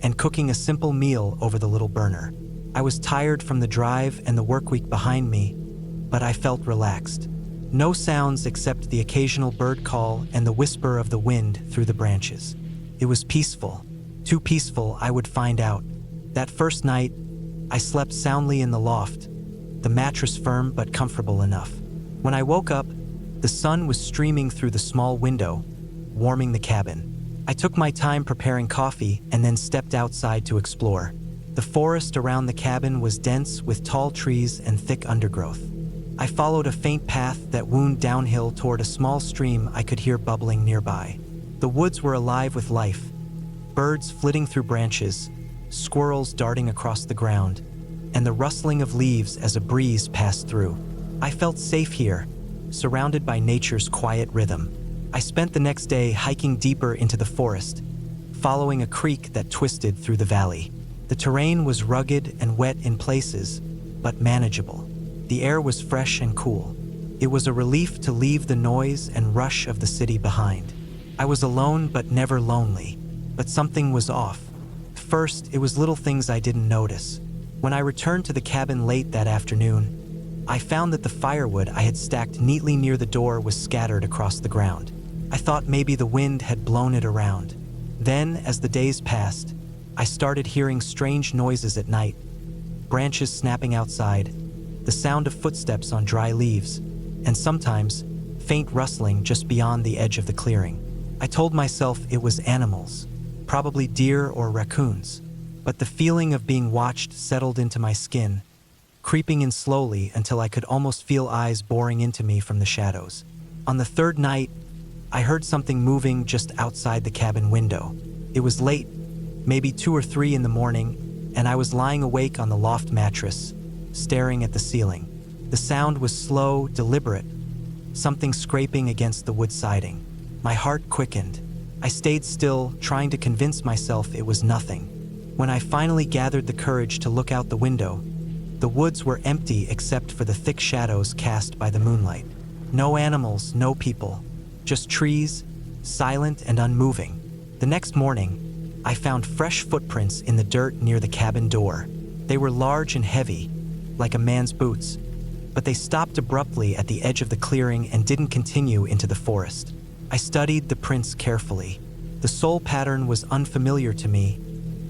and cooking a simple meal over the little burner. I was tired from the drive and the work week behind me, but I felt relaxed. No sounds except the occasional bird call and the whisper of the wind through the branches. It was peaceful. Too peaceful, I would find out. That first night, I slept soundly in the loft, the mattress firm but comfortable enough. When I woke up, the sun was streaming through the small window, warming the cabin. I took my time preparing coffee and then stepped outside to explore. The forest around the cabin was dense with tall trees and thick undergrowth. I followed a faint path that wound downhill toward a small stream I could hear bubbling nearby. The woods were alive with life, birds flitting through branches, squirrels darting across the ground, and the rustling of leaves as a breeze passed through. I felt safe here, surrounded by nature's quiet rhythm. I spent the next day hiking deeper into the forest, following a creek that twisted through the valley. The terrain was rugged and wet in places, but manageable. The air was fresh and cool. It was a relief to leave the noise and rush of the city behind. I was alone but never lonely, but something was off. First, it was little things I didn't notice. When I returned to the cabin late that afternoon, I found that the firewood I had stacked neatly near the door was scattered across the ground. I thought maybe the wind had blown it around. Then, as the days passed, I started hearing strange noises at night, branches snapping outside, the sound of footsteps on dry leaves, and sometimes faint rustling just beyond the edge of the clearing. I told myself it was animals, probably deer or raccoons. But the feeling of being watched settled into my skin, creeping in slowly until I could almost feel eyes boring into me from the shadows. On the third night, I heard something moving just outside the cabin window. It was late, maybe 2 or 3 in the morning, and I was lying awake on the loft mattress, staring at the ceiling. The sound was slow, deliberate, something scraping against the wood siding. My heart quickened. I stayed still, trying to convince myself it was nothing. When I finally gathered the courage to look out the window, the woods were empty except for the thick shadows cast by the moonlight. No animals, no people, just trees, silent and unmoving. The next morning, I found fresh footprints in the dirt near the cabin door. They were large and heavy, like a man's boots, but they stopped abruptly at the edge of the clearing and didn't continue into the forest. I studied the prints carefully. The sole pattern was unfamiliar to me,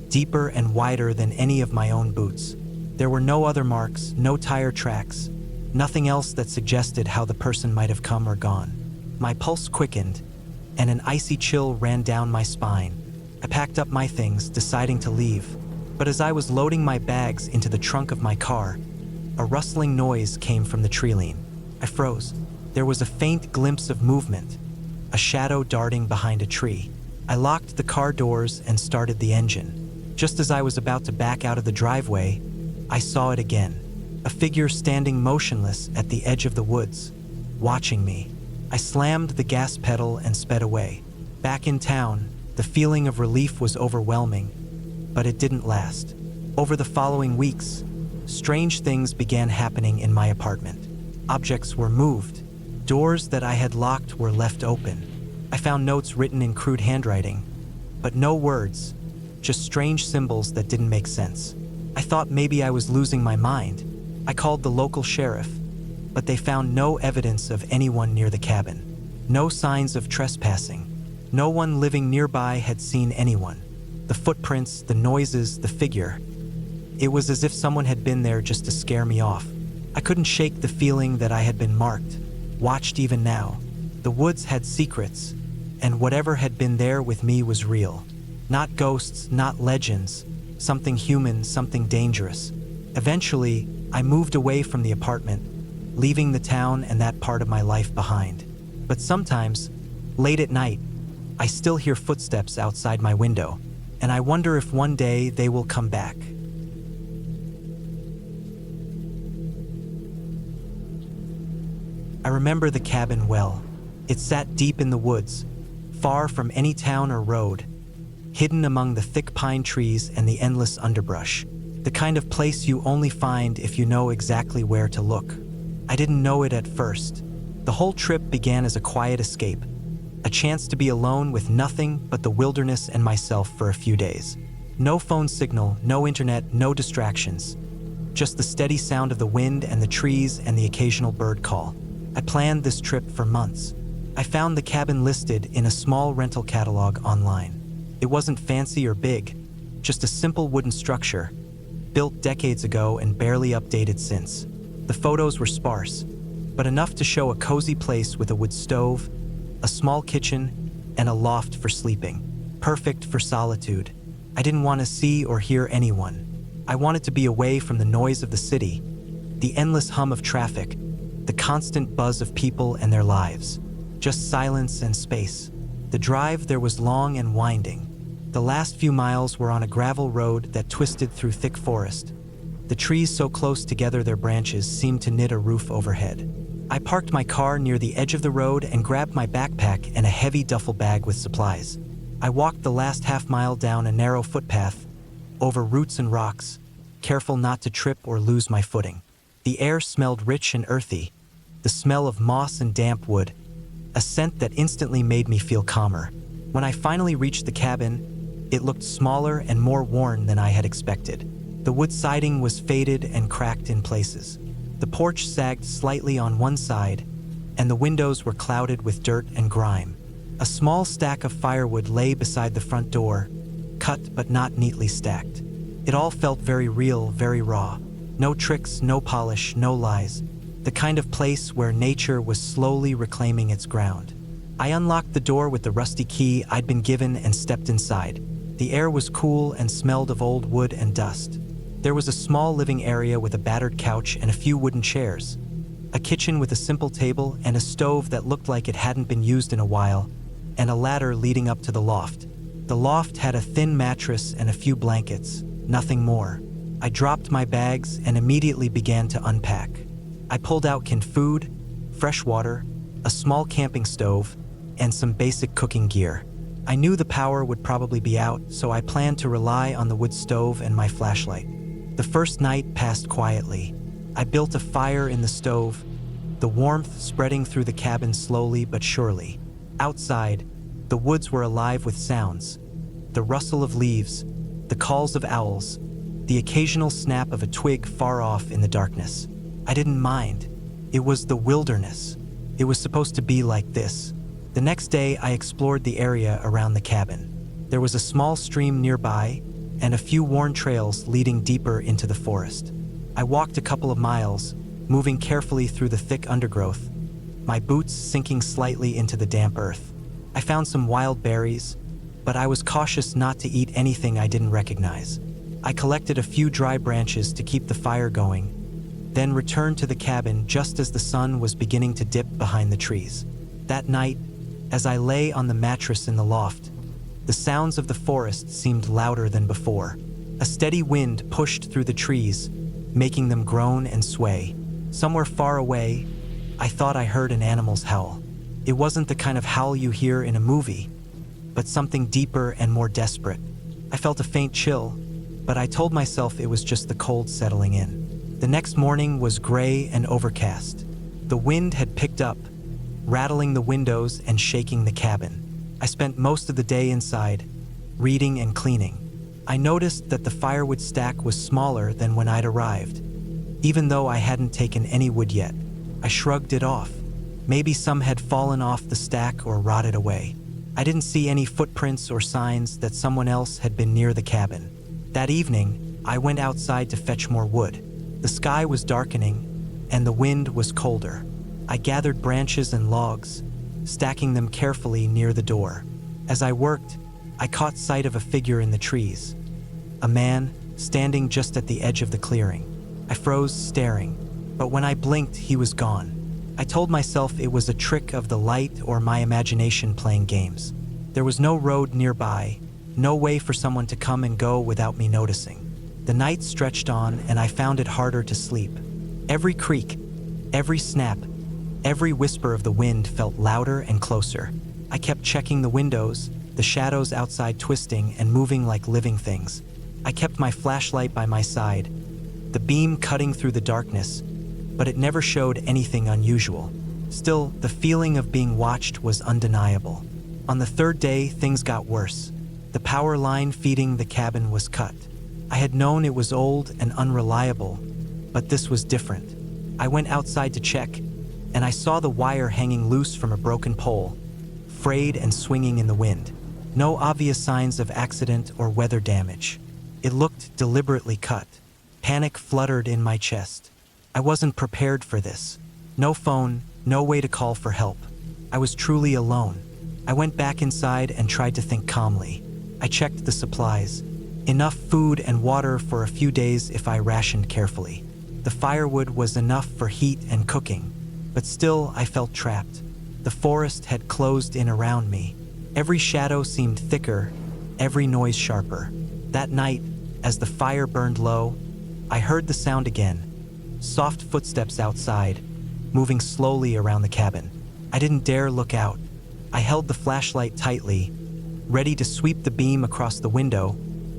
deeper and wider than any of my own boots. There were no other marks, no tire tracks, nothing else that suggested how the person might have come or gone. My pulse quickened, and an icy chill ran down my spine. I packed up my things, deciding to leave. But as I was loading my bags into the trunk of my car, a rustling noise came from the tree-line. I froze. There was a faint glimpse of movement, a shadow darting behind a tree. I locked the car doors and started the engine. Just as I was about to back out of the driveway, I saw it again. A figure standing motionless at the edge of the woods, watching me. I slammed the gas pedal and sped away. Back in town, the feeling of relief was overwhelming, but it didn't last. Over the following weeks, strange things began happening in my apartment. Objects were moved. Doors that I had locked were left open. I found notes written in crude handwriting, but no words, just strange symbols that didn't make sense. I thought maybe I was losing my mind. I called the local sheriff, but they found no evidence of anyone near the cabin. No signs of trespassing. No one living nearby had seen anyone. The footprints, the noises, the figure. It was as if someone had been there just to scare me off. I couldn't shake the feeling that I had been marked, watched even now. The woods had secrets, and whatever had been there with me was real. Not ghosts, not legends, something human, something dangerous. Eventually, I moved away from the apartment, leaving the town and that part of my life behind. But sometimes, late at night, I still hear footsteps outside my window, and I wonder if one day they will come back. I remember the cabin well. It sat deep in the woods, far from any town or road, hidden among the thick pine trees and the endless underbrush. The kind of place you only find if you know exactly where to look. I didn't know it at first. The whole trip began as a quiet escape, a chance to be alone with nothing but the wilderness and myself for a few days. No phone signal, no internet, no distractions. Just the steady sound of the wind and the trees and the occasional bird call. I planned this trip for months. I found the cabin listed in a small rental catalog online. It wasn't fancy or big, just a simple wooden structure, built decades ago and barely updated since. The photos were sparse, but enough to show a cozy place with a wood stove, a small kitchen, and a loft for sleeping. Perfect for solitude. I didn't want to see or hear anyone. I wanted to be away from the noise of the city, the endless hum of traffic, the constant buzz of people and their lives. Just silence and space. The drive there was long and winding. The last few miles were on a gravel road that twisted through thick forest. The trees so close together their branches seemed to knit a roof overhead. I parked my car near the edge of the road and grabbed my backpack and a heavy duffel bag with supplies. I walked the last half-mile down a narrow footpath, over roots and rocks, careful not to trip or lose my footing. The air smelled rich and earthy, the smell of moss and damp wood, a scent that instantly made me feel calmer. When I finally reached the cabin, it looked smaller and more worn than I had expected. The wood siding was faded and cracked in places. The porch sagged slightly on one side, and the windows were clouded with dirt and grime. A small stack of firewood lay beside the front door, cut but not neatly stacked. It all felt very real, very raw. No tricks, no polish, no lies. The kind of place where nature was slowly reclaiming its ground. I unlocked the door with the rusty key I'd been given and stepped inside. The air was cool and smelled of old wood and dust. There was a small living area with a battered couch and a few wooden chairs, a kitchen with a simple table and a stove that looked like it hadn't been used in a while, and a ladder leading up to the loft. The loft had a thin mattress and a few blankets, nothing more. I dropped my bags and immediately began to unpack. I pulled out canned food, fresh water, a small camping stove, and some basic cooking gear. I knew the power would probably be out, so I planned to rely on the wood stove and my flashlight. The first night passed quietly. I built a fire in the stove, the warmth spreading through the cabin slowly but surely. Outside, the woods were alive with sounds. The rustle of leaves, the calls of owls, the occasional snap of a twig far off in the darkness. I didn't mind. It was the wilderness. It was supposed to be like this. The next day, I explored the area around the cabin. There was a small stream nearby and a few worn trails leading deeper into the forest. I walked a couple of miles, moving carefully through the thick undergrowth, my boots sinking slightly into the damp earth. I found some wild berries, but I was cautious not to eat anything I didn't recognize. I collected a few dry branches to keep the fire going, then returned to the cabin just as the sun was beginning to dip behind the trees. That night, as I lay on the mattress in the loft, the sounds of the forest seemed louder than before. A steady wind pushed through the trees, making them groan and sway. Somewhere far away, I thought I heard an animal's howl. It wasn't the kind of howl you hear in a movie, but something deeper and more desperate. I felt a faint chill, but I told myself it was just the cold settling in. The next morning was gray and overcast. The wind had picked up, rattling the windows and shaking the cabin. I spent most of the day inside, reading and cleaning. I noticed that the firewood stack was smaller than when I'd arrived. Even though I hadn't taken any wood yet, I shrugged it off. Maybe some had fallen off the stack or rotted away. I didn't see any footprints or signs that someone else had been near the cabin. That evening, I went outside to fetch more wood. The sky was darkening, and the wind was colder. I gathered branches and logs, stacking them carefully near the door. As I worked, I caught sight of a figure in the trees. A man, standing just at the edge of the clearing. I froze, staring, but when I blinked, he was gone. I told myself it was a trick of the light or my imagination playing games. There was no road nearby, no way for someone to come and go without me noticing. The night stretched on, and I found it harder to sleep. Every creak, every snap, every whisper of the wind felt louder and closer. I kept checking the windows, the shadows outside twisting and moving like living things. I kept my flashlight by my side, the beam cutting through the darkness, but it never showed anything unusual. Still, the feeling of being watched was undeniable. On the third day, things got worse. The power line feeding the cabin was cut. I had known it was old and unreliable, but this was different. I went outside to check, and I saw the wire hanging loose from a broken pole, frayed and swinging in the wind. No obvious signs of accident or weather damage. It looked deliberately cut. Panic fluttered in my chest. I wasn't prepared for this. No phone, no way to call for help. I was truly alone. I went back inside and tried to think calmly. I checked the supplies. Enough food and water for a few days if I rationed carefully. The firewood was enough for heat and cooking, but still I felt trapped. The forest had closed in around me. Every shadow seemed thicker, every noise sharper. That night, as the fire burned low, I heard the sound again. Soft footsteps outside, moving slowly around the cabin. I didn't dare look out. I held the flashlight tightly, ready to sweep the beam across the window,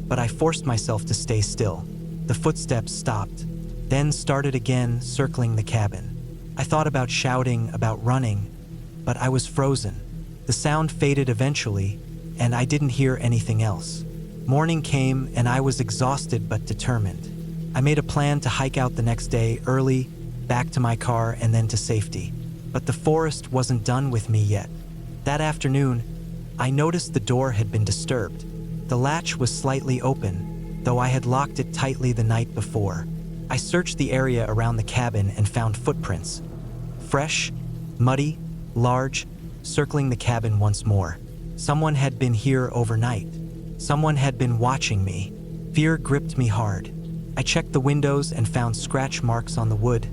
but I forced myself to stay still. The footsteps stopped, then started again, circling the cabin. I thought about shouting, about running, but I was frozen. The sound faded eventually, and I didn't hear anything else. Morning came, and I was exhausted but determined. I made a plan to hike out the next day early, back to my car, and then to safety. But the forest wasn't done with me yet. That afternoon, I noticed the door had been disturbed. The latch was slightly open, though I had locked it tightly the night before. I searched the area around the cabin and found footprints. Fresh, muddy, large, circling the cabin once more. Someone had been here overnight. Someone had been watching me. Fear gripped me hard. I checked the windows and found scratch marks on the wood,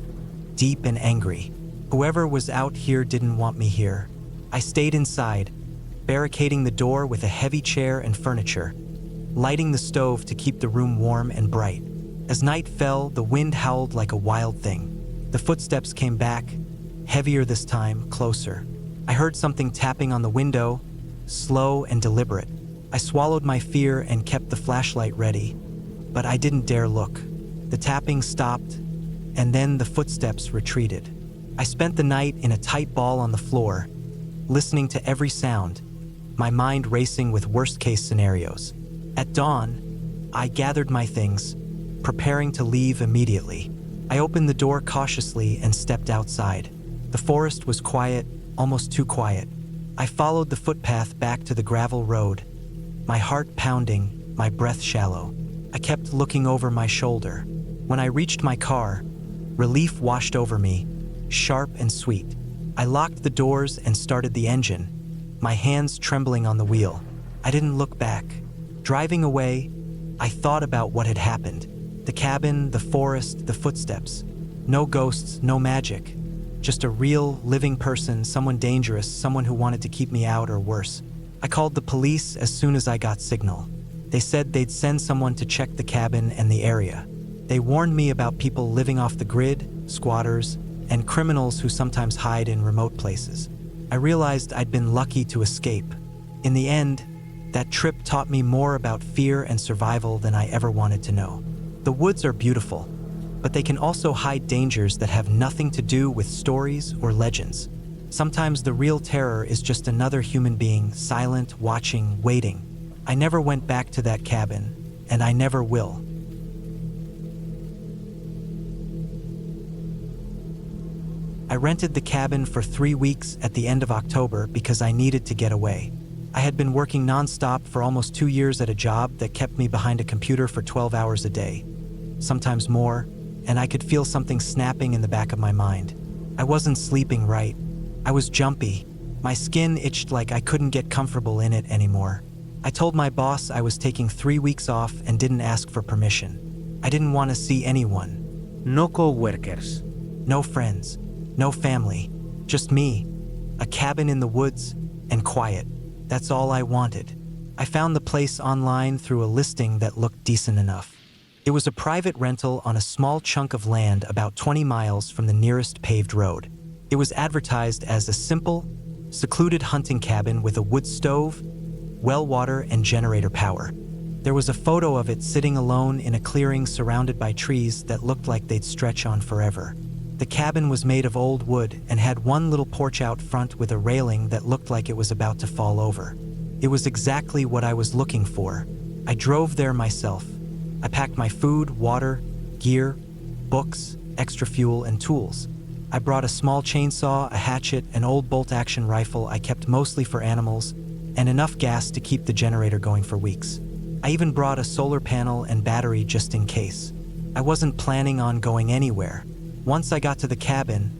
deep and angry. Whoever was out here didn't want me here. I stayed inside, barricading the door with a heavy chair and furniture, lighting the stove to keep the room warm and bright. As night fell, the wind howled like a wild thing. The footsteps came back, heavier this time, closer. I heard something tapping on the window, slow and deliberate. I swallowed my fear and kept the flashlight ready, but I didn't dare look. The tapping stopped, and then the footsteps retreated. I spent the night in a tight ball on the floor, listening to every sound, my mind racing with worst-case scenarios. At dawn, I gathered my things, preparing to leave immediately. I opened the door cautiously and stepped outside. The forest was quiet, almost too quiet. I followed the footpath back to the gravel road, my heart pounding, my breath shallow. I kept looking over my shoulder. When I reached my car, relief washed over me, sharp and sweet. I locked the doors and started the engine, my hands trembling on the wheel. I didn't look back. Driving away, I thought about what had happened. The cabin, the forest, the footsteps. No ghosts, no magic. Just a real, living person, someone dangerous, someone who wanted to keep me out or worse. I called the police as soon as I got signal. They said they'd send someone to check the cabin and the area. They warned me about people living off the grid, squatters, and criminals who sometimes hide in remote places. I realized I'd been lucky to escape. In the end, that trip taught me more about fear and survival than I ever wanted to know. The woods are beautiful, but they can also hide dangers that have nothing to do with stories or legends. Sometimes the real terror is just another human being, silent, watching, waiting. I never went back to that cabin, and I never will. I rented the cabin for 3 weeks at the end of October because I needed to get away. I had been working nonstop for almost 2 years at a job that kept me behind a computer for 12 hours a day, sometimes more, and I could feel something snapping in the back of my mind. I wasn't sleeping right. I was jumpy. My skin itched like I couldn't get comfortable in it anymore. I told my boss I was taking 3 weeks off and didn't ask for permission. I didn't want to see anyone. No co-workers. No friends. No family. Just me. A cabin in the woods and quiet. That's all I wanted. I found the place online through a listing that looked decent enough. It was a private rental on a small chunk of land about 20 miles from the nearest paved road. It was advertised as a simple, secluded hunting cabin with a wood stove, well water, and generator power. There was a photo of it sitting alone in a clearing surrounded by trees that looked like they'd stretch on forever. The cabin was made of old wood and had one little porch out front with a railing that looked like it was about to fall over. It was exactly what I was looking for. I drove there myself. I packed my food, water, gear, books, extra fuel, and tools. I brought a small chainsaw, a hatchet, an old bolt-action rifle I kept mostly for animals, and enough gas to keep the generator going for weeks. I even brought a solar panel and battery just in case. I wasn't planning on going anywhere. Once I got to the cabin,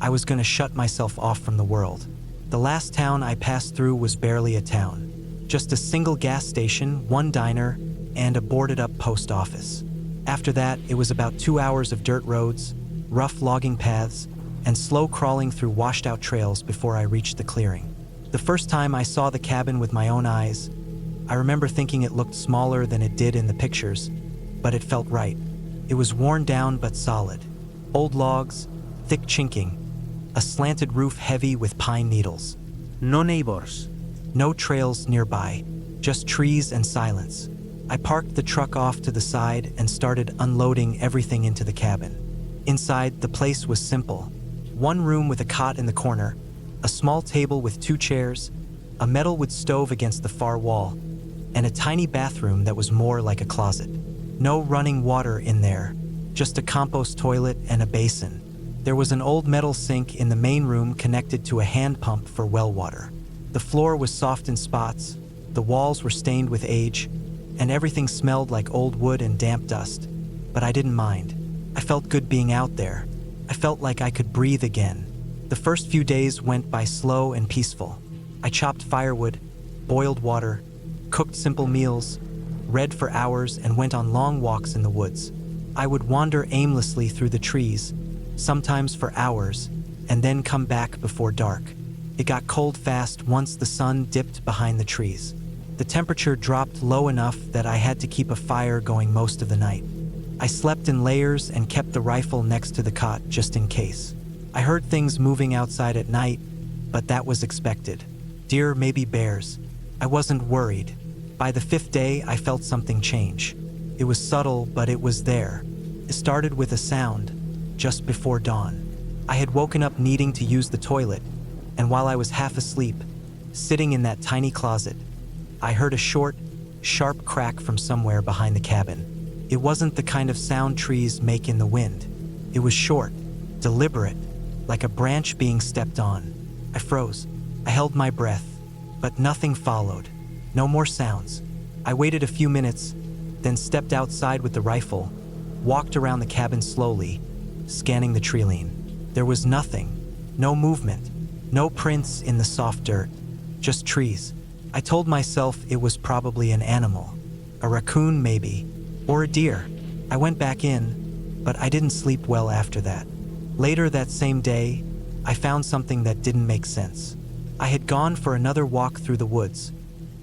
I was going to shut myself off from the world. The last town I passed through was barely a town. Just a single gas station, one diner, and a boarded-up post office. After that, it was about 2 hours of dirt roads, rough logging paths, and slow crawling through washed-out trails before I reached the clearing. The first time I saw the cabin with my own eyes, I remember thinking it looked smaller than it did in the pictures, but it felt right. It was worn down but solid. Old logs, thick chinking, a slanted roof heavy with pine needles. No neighbors. No trails nearby, just trees and silence. I parked the truck off to the side and started unloading everything into the cabin. Inside, the place was simple. One room with a cot in the corner, a small table with 2 chairs, a metal wood stove against the far wall, and a tiny bathroom that was more like a closet. No running water in there, just a compost toilet and a basin. There was an old metal sink in the main room connected to a hand pump for well water. The floor was soft in spots, the walls were stained with age, and everything smelled like old wood and damp dust. But I didn't mind. I felt good being out there. I felt like I could breathe again. The first few days went by slow and peaceful. I chopped firewood, boiled water, cooked simple meals, read for hours, and went on long walks in the woods. I would wander aimlessly through the trees, sometimes for hours, and then come back before dark. It got cold fast once the sun dipped behind the trees. The temperature dropped low enough that I had to keep a fire going most of the night. I slept in layers and kept the rifle next to the cot just in case. I heard things moving outside at night, but that was expected. Deer, maybe bears. I wasn't worried. By the 5th day, I felt something change. It was subtle, but it was there. It started with a sound, just before dawn. I had woken up needing to use the toilet, and while I was half asleep, sitting in that tiny closet, I heard a short, sharp crack from somewhere behind the cabin. It wasn't the kind of sound trees make in the wind. It was short, deliberate, like a branch being stepped on. I froze. I held my breath, but nothing followed. No more sounds. I waited a few minutes, then stepped outside with the rifle, walked around the cabin slowly, scanning the treeline. There was nothing. No movement. No prints in the soft dirt. Just trees. I told myself it was probably an animal. A raccoon, maybe. Or a deer. I went back in, but I didn't sleep well after that. Later that same day, I found something that didn't make sense. I had gone for another walk through the woods,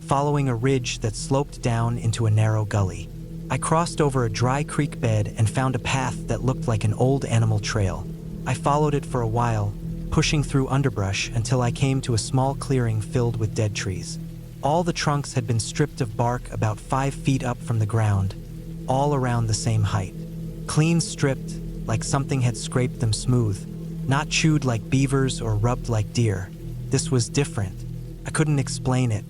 following a ridge that sloped down into a narrow gully. I crossed over a dry creek bed and found a path that looked like an old animal trail. I followed it for a while, pushing through underbrush until I came to a small clearing filled with dead trees. All the trunks had been stripped of bark about 5 feet up from the ground, all around the same height. Clean stripped, like something had scraped them smooth, not chewed like beavers or rubbed like deer. This was different. I couldn't explain it.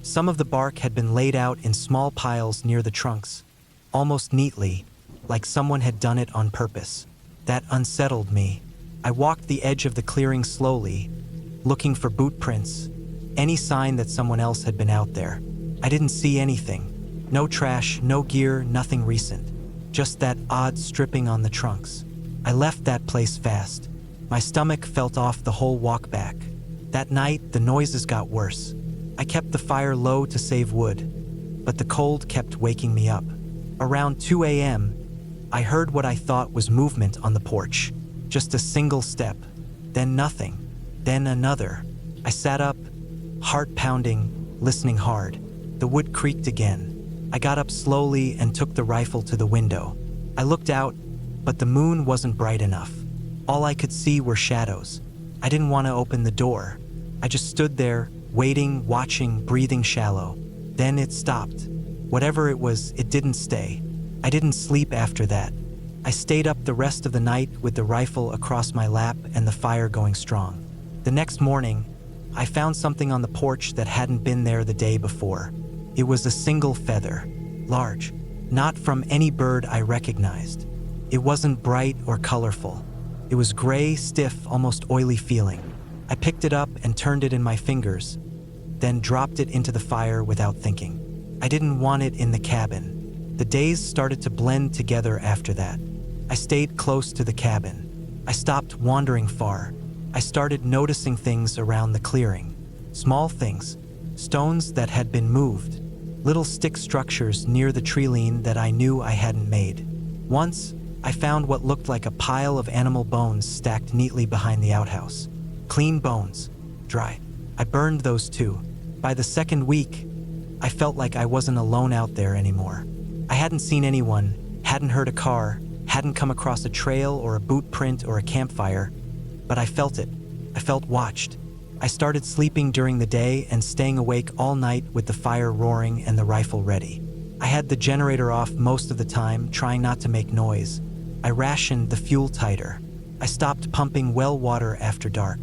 Some of the bark had been laid out in small piles near the trunks, almost neatly, like someone had done it on purpose. That unsettled me. I walked the edge of the clearing slowly, looking for boot prints, any sign that someone else had been out there. I didn't see anything. No trash, no gear, nothing recent. Just that odd stripping on the trunks. I left that place fast. My stomach felt off the whole walk back. That night, the noises got worse. I kept the fire low to save wood, but the cold kept waking me up. Around 2 a.m., I heard what I thought was movement on the porch. Just a single step, then nothing, then another. I sat up, heart pounding, listening hard. The wood creaked again. I got up slowly and took the rifle to the window. I looked out, but the moon wasn't bright enough. All I could see were shadows. I didn't want to open the door. I just stood there, waiting, watching, breathing shallow. Then it stopped. Whatever it was, it didn't stay. I didn't sleep after that. I stayed up the rest of the night with the rifle across my lap and the fire going strong. The next morning, I found something on the porch that hadn't been there the day before. It was a single feather, large, not from any bird I recognized. It wasn't bright or colorful. It was gray, stiff, almost oily feeling. I picked it up and turned it in my fingers, then dropped it into the fire without thinking. I didn't want it in the cabin. The days started to blend together after that. I stayed close to the cabin. I stopped wandering far. I started noticing things around the clearing. Small things, stones that had been moved, little stick structures near the treeline that I knew I hadn't made. Once, I found what looked like a pile of animal bones stacked neatly behind the outhouse. Clean bones, dry. I burned those too. By the second week, I felt like I wasn't alone out there anymore. I hadn't seen anyone, hadn't heard a car, hadn't come across a trail or a boot print or a campfire, but I felt it. I felt watched. I started sleeping during the day and staying awake all night with the fire roaring and the rifle ready. I had the generator off most of the time, trying not to make noise. I rationed the fuel tighter. I stopped pumping well water after dark.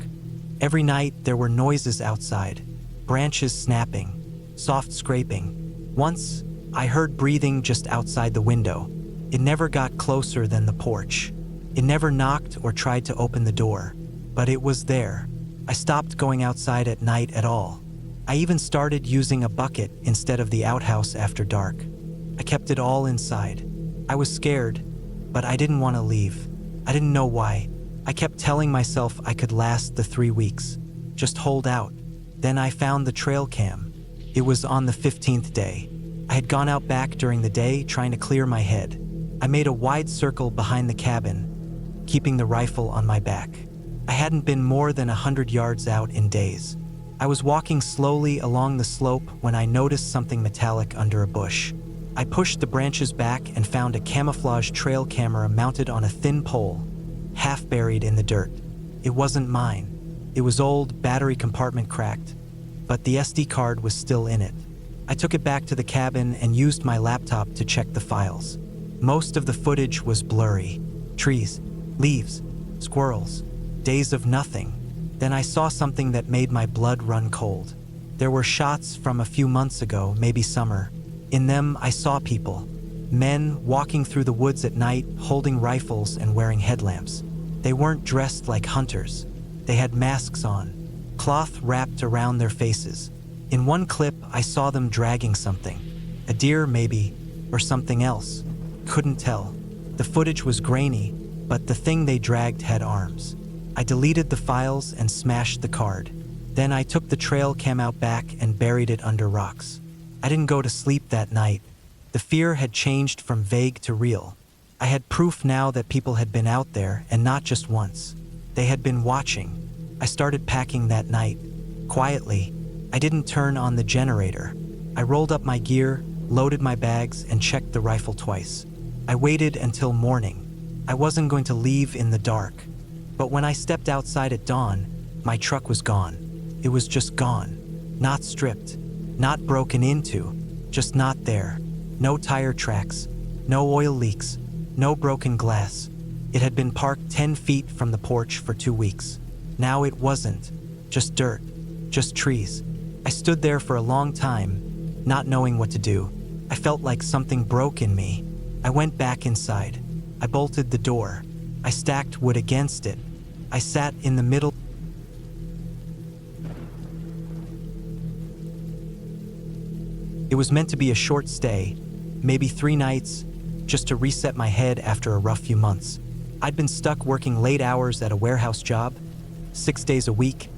Every night there were noises outside, branches snapping, soft scraping. Once, I heard breathing just outside the window. It never got closer than the porch. It never knocked or tried to open the door, but it was there. I stopped going outside at night at all. I even started using a bucket instead of the outhouse after dark. I kept it all inside. I was scared, but I didn't want to leave. I didn't know why. I kept telling myself I could last the 3 weeks. Just hold out. Then I found the trail cam. It was on the 15th day. I had gone out back during the day trying to clear my head. I made a wide circle behind the cabin, keeping the rifle on my back. I hadn't been more than 100 yards out in days. I was walking slowly along the slope when I noticed something metallic under a bush. I pushed the branches back and found a camouflage trail camera mounted on a thin pole, half buried in the dirt. It wasn't mine. It was old, battery compartment cracked, but the SD card was still in it. I took it back to the cabin and used my laptop to check the files. Most of the footage was blurry. Trees, leaves, squirrels, days of nothing. Then I saw something that made my blood run cold. There were shots from a few months ago, maybe summer. In them, I saw people. Men walking through the woods at night, holding rifles and wearing headlamps. They weren't dressed like hunters. They had masks on, cloth wrapped around their faces. In one clip, I saw them dragging something. A deer, maybe, or something else. Couldn't tell. The footage was grainy, but the thing they dragged had arms. I deleted the files and smashed the card. Then I took the trail cam out back and buried it under rocks. I didn't go to sleep that night. The fear had changed from vague to real. I had proof now that people had been out there, and not just once. They had been watching. I started packing that night. Quietly. I didn't turn on the generator. I rolled up my gear, loaded my bags, and checked the rifle twice. I waited until morning. I wasn't going to leave in the dark. But when I stepped outside at dawn, my truck was gone. It was just gone. Not stripped. Not broken into. Just not there. No tire tracks. No oil leaks. No broken glass. It had been parked 10 feet from the porch for 2 weeks. Now it wasn't. Just dirt. Just trees. I stood there for a long time, not knowing what to do. I felt like something broke in me. I went back inside. I bolted the door. I stacked wood against it. I sat in the middle. It was meant to be a short stay, maybe 3 nights, just to reset my head after a rough few months. I'd been stuck working late hours at a warehouse job, 6 days a week,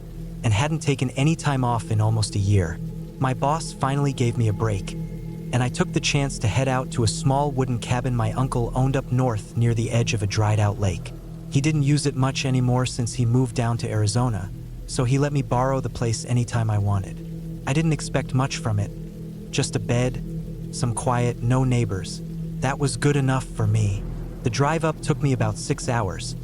and hadn't taken any time off in almost a year. My boss finally gave me a break, and I took the chance to head out to a small wooden cabin my uncle owned up north near the edge of a dried-out lake. He didn't use it much anymore since he moved down to Arizona, so he let me borrow the place anytime I wanted. I didn't expect much from it. Just a bed, some quiet, no neighbors. That was good enough for me. The drive up took me about 6 hours,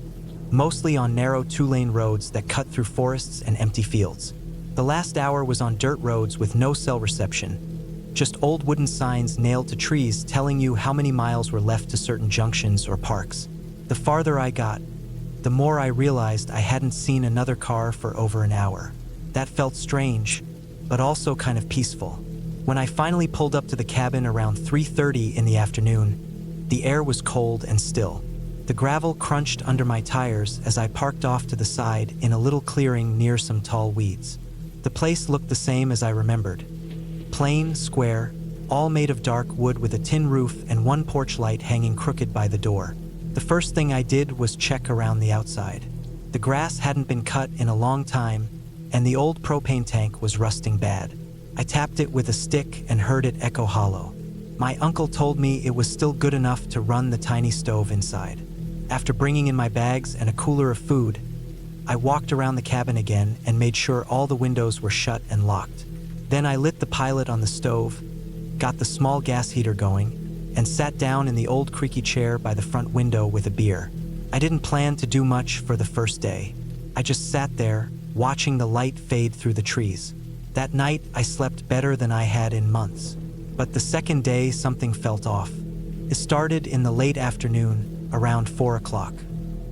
mostly on narrow 2-lane roads that cut through forests and empty fields. The last hour was on dirt roads with no cell reception, just old wooden signs nailed to trees telling you how many miles were left to certain junctions or parks. The farther I got, the more I realized I hadn't seen another car for over an hour. That felt strange, but also kind of peaceful. When I finally pulled up to the cabin around 3:30 in the afternoon, the air was cold and still. The gravel crunched under my tires as I parked off to the side in a little clearing near some tall weeds. The place looked the same as I remembered. Plain, square, all made of dark wood with a tin roof and one porch light hanging crooked by the door. The first thing I did was check around the outside. The grass hadn't been cut in a long time, and the old propane tank was rusting bad. I tapped it with a stick and heard it echo hollow. My uncle told me it was still good enough to run the tiny stove inside. After bringing in my bags and a cooler of food, I walked around the cabin again and made sure all the windows were shut and locked. Then I lit the pilot on the stove, got the small gas heater going, and sat down in the old creaky chair by the front window with a beer. I didn't plan to do much for the first day. I just sat there, watching the light fade through the trees. That night, I slept better than I had in months. But the second day, something felt off. It started in the late afternoon, around 4 o'clock.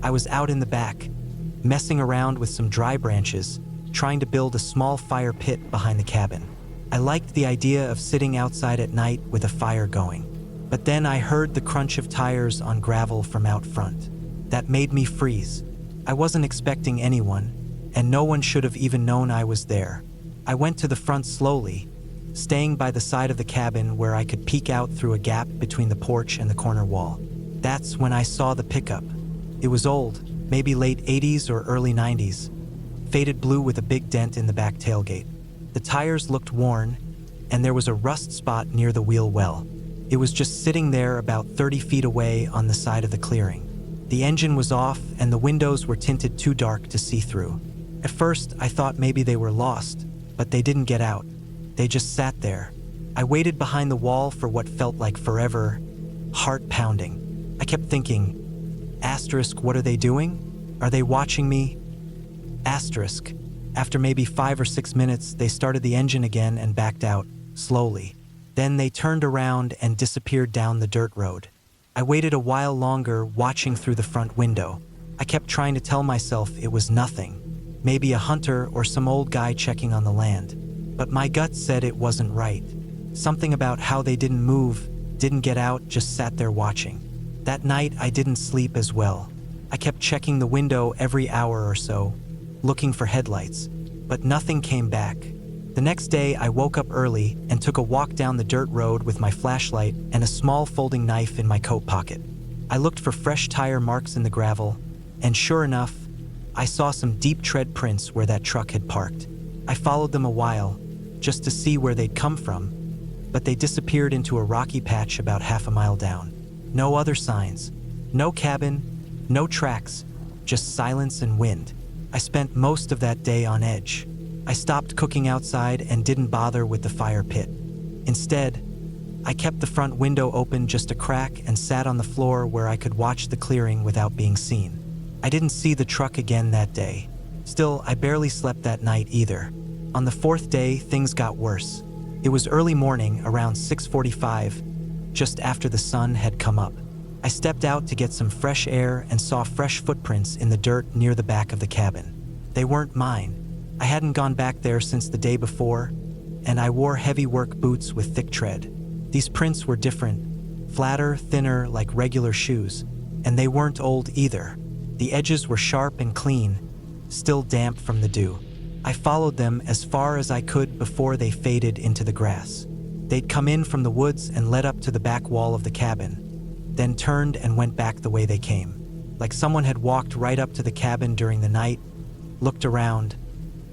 I was out in the back, messing around with some dry branches, trying to build a small fire pit behind the cabin. I liked the idea of sitting outside at night with a fire going. But then I heard the crunch of tires on gravel from out front. That made me freeze. I wasn't expecting anyone, and no one should have even known I was there. I went to the front slowly, staying by the side of the cabin where I could peek out through a gap between the porch and the corner wall. That's when I saw the pickup. It was old, maybe late 80s or early 90s, faded blue with a big dent in the back tailgate. The tires looked worn, and there was a rust spot near the wheel well. It was just sitting there about 30 feet away on the side of the clearing. The engine was off and the windows were tinted too dark to see through. At first, I thought maybe they were lost, but they didn't get out. They just sat there. I waited behind the wall for what felt like forever, heart pounding. I kept thinking, asterisk, what are they doing? Are they watching me? Asterisk. After maybe 5 or 6 minutes, they started the engine again and backed out, slowly. Then they turned around and disappeared down the dirt road. I waited a while longer, watching through the front window. I kept trying to tell myself it was nothing. Maybe a hunter or some old guy checking on the land. But my gut said it wasn't right. Something about how they didn't move, didn't get out, just sat there watching. That night, I didn't sleep as well. I kept checking the window every hour or so, looking for headlights, but nothing came back. The next day, I woke up early and took a walk down the dirt road with my flashlight and a small folding knife in my coat pocket. I looked for fresh tire marks in the gravel, and sure enough, I saw some deep tread prints where that truck had parked. I followed them a while, just to see where they'd come from, but they disappeared into a rocky patch about half a mile down. No other signs, no cabin, no tracks, just silence and wind. I spent most of that day on edge. I stopped cooking outside and didn't bother with the fire pit. Instead, I kept the front window open just a crack and sat on the floor where I could watch the clearing without being seen. I didn't see the truck again that day. Still, I barely slept that night either. On the 4th day, things got worse. It was early morning, around 6:45, just after the sun had come up. I stepped out to get some fresh air and saw fresh footprints in the dirt near the back of the cabin. They weren't mine. I hadn't gone back there since the day before, and I wore heavy work boots with thick tread. These prints were different, flatter, thinner, like regular shoes, and they weren't old either. The edges were sharp and clean, still damp from the dew. I followed them as far as I could before they faded into the grass. They'd come in from the woods and led up to the back wall of the cabin, then turned and went back the way they came. Like someone had walked right up to the cabin during the night, looked around,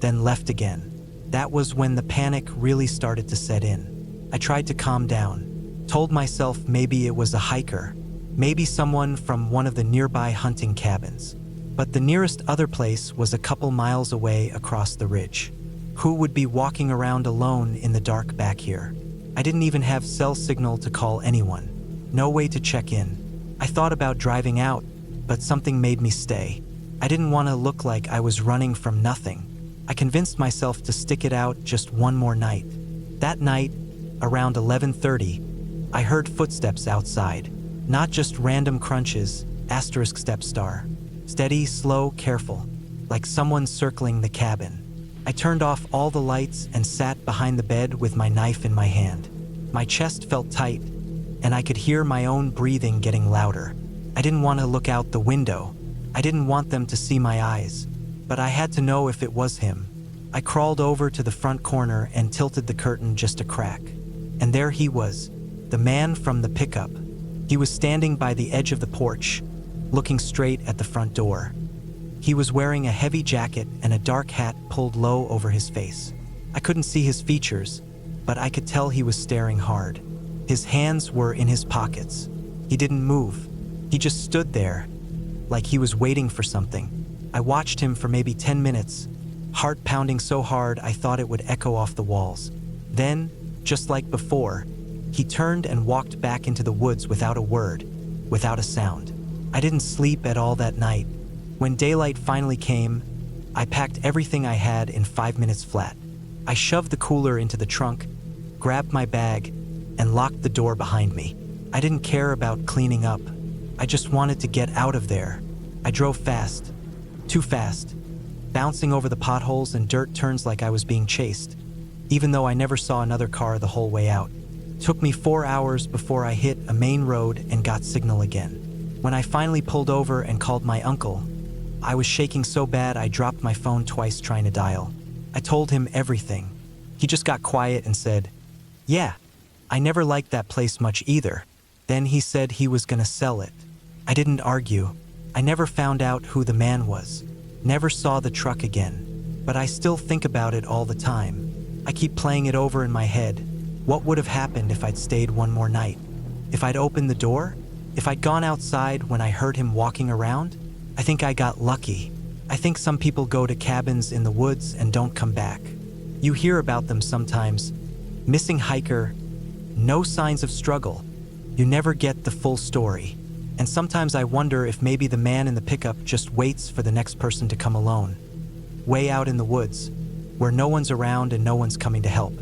then left again. That was when the panic really started to set in. I tried to calm down, told myself maybe it was a hiker, maybe someone from one of the nearby hunting cabins. But the nearest other place was a couple miles away across the ridge. Who would be walking around alone in the dark back here? I didn't even have cell signal to call anyone. No way to check in. I thought about driving out, but something made me stay. I didn't want to look like I was running from nothing. I convinced myself to stick it out just one more night. That night, around 11:30, I heard footsteps outside. Not just random crunches, asterisk step star. Steady, slow, careful, like someone circling the cabin. I turned off all the lights and sat behind the bed with my knife in my hand. My chest felt tight, and I could hear my own breathing getting louder. I didn't want to look out the window. I didn't want them to see my eyes, but I had to know if it was him. I crawled over to the front corner and tilted the curtain just a crack. And there he was, the man from the pickup. He was standing by the edge of the porch, looking straight at the front door. He was wearing a heavy jacket and a dark hat pulled low over his face. I couldn't see his features, but I could tell he was staring hard. His hands were in his pockets. He didn't move. He just stood there, like he was waiting for something. I watched him for maybe 10 minutes, heart pounding so hard I thought it would echo off the walls. Then, just like before, he turned and walked back into the woods without a word, without a sound. I didn't sleep at all that night. When daylight finally came, I packed everything I had in 5 minutes flat. I shoved the cooler into the trunk, grabbed my bag, and locked the door behind me. I didn't care about cleaning up. I just wanted to get out of there. I drove fast, too fast, bouncing over the potholes and dirt turns like I was being chased, even though I never saw another car the whole way out. It took me 4 hours before I hit a main road and got signal again. When I finally pulled over and called my uncle, I was shaking so bad I dropped my phone twice trying to dial. I told him everything. He just got quiet and said, "Yeah, I never liked that place much either." Then he said he was gonna sell it. I didn't argue. I never found out who the man was. Never saw the truck again. But I still think about it all the time. I keep playing it over in my head. What would have happened if I'd stayed one more night? If I'd opened the door? If I'd gone outside when I heard him walking around? I think I got lucky. I think some people go to cabins in the woods and don't come back. You hear about them sometimes. Missing hiker, no signs of struggle. You never get the full story. And sometimes I wonder if maybe the man in the pickup just waits for the next person to come alone. Way out in the woods, where no one's around and no one's coming to help.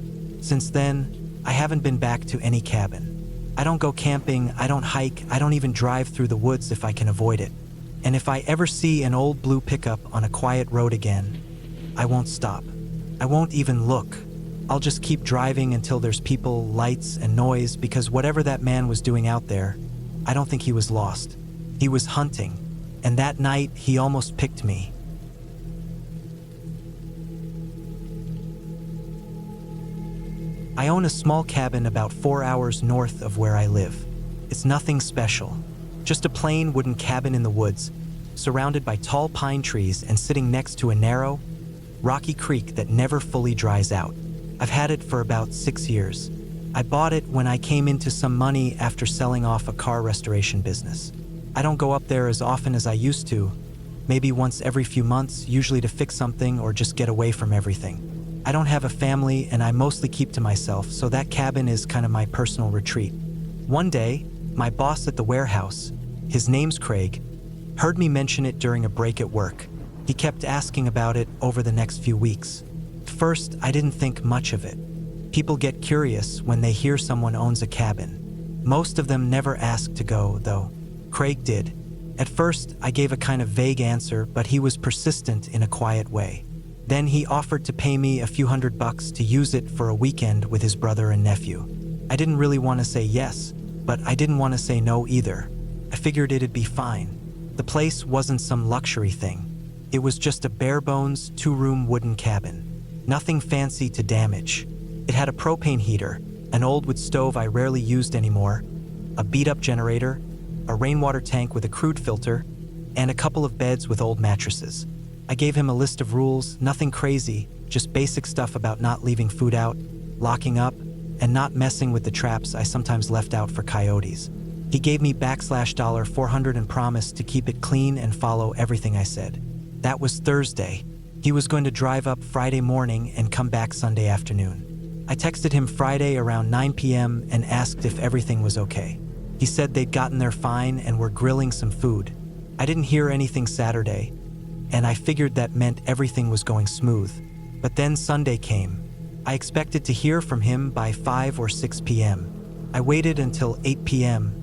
Since then, I haven't been back to any cabin. I don't go camping, I don't hike, I don't even drive through the woods if I can avoid it. And if I ever see an old blue pickup on a quiet road again, I won't stop. I won't even look. I'll just keep driving until there's people, lights, and noise, because whatever that man was doing out there, I don't think he was lost. He was hunting, and that night he almost picked me. I own a small cabin about 4 hours north of where I live. It's nothing special, just a plain wooden cabin in the woods, surrounded by tall pine trees and sitting next to a narrow, rocky creek that never fully dries out. I've had it for about 6 years. I bought it when I came into some money after selling off a car restoration business. I don't go up there as often as I used to, maybe once every few months, usually to fix something or just get away from everything. I don't have a family and I mostly keep to myself, so that cabin is kind of my personal retreat. One day, my boss at the warehouse, his name's Craig, heard me mention it during a break at work. He kept asking about it over the next few weeks. At first, I didn't think much of it. People get curious when they hear someone owns a cabin. Most of them never ask to go, though. Craig did. At first, I gave a kind of vague answer, but he was persistent in a quiet way. Then he offered to pay me a few $100 to use it for a weekend with his brother and nephew. I didn't really want to say yes, but I didn't want to say no either. I figured it'd be fine. The place wasn't some luxury thing. It was just a bare-bones, 2-room wooden cabin. Nothing fancy to damage. It had a propane heater, an old wood stove I rarely used anymore, a beat-up generator, a rainwater tank with a crude filter, and a couple of beds with old mattresses. I gave him a list of rules, nothing crazy, just basic stuff about not leaving food out, locking up, and not messing with the traps I sometimes left out for coyotes. He gave me $400 and promised to keep it clean and follow everything I said. That was Thursday. He was going to drive up Friday morning and come back Sunday afternoon. I texted him Friday around 9 p.m. and asked if everything was okay. He said they'd gotten there fine and were grilling some food. I didn't hear anything Saturday, and I figured that meant everything was going smooth. But then Sunday came. I expected to hear from him by 5 or 6 p.m. I waited until 8 p.m.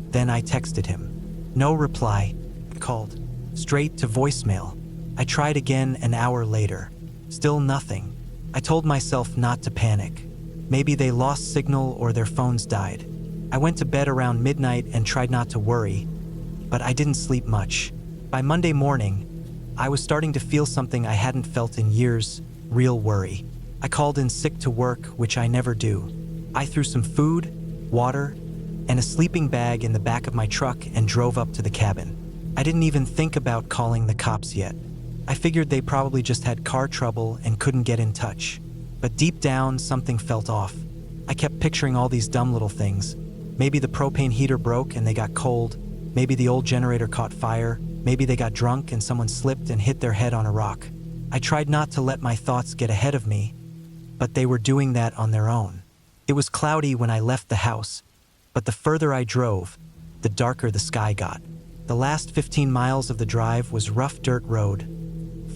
Then I texted him. No reply. I called. Straight to voicemail. I tried again an hour later. Still nothing. I told myself not to panic. Maybe they lost signal or their phones died. I went to bed around midnight and tried not to worry, but I didn't sleep much. By Monday morning, I was starting to feel something I hadn't felt in years, real worry. I called in sick to work, which I never do. I threw some food, water, and a sleeping bag in the back of my truck and drove up to the cabin. I didn't even think about calling the cops yet. I figured they probably just had car trouble and couldn't get in touch. But deep down, something felt off. I kept picturing all these dumb little things. Maybe the propane heater broke and they got cold. Maybe the old generator caught fire. Maybe they got drunk and someone slipped and hit their head on a rock. I tried not to let my thoughts get ahead of me, but they were doing that on their own. It was cloudy when I left the house, but the further I drove, the darker the sky got. The last 15 miles of the drive was rough dirt road,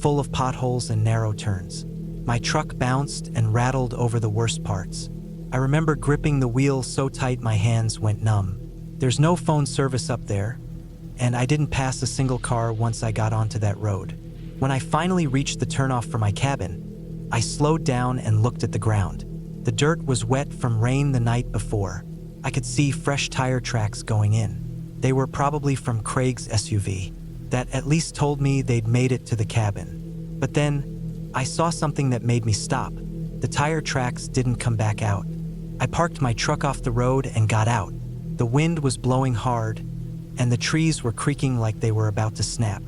full of potholes and narrow turns. My truck bounced and rattled over the worst parts. I remember gripping the wheel so tight my hands went numb. There's no phone service up there, and I didn't pass a single car once I got onto that road. When I finally reached the turnoff for my cabin, I slowed down and looked at the ground. The dirt was wet from rain the night before. I could see fresh tire tracks going in. They were probably from Craig's SUV. That at least told me they'd made it to the cabin. But then, I saw something that made me stop. The tire tracks didn't come back out. I parked my truck off the road and got out. The wind was blowing hard, and the trees were creaking like they were about to snap.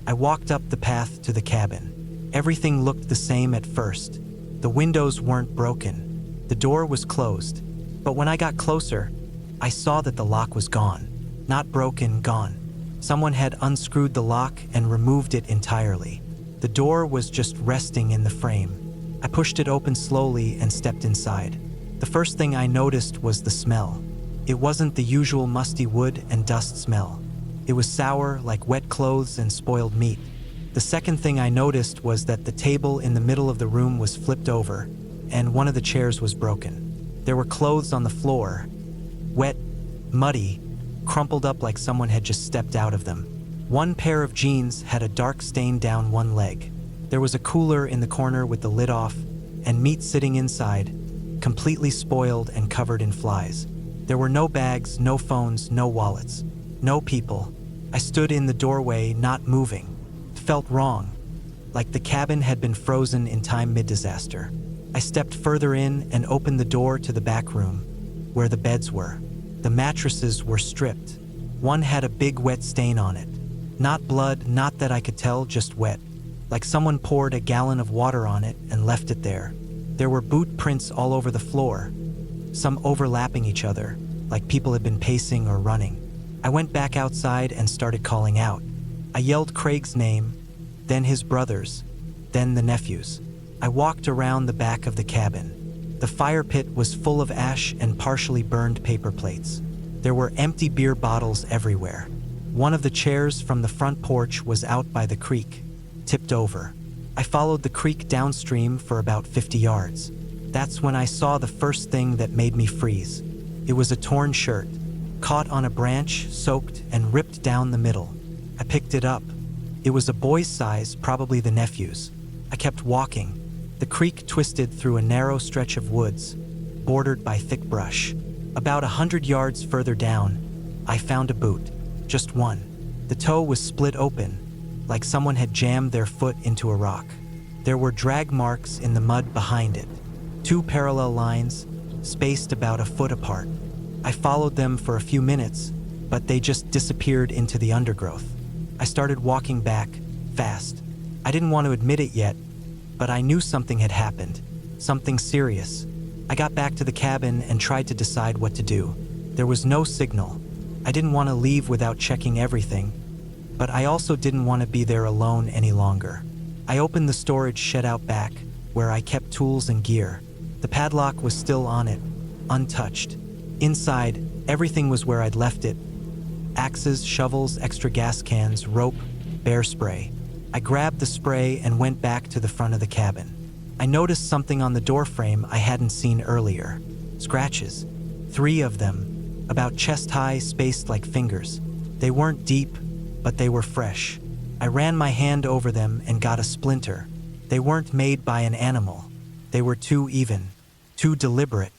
I walked up the path to the cabin. Everything looked the same at first. The windows weren't broken. The door was closed, but when I got closer, I saw that the lock was gone. Not broken, gone. Someone had unscrewed the lock and removed it entirely. The door was just resting in the frame. I pushed it open slowly and stepped inside. The first thing I noticed was the smell. It wasn't the usual musty wood and dust smell. It was sour, like wet clothes and spoiled meat. The second thing I noticed was that the table in the middle of the room was flipped over, and one of the chairs was broken. There were clothes on the floor, wet, muddy, crumpled up like someone had just stepped out of them. One pair of jeans had a dark stain down one leg. There was a cooler in the corner with the lid off, and meat sitting inside, completely spoiled and covered in flies. There were no bags, no phones, no wallets, no people. I stood in the doorway, not moving. It felt wrong, like the cabin had been frozen in time mid-disaster. I stepped further in and opened the door to the back room, where the beds were. The mattresses were stripped. One had a big wet stain on it. Not blood, not that I could tell, just wet. Like someone poured a gallon of water on it and left it there. There were boot prints all over the floor, some overlapping each other, like people had been pacing or running. I went back outside and started calling out. I yelled Craig's name, then his brother's, then the nephew's. I walked around the back of the cabin. The fire pit was full of ash and partially burned paper plates. There were empty beer bottles everywhere. One of the chairs from the front porch was out by the creek, tipped over. I followed the creek downstream for about 50 yards. That's when I saw the first thing that made me freeze. It was a torn shirt, caught on a branch, soaked, and ripped down the middle. I picked it up. It was a boy's size, probably the nephew's. I kept walking. The creek twisted through a narrow stretch of woods, bordered by thick brush. About 100 yards further down, I found a boot. Just one. The toe was split open, like someone had jammed their foot into a rock. There were drag marks in the mud behind it. 2 parallel lines, spaced about a foot apart. I followed them for a few minutes, but they just disappeared into the undergrowth. I started walking back, fast. I didn't want to admit it yet, but I knew something had happened, something serious. I got back to the cabin and tried to decide what to do. There was no signal. I didn't want to leave without checking everything, but I also didn't want to be there alone any longer. I opened the storage shed out back, where I kept tools and gear. The padlock was still on it, untouched. Inside, everything was where I'd left it. Axes, shovels, extra gas cans, rope, bear spray. I grabbed the spray and went back to the front of the cabin. I noticed something on the doorframe I hadn't seen earlier. Scratches. 3 of them, about chest-high, spaced like fingers. They weren't deep, but they were fresh. I ran my hand over them and got a splinter. They weren't made by an animal. They were too even, too deliberate.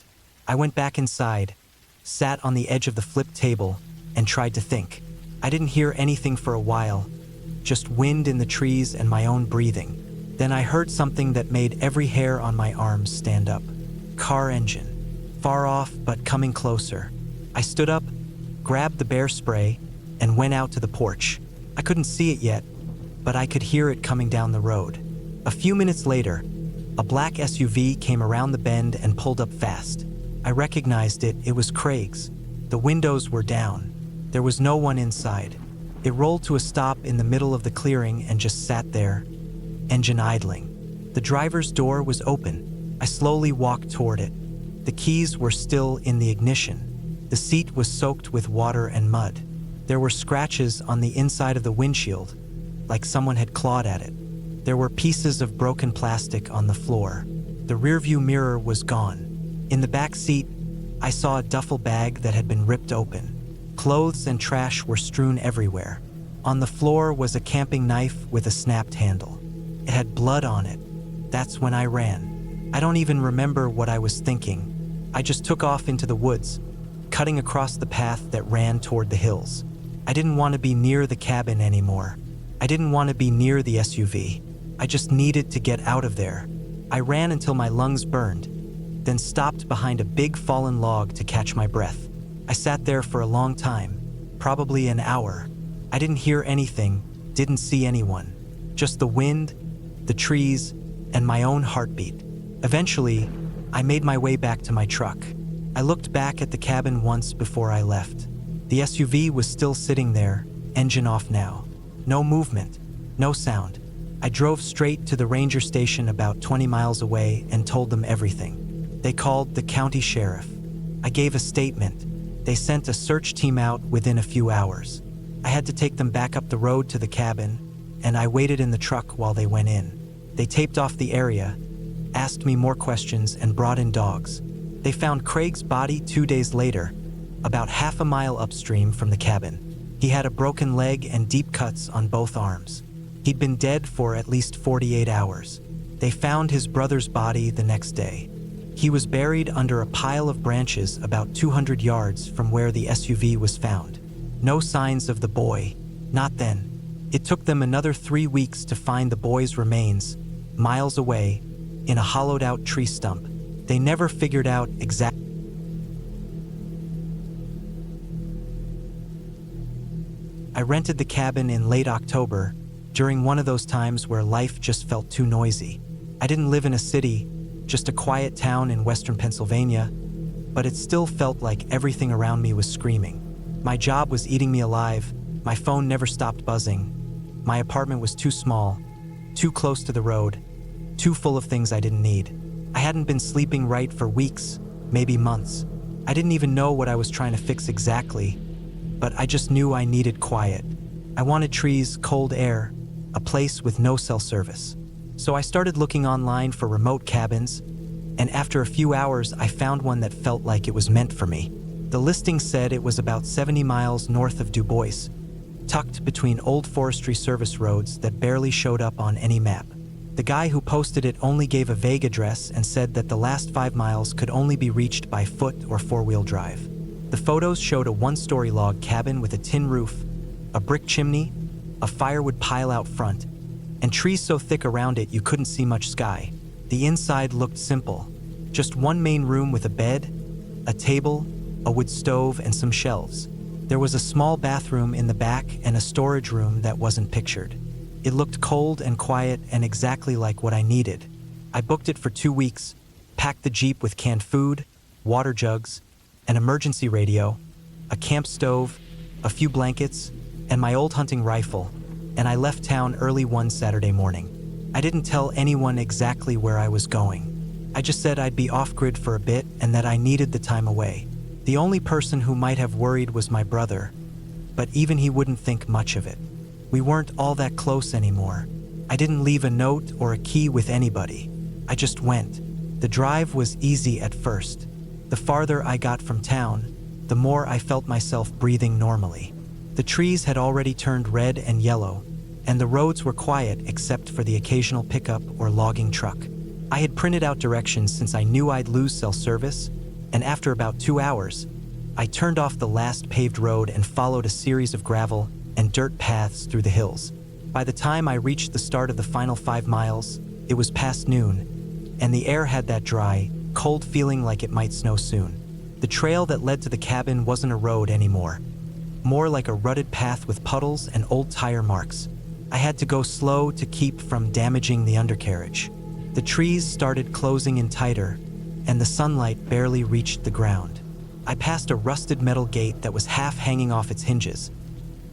I went back inside, sat on the edge of the flipped table, and tried to think. I didn't hear anything for a while, just wind in the trees and my own breathing. Then I heard something that made every hair on my arms stand up. Car engine. Far off, but coming closer. I stood up, grabbed the bear spray, and went out to the porch. I couldn't see it yet, but I could hear it coming down the road. A few minutes later, a black SUV came around the bend and pulled up fast. I recognized it. It was Craig's. The windows were down. There was no one inside. It rolled to a stop in the middle of the clearing and just sat there, engine idling. The driver's door was open. I slowly walked toward it. The keys were still in the ignition. The seat was soaked with water and mud. There were scratches on the inside of the windshield, like someone had clawed at it. There were pieces of broken plastic on the floor. The rearview mirror was gone. In the back seat, I saw a duffel bag that had been ripped open. Clothes and trash were strewn everywhere. On the floor was a camping knife with a snapped handle. It had blood on it. That's when I ran. I don't even remember what I was thinking. I just took off into the woods, cutting across the path that ran toward the hills. I didn't want to be near the cabin anymore. I didn't want to be near the SUV. I just needed to get out of there. I ran until my lungs burned, then stopped behind a big fallen log to catch my breath. I sat there for a long time, probably an hour. I didn't hear anything, didn't see anyone. Just the wind, the trees, and my own heartbeat. Eventually, I made my way back to my truck. I looked back at the cabin once before I left. The SUV was still sitting there, engine off now. No movement, no sound. I drove straight to the ranger station about 20 miles away and told them everything. They called the county sheriff. I gave a statement. They sent a search team out within a few hours. I had to take them back up the road to the cabin, and I waited in the truck while they went in. They taped off the area, asked me more questions, and brought in dogs. They found Craig's body 2 days later, about half a mile upstream from the cabin. He had a broken leg and deep cuts on both arms. He'd been dead for at least 48 hours. They found his brother's body the next day. He was buried under a pile of branches about 200 yards from where the SUV was found. No signs of the boy, not then. It took them another 3 weeks to find the boy's remains, miles away, in a hollowed-out tree stump. They never figured out exactly. I rented the cabin in late October, during one of those times where life just felt too noisy. I didn't live in a city, just a quiet town in western Pennsylvania, but it still felt like everything around me was screaming. My job was eating me alive, my phone never stopped buzzing. My apartment was too small, too close to the road, too full of things I didn't need. I hadn't been sleeping right for weeks, maybe months. I didn't even know what I was trying to fix exactly, but I just knew I needed quiet. I wanted trees, cold air, a place with no cell service. So I started looking online for remote cabins, and after a few hours I found one that felt like it was meant for me. The listing said it was about 70 miles north of Du Bois, tucked between old forestry service roads that barely showed up on any map. The guy who posted it only gave a vague address and said that the last 5 miles could only be reached by foot or four-wheel drive. The photos showed a one-story log cabin with a tin roof, a brick chimney, a firewood pile out front, and trees so thick around it you couldn't see much sky. The inside looked simple, just one main room with a bed, a table, a wood stove, and some shelves. There was a small bathroom in the back and a storage room that wasn't pictured. It looked cold and quiet and exactly like what I needed. I booked it for 2 weeks, packed the Jeep with canned food, water jugs, an emergency radio, a camp stove, a few blankets, and my old hunting rifle, and I left town early one Saturday morning. I didn't tell anyone exactly where I was going. I just said I'd be off-grid for a bit and that I needed the time away. The only person who might have worried was my brother, but even he wouldn't think much of it. We weren't all that close anymore. I didn't leave a note or a key with anybody. I just went. The drive was easy at first. The farther I got from town, the more I felt myself breathing normally. The trees had already turned red and yellow, and the roads were quiet except for the occasional pickup or logging truck. I had printed out directions since I knew I'd lose cell service, and after about 2 hours, I turned off the last paved road and followed a series of gravel and dirt paths through the hills. By the time I reached the start of the final 5 miles, it was past noon, and the air had that dry, cold feeling like it might snow soon. The trail that led to the cabin wasn't a road anymore, more like a rutted path with puddles and old tire marks. I had to go slow to keep from damaging the undercarriage. The trees started closing in tighter, and the sunlight barely reached the ground. I passed a rusted metal gate that was half hanging off its hinges,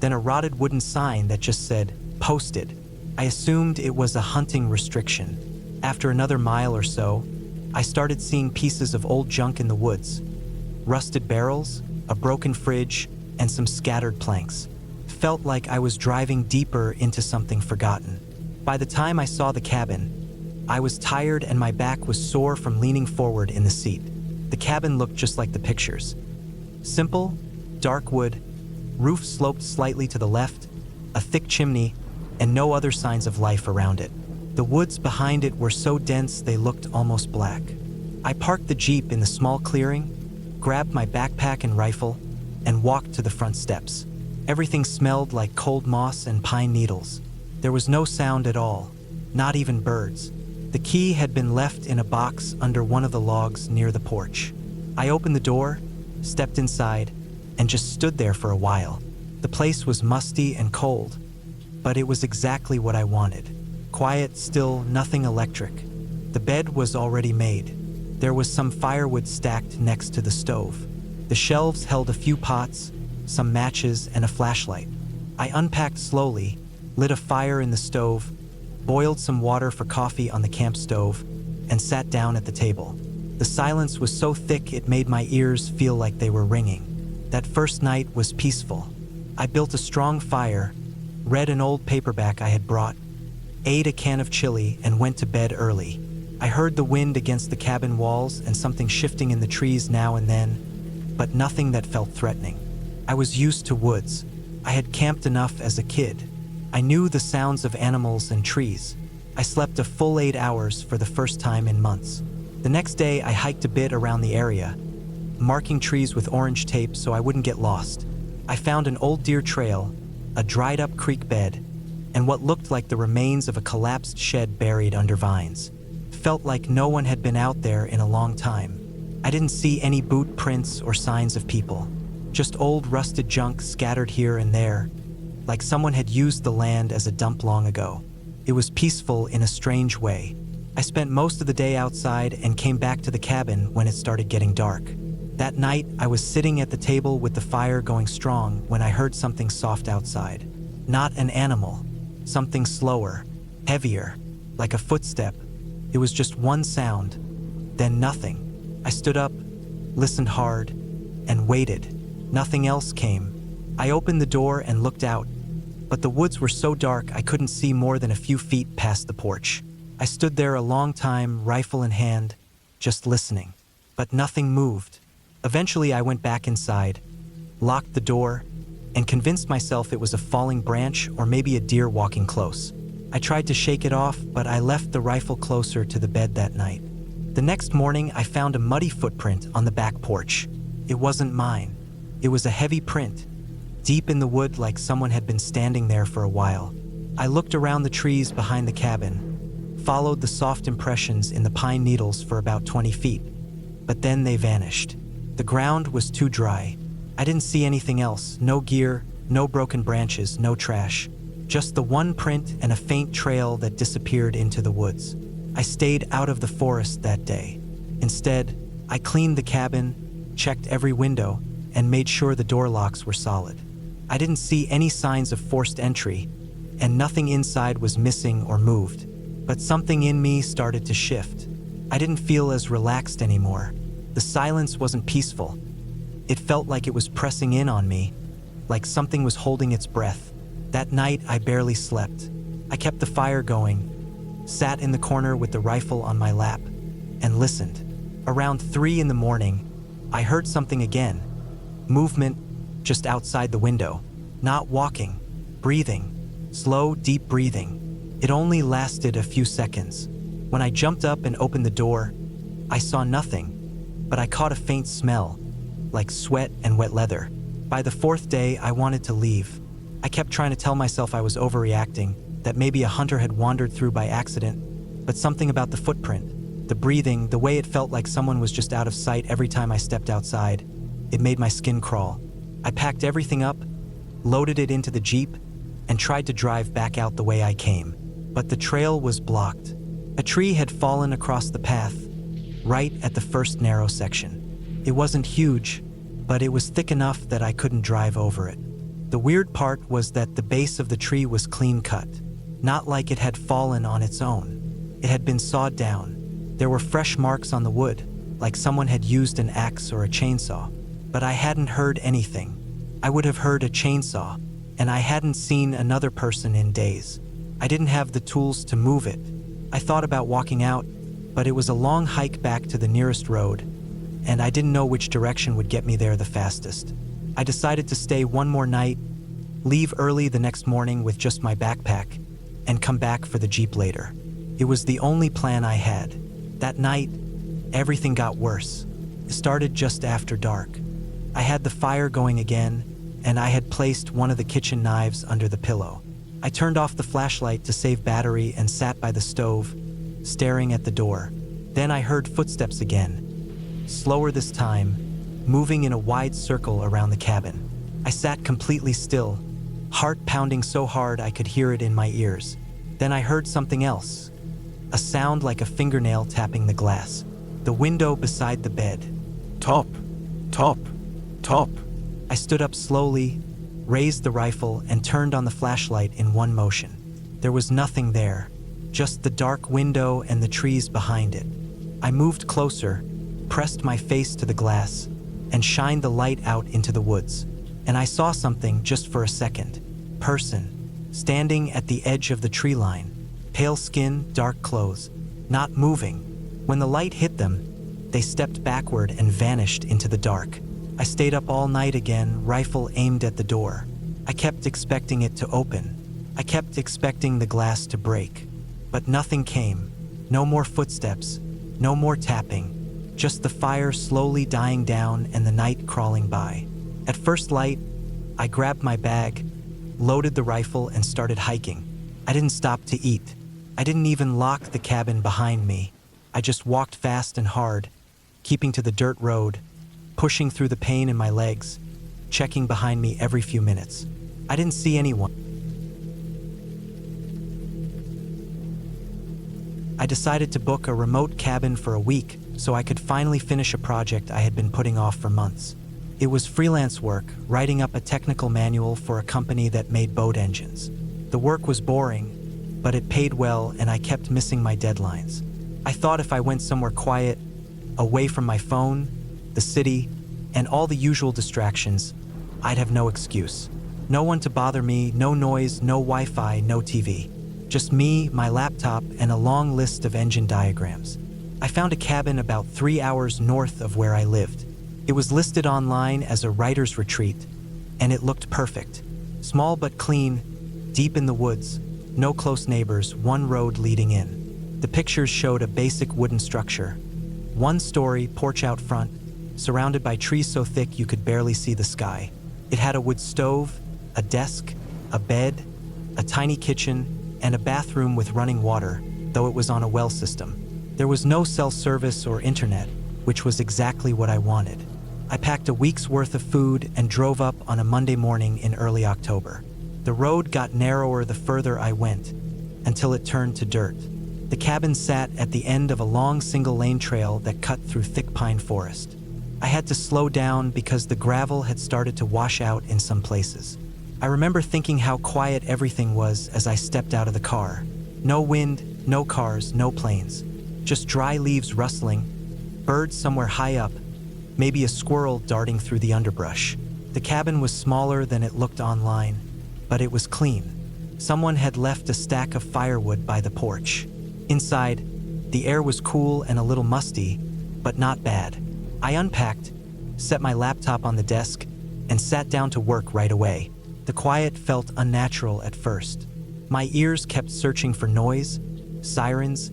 then a rotted wooden sign that just said, "Posted." I assumed it was a hunting restriction. After another mile or so, I started seeing pieces of old junk in the woods. Rusted barrels, a broken fridge, and some scattered planks. Felt like I was driving deeper into something forgotten. By the time I saw the cabin, I was tired and my back was sore from leaning forward in the seat. The cabin looked just like the pictures. Simple, dark wood, roof sloped slightly to the left, a thick chimney, and no other signs of life around it. The woods behind it were so dense they looked almost black. I parked the Jeep in the small clearing, grabbed my backpack and rifle, and walked to the front steps. Everything smelled like cold moss and pine needles. There was no sound at all, not even birds. The key had been left in a box under one of the logs near the porch. I opened the door, stepped inside, and just stood there for a while. The place was musty and cold, but it was exactly what I wanted. Quiet, still, nothing electric. The bed was already made. There was some firewood stacked next to the stove. The shelves held a few pots, some matches, and a flashlight. I unpacked slowly, lit a fire in the stove, boiled some water for coffee on the camp stove, and sat down at the table. The silence was so thick it made my ears feel like they were ringing. That first night was peaceful. I built a strong fire, read an old paperback I had brought, ate a can of chili, and went to bed early. I heard the wind against the cabin walls and something shifting in the trees now and then, but nothing that felt threatening. I was used to woods. I had camped enough as a kid. I knew the sounds of animals and trees. I slept a full 8 hours for the first time in months. The next day, I hiked a bit around the area, marking trees with orange tape so I wouldn't get lost. I found an old deer trail, a dried-up creek bed, and what looked like the remains of a collapsed shed buried under vines. Felt like no one had been out there in a long time. I didn't see any boot prints or signs of people, just old rusted junk scattered here and there, like someone had used the land as a dump long ago. It was peaceful in a strange way. I spent most of the day outside and came back to the cabin when it started getting dark. That night, I was sitting at the table with the fire going strong when I heard something soft outside. Not an animal, something slower, heavier, like a footstep. It was just one sound, then nothing. I stood up, listened hard, and waited. Nothing else came. I opened the door and looked out, but the woods were so dark I couldn't see more than a few feet past the porch. I stood there a long time, rifle in hand, just listening, but nothing moved. Eventually, I went back inside, locked the door, and convinced myself it was a falling branch or maybe a deer walking close. I tried to shake it off, but I left the rifle closer to the bed that night. The next morning, I found a muddy footprint on the back porch. It wasn't mine. It was a heavy print, deep in the wood like someone had been standing there for a while. I looked around the trees behind the cabin, followed the soft impressions in the pine needles for about 20 feet, but then they vanished. The ground was too dry. I didn't see anything else, no gear, no broken branches, no trash. Just the one print and a faint trail that disappeared into the woods. I stayed out of the forest that day. Instead, I cleaned the cabin, checked every window, and made sure the door locks were solid. I didn't see any signs of forced entry, and nothing inside was missing or moved. But something in me started to shift. I didn't feel as relaxed anymore. The silence wasn't peaceful. It felt like it was pressing in on me, like something was holding its breath. That night, I barely slept. I kept the fire going, sat in the corner with the rifle on my lap, and listened. Around 3 in the morning, I heard something again. Movement just outside the window. Not walking, breathing, slow, deep breathing. It only lasted a few seconds. When I jumped up and opened the door, I saw nothing, but I caught a faint smell, like sweat and wet leather. By the 4th day, I wanted to leave. I kept trying to tell myself I was overreacting, that maybe a hunter had wandered through by accident, but something about the footprint, the breathing, the way it felt like someone was just out of sight every time I stepped outside, it made my skin crawl. I packed everything up, loaded it into the Jeep, and tried to drive back out the way I came. But the trail was blocked. A tree had fallen across the path, right at the first narrow section. It wasn't huge, but it was thick enough that I couldn't drive over it. The weird part was that the base of the tree was clean cut, not like it had fallen on its own. It had been sawed down. There were fresh marks on the wood, like someone had used an axe or a chainsaw. But I hadn't heard anything. I would have heard a chainsaw, and I hadn't seen another person in days. I didn't have the tools to move it. I thought about walking out, but it was a long hike back to the nearest road, and I didn't know which direction would get me there the fastest. I decided to stay one more night, leave early the next morning with just my backpack, and come back for the Jeep later. It was the only plan I had. That night, everything got worse. It started just after dark. I had the fire going again, and I had placed one of the kitchen knives under the pillow. I turned off the flashlight to save battery and sat by the stove, staring at the door. Then I heard footsteps again, slower this time, moving in a wide circle around the cabin. I sat completely still, heart pounding so hard I could hear it in my ears. Then I heard something else, a sound like a fingernail tapping the glass. the window beside the bed. Top, top, top. I stood up slowly, raised the rifle, and turned on the flashlight in one motion. There was nothing there, just the dark window and the trees behind it. I moved closer, pressed my face to the glass, and shined the light out into the woods. And I saw something just for a second. Person, standing at the edge of the tree line, pale skin, dark clothes, not moving. When the light hit them, they stepped backward and vanished into the dark. I stayed up all night again, rifle aimed at the door. I kept expecting it to open. I kept expecting the glass to break. But nothing came. No more footsteps, no more tapping. Just the fire slowly dying down and the night crawling by. At first light, I grabbed my bag, loaded the rifle, and started hiking. I didn't stop to eat. I didn't even lock the cabin behind me. I just walked fast and hard, keeping to the dirt road, pushing through the pain in my legs, checking behind me every few minutes. I didn't see anyone. I decided to book a remote cabin for a week so I could finally finish a project I had been putting off for months. It was freelance work, writing up a technical manual for a company that made boat engines. The work was boring, but it paid well, and I kept missing my deadlines. I thought if I went somewhere quiet, away from my phone, the city, and all the usual distractions, I'd have no excuse. No one to bother me, no noise, no Wi-Fi, no TV. Just me, my laptop, and a long list of engine diagrams. I found a cabin about 3 hours north of where I lived. It was listed online as a writer's retreat, and it looked perfect. Small but clean, deep in the woods, no close neighbors, one road leading in. The pictures showed a basic wooden structure. One story, porch out front, surrounded by trees so thick you could barely see the sky. It had a wood stove, a desk, a bed, a tiny kitchen, and a bathroom with running water, though it was on a well system. There was no cell service or internet, which was exactly what I wanted. I packed a week's worth of food and drove up on a Monday morning in early October. The road got narrower the further I went, until it turned to dirt. The cabin sat at the end of a long single-lane trail that cut through thick pine forest. I had to slow down because the gravel had started to wash out in some places. I remember thinking how quiet everything was as I stepped out of the car. No wind, no cars, no planes. Just dry leaves rustling, birds somewhere high up, maybe a squirrel darting through the underbrush. The cabin was smaller than it looked online, but it was clean. Someone had left a stack of firewood by the porch. Inside, the air was cool and a little musty, but not bad. I unpacked, set my laptop on the desk, and sat down to work right away. The quiet felt unnatural at first. My ears kept searching for noise, sirens,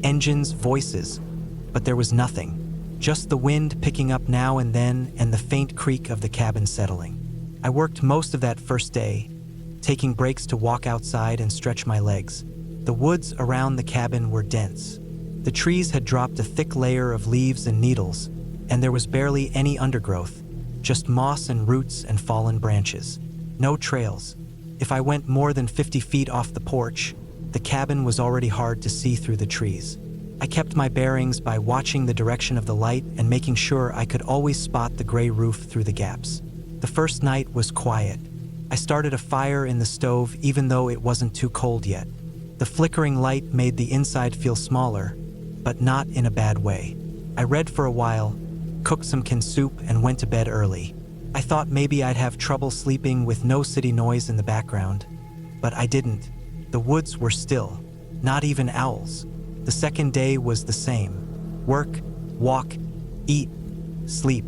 engines, voices, but there was nothing. Just the wind picking up now and then and the faint creak of the cabin settling. I worked most of that first day, taking breaks to walk outside and stretch my legs. The woods around the cabin were dense. The trees had dropped a thick layer of leaves and needles, and there was barely any undergrowth, just moss and roots and fallen branches. No trails. If I went more than 50 feet off the porch, the cabin was already hard to see through the trees. I kept my bearings by watching the direction of the light and making sure I could always spot the gray roof through the gaps. The first night was quiet. I started a fire in the stove even though it wasn't too cold yet. The flickering light made the inside feel smaller, but not in a bad way. I read for a while, cooked some canned soup, and went to bed early. I thought maybe I'd have trouble sleeping with no city noise in the background, but I didn't. The woods were still, not even owls. The second day was the same. Work, walk, eat, sleep.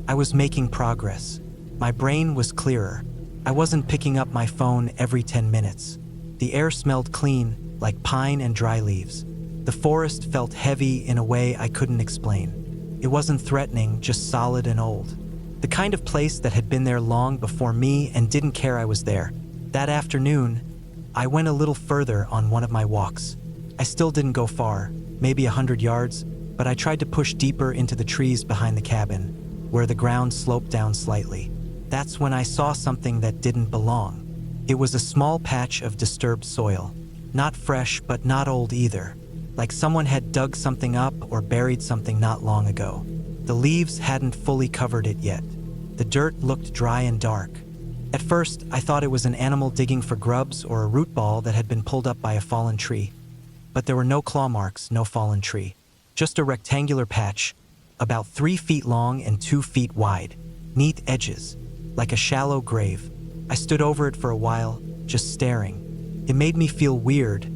I was making progress. My brain was clearer. I wasn't picking up my phone every 10 minutes. The air smelled clean, like pine and dry leaves. The forest felt heavy in a way I couldn't explain. It wasn't threatening, just solid and old. The kind of place that had been there long before me and didn't care I was there. That afternoon, I went a little further on one of my walks. I still didn't go far, maybe 100 yards, but I tried to push deeper into the trees behind the cabin, where the ground sloped down slightly. That's when I saw something that didn't belong. It was a small patch of disturbed soil. Not fresh, but not old either. like someone had dug something up or buried something not long ago. The leaves hadn't fully covered it yet. The dirt looked dry and dark. At first, I thought it was an animal digging for grubs or a root ball that had been pulled up by a fallen tree. But there were no claw marks, no fallen tree. Just a rectangular patch, about 3 feet long and 2 feet wide. Neat edges, like a shallow grave. I stood over it for a while, just staring. It made me feel weird,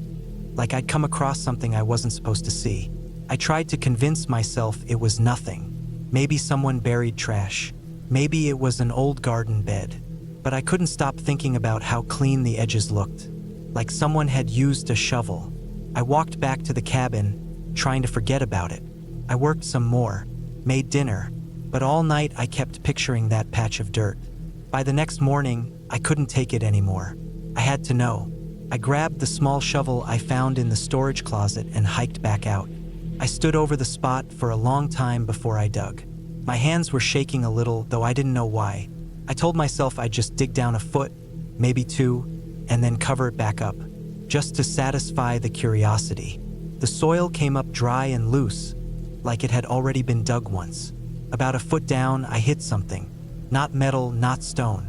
like I'd come across something I wasn't supposed to see. I tried to convince myself it was nothing. Maybe someone buried trash. Maybe it was an old garden bed. But I couldn't stop thinking about how clean the edges looked, like someone had used a shovel. I walked back to the cabin, trying to forget about it. I worked some more, made dinner, but all night I kept picturing that patch of dirt. By the next morning, I couldn't take it anymore. I had to know. I grabbed the small shovel I found in the storage closet and hiked back out. I stood over the spot for a long time before I dug. My hands were shaking a little, though I didn't know why. I told myself I'd just dig down a foot, maybe 2, and then cover it back up, just to satisfy the curiosity. The soil came up dry and loose, like it had already been dug once. About a foot down, I hit something. Not metal, not stone.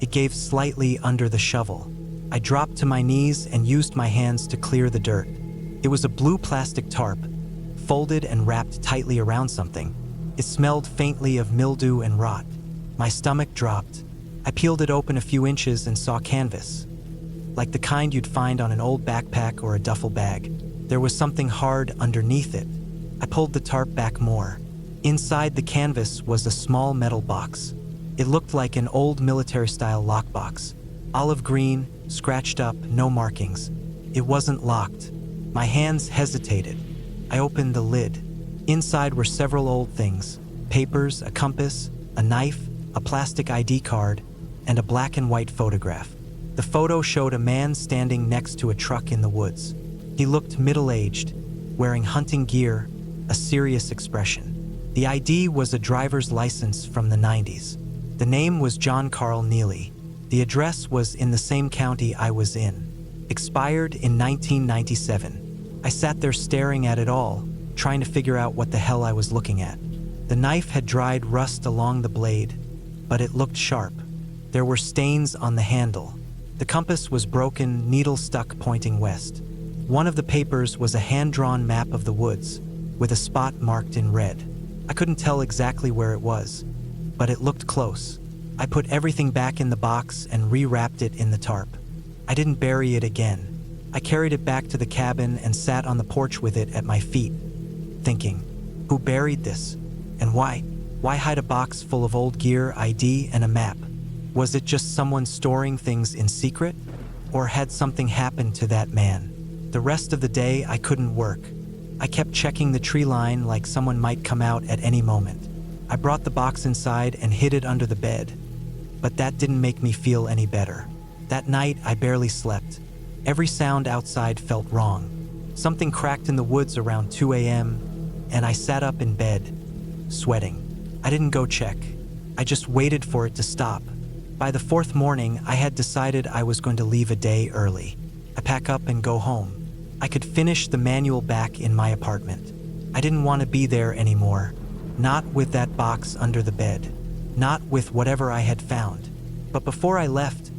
It gave slightly under the shovel. I dropped to my knees and used my hands to clear the dirt. It was a blue plastic tarp, folded and wrapped tightly around something. It smelled faintly of mildew and rot. My stomach dropped. I peeled it open a few inches and saw canvas, like the kind you'd find on an old backpack or a duffel bag. There was something hard underneath it. I pulled the tarp back more. Inside the canvas was a small metal box. It looked like an old military-style lockbox. Olive green, scratched up, no markings. It wasn't locked. My hands hesitated. I opened the lid. Inside were several old things: papers, a compass, a knife, a plastic ID card, and a black and white photograph. The photo showed a man standing next to a truck in the woods. He looked middle-aged, wearing hunting gear, a serious expression. The ID was a driver's license from the 90s. The name was John Carl Neely. The address was in the same county I was in. Expired in 1997. I sat there staring at it all, trying to figure out what the hell I was looking at. The knife had dried rust along the blade, but it looked sharp. There were stains on the handle. The compass was broken, needle stuck pointing west. One of the papers was a hand-drawn map of the woods, with a spot marked in red. I couldn't tell exactly where it was, but it looked close. I put everything back in the box and rewrapped it in the tarp. I didn't bury it again. I carried it back to the cabin and sat on the porch with it at my feet, thinking, who buried this? And why? Why hide a box full of old gear, ID, and a map? Was it just someone storing things in secret? Or had something happened to that man? The rest of the day, I couldn't work. I kept checking the tree line like someone might come out at any moment. I brought the box inside and hid it under the bed, but that didn't make me feel any better. That night, I barely slept. Every sound outside felt wrong. Something cracked in the woods around 2 a.m., and I sat up in bed, sweating. I didn't go check. I just waited for it to stop. By the 4th morning, I had decided I was going to leave a day early. I pack up and go home. I could finish the manual back in my apartment. I didn't want to be there anymore. Not with that box under the bed. Not with whatever I had found. But before I left,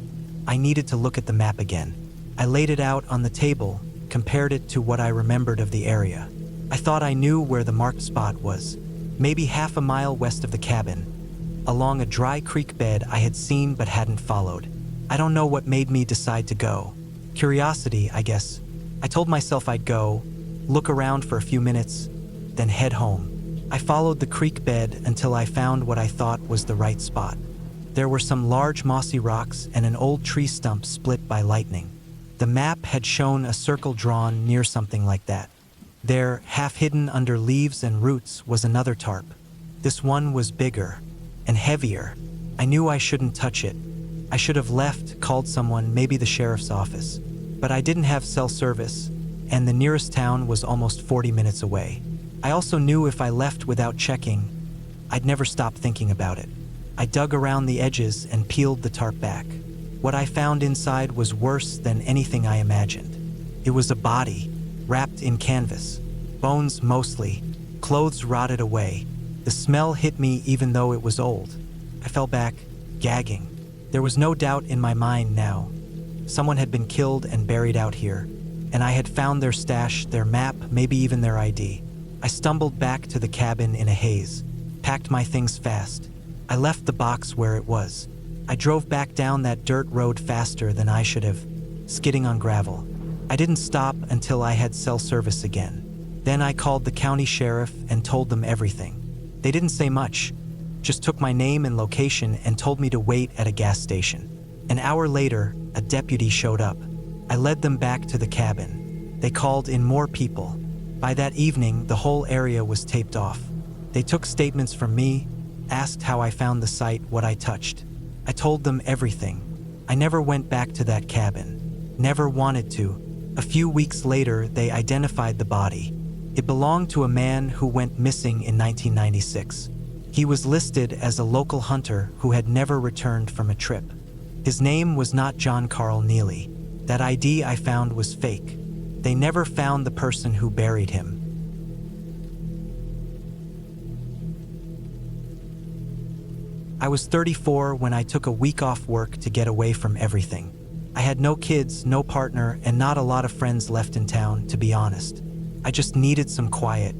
I needed to look at the map again. I laid it out on the table, compared it to what I remembered of the area. I thought I knew where the marked spot was, maybe half a mile west of the cabin, along a dry creek bed I had seen but hadn't followed. I don't know what made me decide to go. Curiosity, I guess. I told myself I'd go, look around for a few minutes, then head home. I followed the creek bed until I found what I thought was the right spot. There were some large mossy rocks and an old tree stump split by lightning. The map had shown a circle drawn near something like that. There, half hidden under leaves and roots, was another tarp. This one was bigger and heavier. I knew I shouldn't touch it. I should have left, called someone, maybe the sheriff's office. But I didn't have cell service, and the nearest town was almost 40 minutes away. I also knew if I left without checking, I'd never stop thinking about it. I dug around the edges and peeled the tarp back. What I found inside was worse than anything I imagined. It was a body, wrapped in canvas. Bones mostly, clothes rotted away. The smell hit me even though it was old. I fell back, gagging. There was no doubt in my mind now. Someone had been killed and buried out here, and I had found their stash, their map, maybe even their ID. I stumbled back to the cabin in a haze, packed my things fast. I left the box where it was. I drove back down that dirt road faster than I should have, skidding on gravel. I didn't stop until I had cell service again. Then I called the county sheriff and told them everything. They didn't say much, just took my name and location and told me to wait at a gas station. An hour later, a deputy showed up. I led them back to the cabin. They called in more people. By that evening, the whole area was taped off. They took statements from me, asked how I found the site, what I touched. I told them everything. I never went back to that cabin. Never wanted to. A few weeks later, they identified the body. It belonged to a man who went missing in 1996. He was listed as a local hunter who had never returned from a trip. His name was not John Carl Neely. That ID I found was fake. They never found the person who buried him. I was 34 when I took a week off work to get away from everything. I had no kids, no partner, and not a lot of friends left in town, to be honest. I just needed some quiet.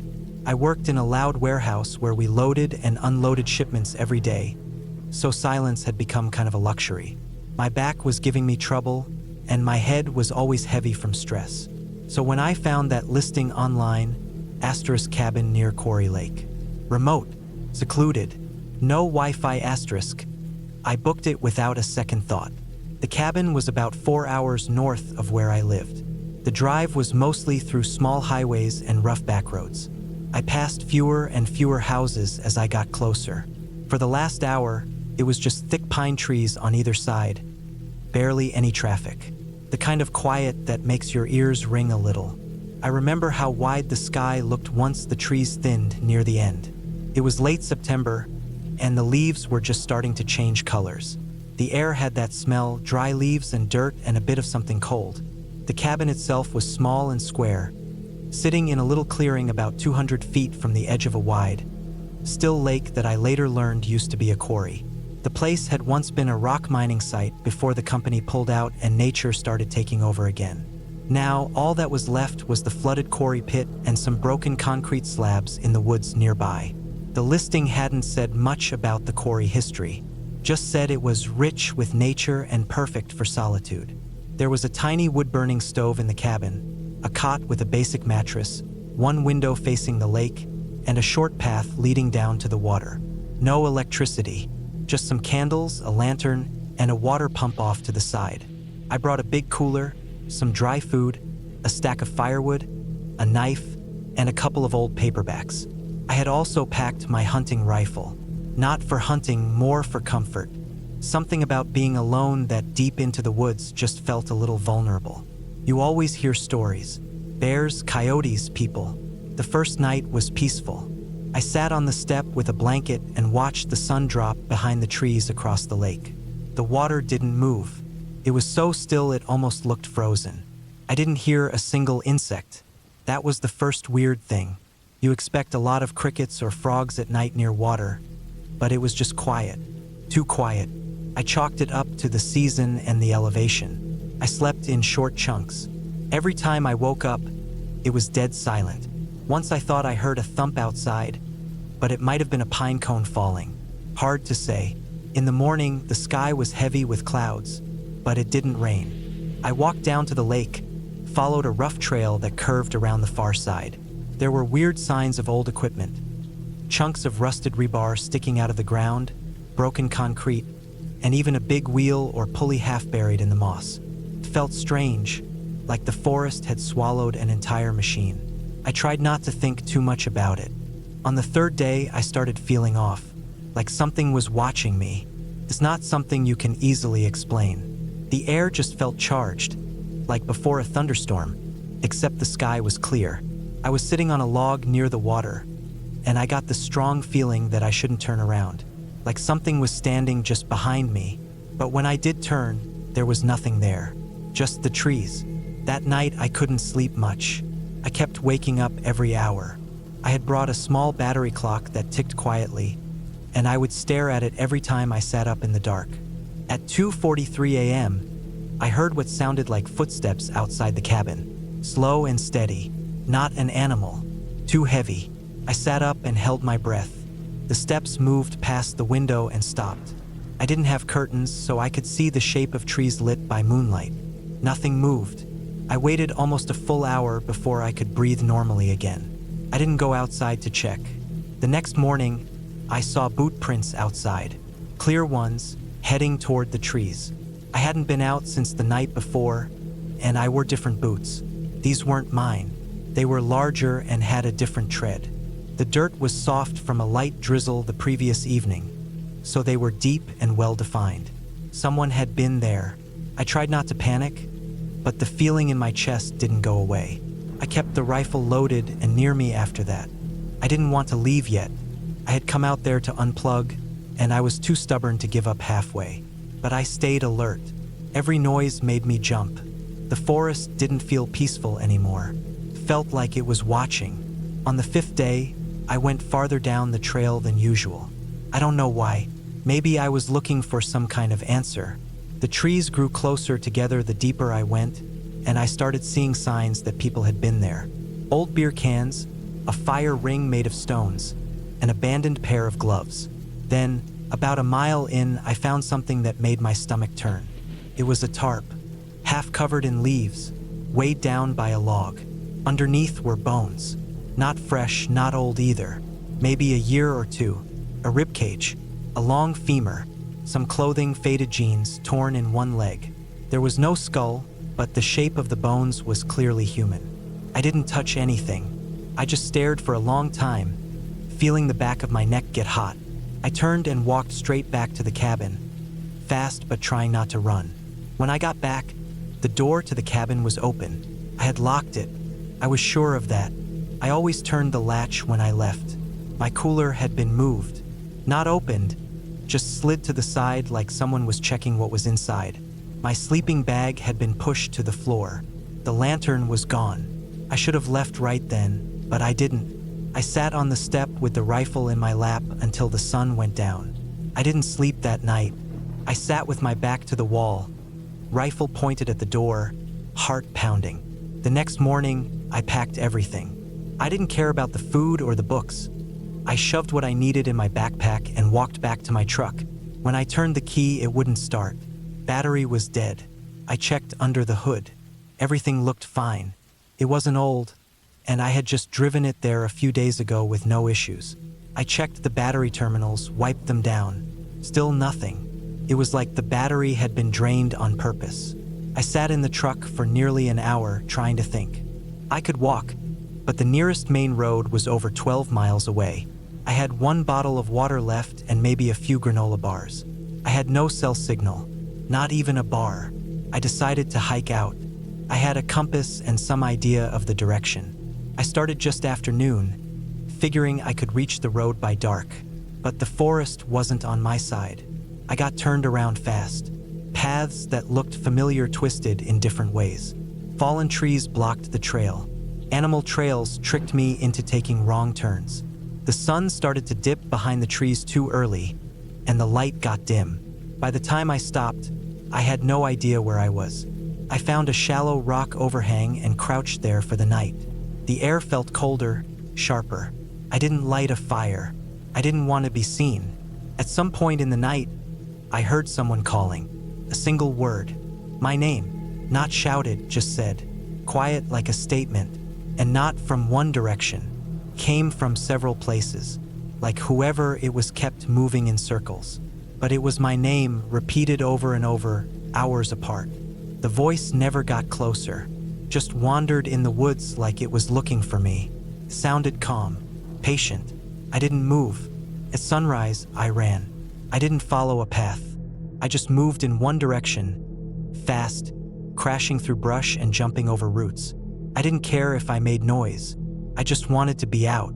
I worked in a loud warehouse where we loaded and unloaded shipments every day, so silence had become kind of a luxury. My back was giving me trouble, and my head was always heavy from stress. So when I found that listing online, asterisk cabin near Quarry Lake, remote, secluded, no Wi-Fi asterisk, I booked it without a second thought. The cabin was about 4 hours north of where I lived. The drive was mostly through small highways and rough back roads. I passed fewer and fewer houses as I got closer. For the last hour, it was just thick pine trees on either side, barely any traffic. The kind of quiet that makes your ears ring a little. I remember how wide the sky looked once the trees thinned near the end. It was late September, and the leaves were just starting to change colors. The air had that smell, dry leaves and dirt and a bit of something cold. The cabin itself was small and square, sitting in a little clearing about 200 feet from the edge of a wide, still lake that I later learned used to be a quarry. The place had once been a rock mining site before the company pulled out and nature started taking over again. Now, all that was left was the flooded quarry pit and some broken concrete slabs in the woods nearby. The listing hadn't said much about the quarry history, just said it was rich with nature and perfect for solitude. There was a tiny wood-burning stove in the cabin, a cot with a basic mattress, one window facing the lake, and a short path leading down to the water. No electricity, just some candles, a lantern, and a water pump off to the side. I brought a big cooler, some dry food, a stack of firewood, a knife, and a couple of old paperbacks. I had also packed my hunting rifle. Not for hunting, more for comfort. Something about being alone that deep into the woods just felt a little vulnerable. You always hear stories. Bears, coyotes, people. The first night was peaceful. I sat on the step with a blanket and watched the sun drop behind the trees across the lake. The water didn't move. It was so still it almost looked frozen. I didn't hear a single insect. That was the first weird thing. You expect a lot of crickets or frogs at night near water, but it was just quiet. Too quiet. I chalked it up to the season and the elevation. I slept in short chunks. Every time I woke up, it was dead silent. Once I thought I heard a thump outside, but it might have been a pine cone falling. Hard to say. In the morning, the sky was heavy with clouds, but it didn't rain. I walked down to the lake, followed a rough trail that curved around the far side. There were weird signs of old equipment. Chunks of rusted rebar sticking out of the ground, broken concrete, and even a big wheel or pulley half buried in the moss. It felt strange, like the forest had swallowed an entire machine. I tried not to think too much about it. On the third day, I started feeling off, like something was watching me. It's not something you can easily explain. The air just felt charged, like before a thunderstorm, except the sky was clear. I was sitting on a log near the water, and I got the strong feeling that I shouldn't turn around, like something was standing just behind me. But when I did turn, there was nothing there, just the trees. That night, I couldn't sleep much. I kept waking up every hour. I had brought a small battery clock that ticked quietly, and I would stare at it every time I sat up in the dark. At 2:43 a.m., I heard what sounded like footsteps outside the cabin. Slow and steady. Not an animal. Too heavy. I sat up and held my breath. The steps moved past the window and stopped. I didn't have curtains, so I could see the shape of trees lit by moonlight. Nothing moved. I waited almost a full hour before I could breathe normally again. I didn't go outside to check. The next morning, I saw boot prints outside. Clear ones, heading toward the trees. I hadn't been out since the night before, and I wore different boots. These weren't mine. They were larger and had a different tread. The dirt was soft from a light drizzle the previous evening, so they were deep and well-defined. Someone had been there. I tried not to panic, but the feeling in my chest didn't go away. I kept the rifle loaded and near me after that. I didn't want to leave yet. I had come out there to unplug, and I was too stubborn to give up halfway. But I stayed alert. Every noise made me jump. The forest didn't feel peaceful anymore. It felt like it was watching. On the 5th day, I went farther down the trail than usual. I don't know why. Maybe I was looking for some kind of answer. The trees grew closer together the deeper I went, and I started seeing signs that people had been there. Old beer cans, a fire ring made of stones, an abandoned pair of gloves. Then, about a mile in, I found something that made my stomach turn. It was a tarp, half covered in leaves, weighed down by a log. Underneath were bones. Not fresh, not old either. Maybe a year or two. A ribcage, a long femur, some clothing, faded jeans, torn in one leg. There was no skull, but the shape of the bones was clearly human. I didn't touch anything. I just stared for a long time, feeling the back of my neck get hot. I turned and walked straight back to the cabin, fast but trying not to run. When I got back, the door to the cabin was open. I had locked it. I was sure of that. I always turned the latch when I left. My cooler had been moved. Not opened, just slid to the side like someone was checking what was inside. My sleeping bag had been pushed to the floor. The lantern was gone. I should have left right then, but I didn't. I sat on the step with the rifle in my lap until the sun went down. I didn't sleep that night. I sat with my back to the wall, rifle pointed at the door, heart pounding. The next morning, I packed everything. I didn't care about the food or the books. I shoved what I needed in my backpack and walked back to my truck. When I turned the key, it wouldn't start. Battery was dead. I checked under the hood. Everything looked fine. It wasn't old, and I had just driven it there a few days ago with no issues. I checked the battery terminals, wiped them down. Still nothing. It was like the battery had been drained on purpose. I sat in the truck for nearly an hour trying to think. I could walk, but the nearest main road was over 12 miles away. I had one bottle of water left and maybe a few granola bars. I had no cell signal, not even a bar. I decided to hike out. I had a compass and some idea of the direction. I started just after noon, figuring I could reach the road by dark, but the forest wasn't on my side. I got turned around fast. Paths that looked familiar twisted in different ways. Fallen trees blocked the trail. Animal trails tricked me into taking wrong turns. The sun started to dip behind the trees too early, and the light got dim. By the time I stopped, I had no idea where I was. I found a shallow rock overhang and crouched there for the night. The air felt colder, sharper. I didn't light a fire. I didn't want to be seen. At some point in the night, I heard someone calling. A single word. My name. Not shouted, just said. Quiet like a statement. And not from one direction. Came from several places. Like whoever it was kept moving in circles. But it was my name, repeated over and over, hours apart. The voice never got closer. Just wandered in the woods like it was looking for me. Sounded calm. Patient. I didn't move. At sunrise, I ran. I didn't follow a path. I just moved in one direction, fast, crashing through brush and jumping over roots. I didn't care if I made noise. I just wanted to be out.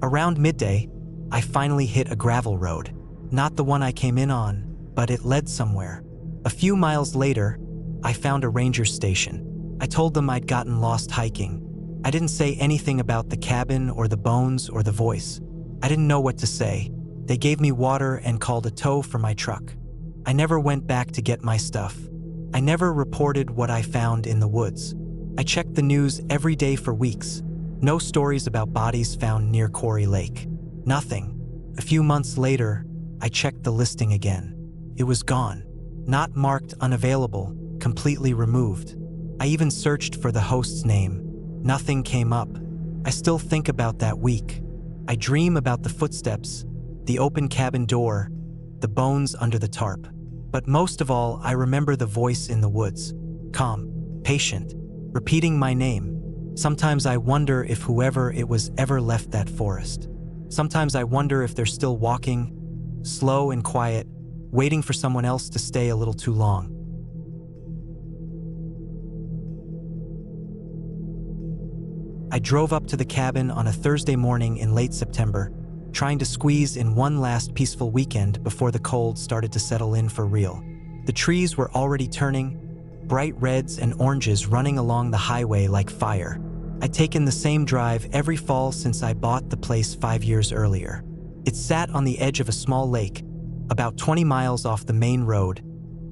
Around midday, I finally hit a gravel road. Not the one I came in on, but it led somewhere. A few miles later, I found a ranger station. I told them I'd gotten lost hiking. I didn't say anything about the cabin or the bones or the voice. I didn't know what to say. They gave me water and called a tow for my truck. I never went back to get my stuff. I never reported what I found in the woods. I checked the news every day for weeks. No stories about bodies found near Quarry Lake. Nothing. A few months later, I checked the listing again. It was gone. Not marked unavailable, completely removed. I even searched for the host's name. Nothing came up. I still think about that week. I dream about the footsteps, the open cabin door, the bones under the tarp. But most of all, I remember the voice in the woods. Calm, patient, repeating my name. Sometimes I wonder if whoever it was ever left that forest. Sometimes I wonder if they're still walking, slow and quiet, waiting for someone else to stay a little too long. I drove up to the cabin on a Thursday morning in late September, trying to squeeze in one last peaceful weekend before the cold started to settle in for real. The trees were already turning, bright reds and oranges running along the highway like fire. I'd taken the same drive every fall since I bought the place 5 years earlier. It sat on the edge of a small lake, about 20 miles off the main road,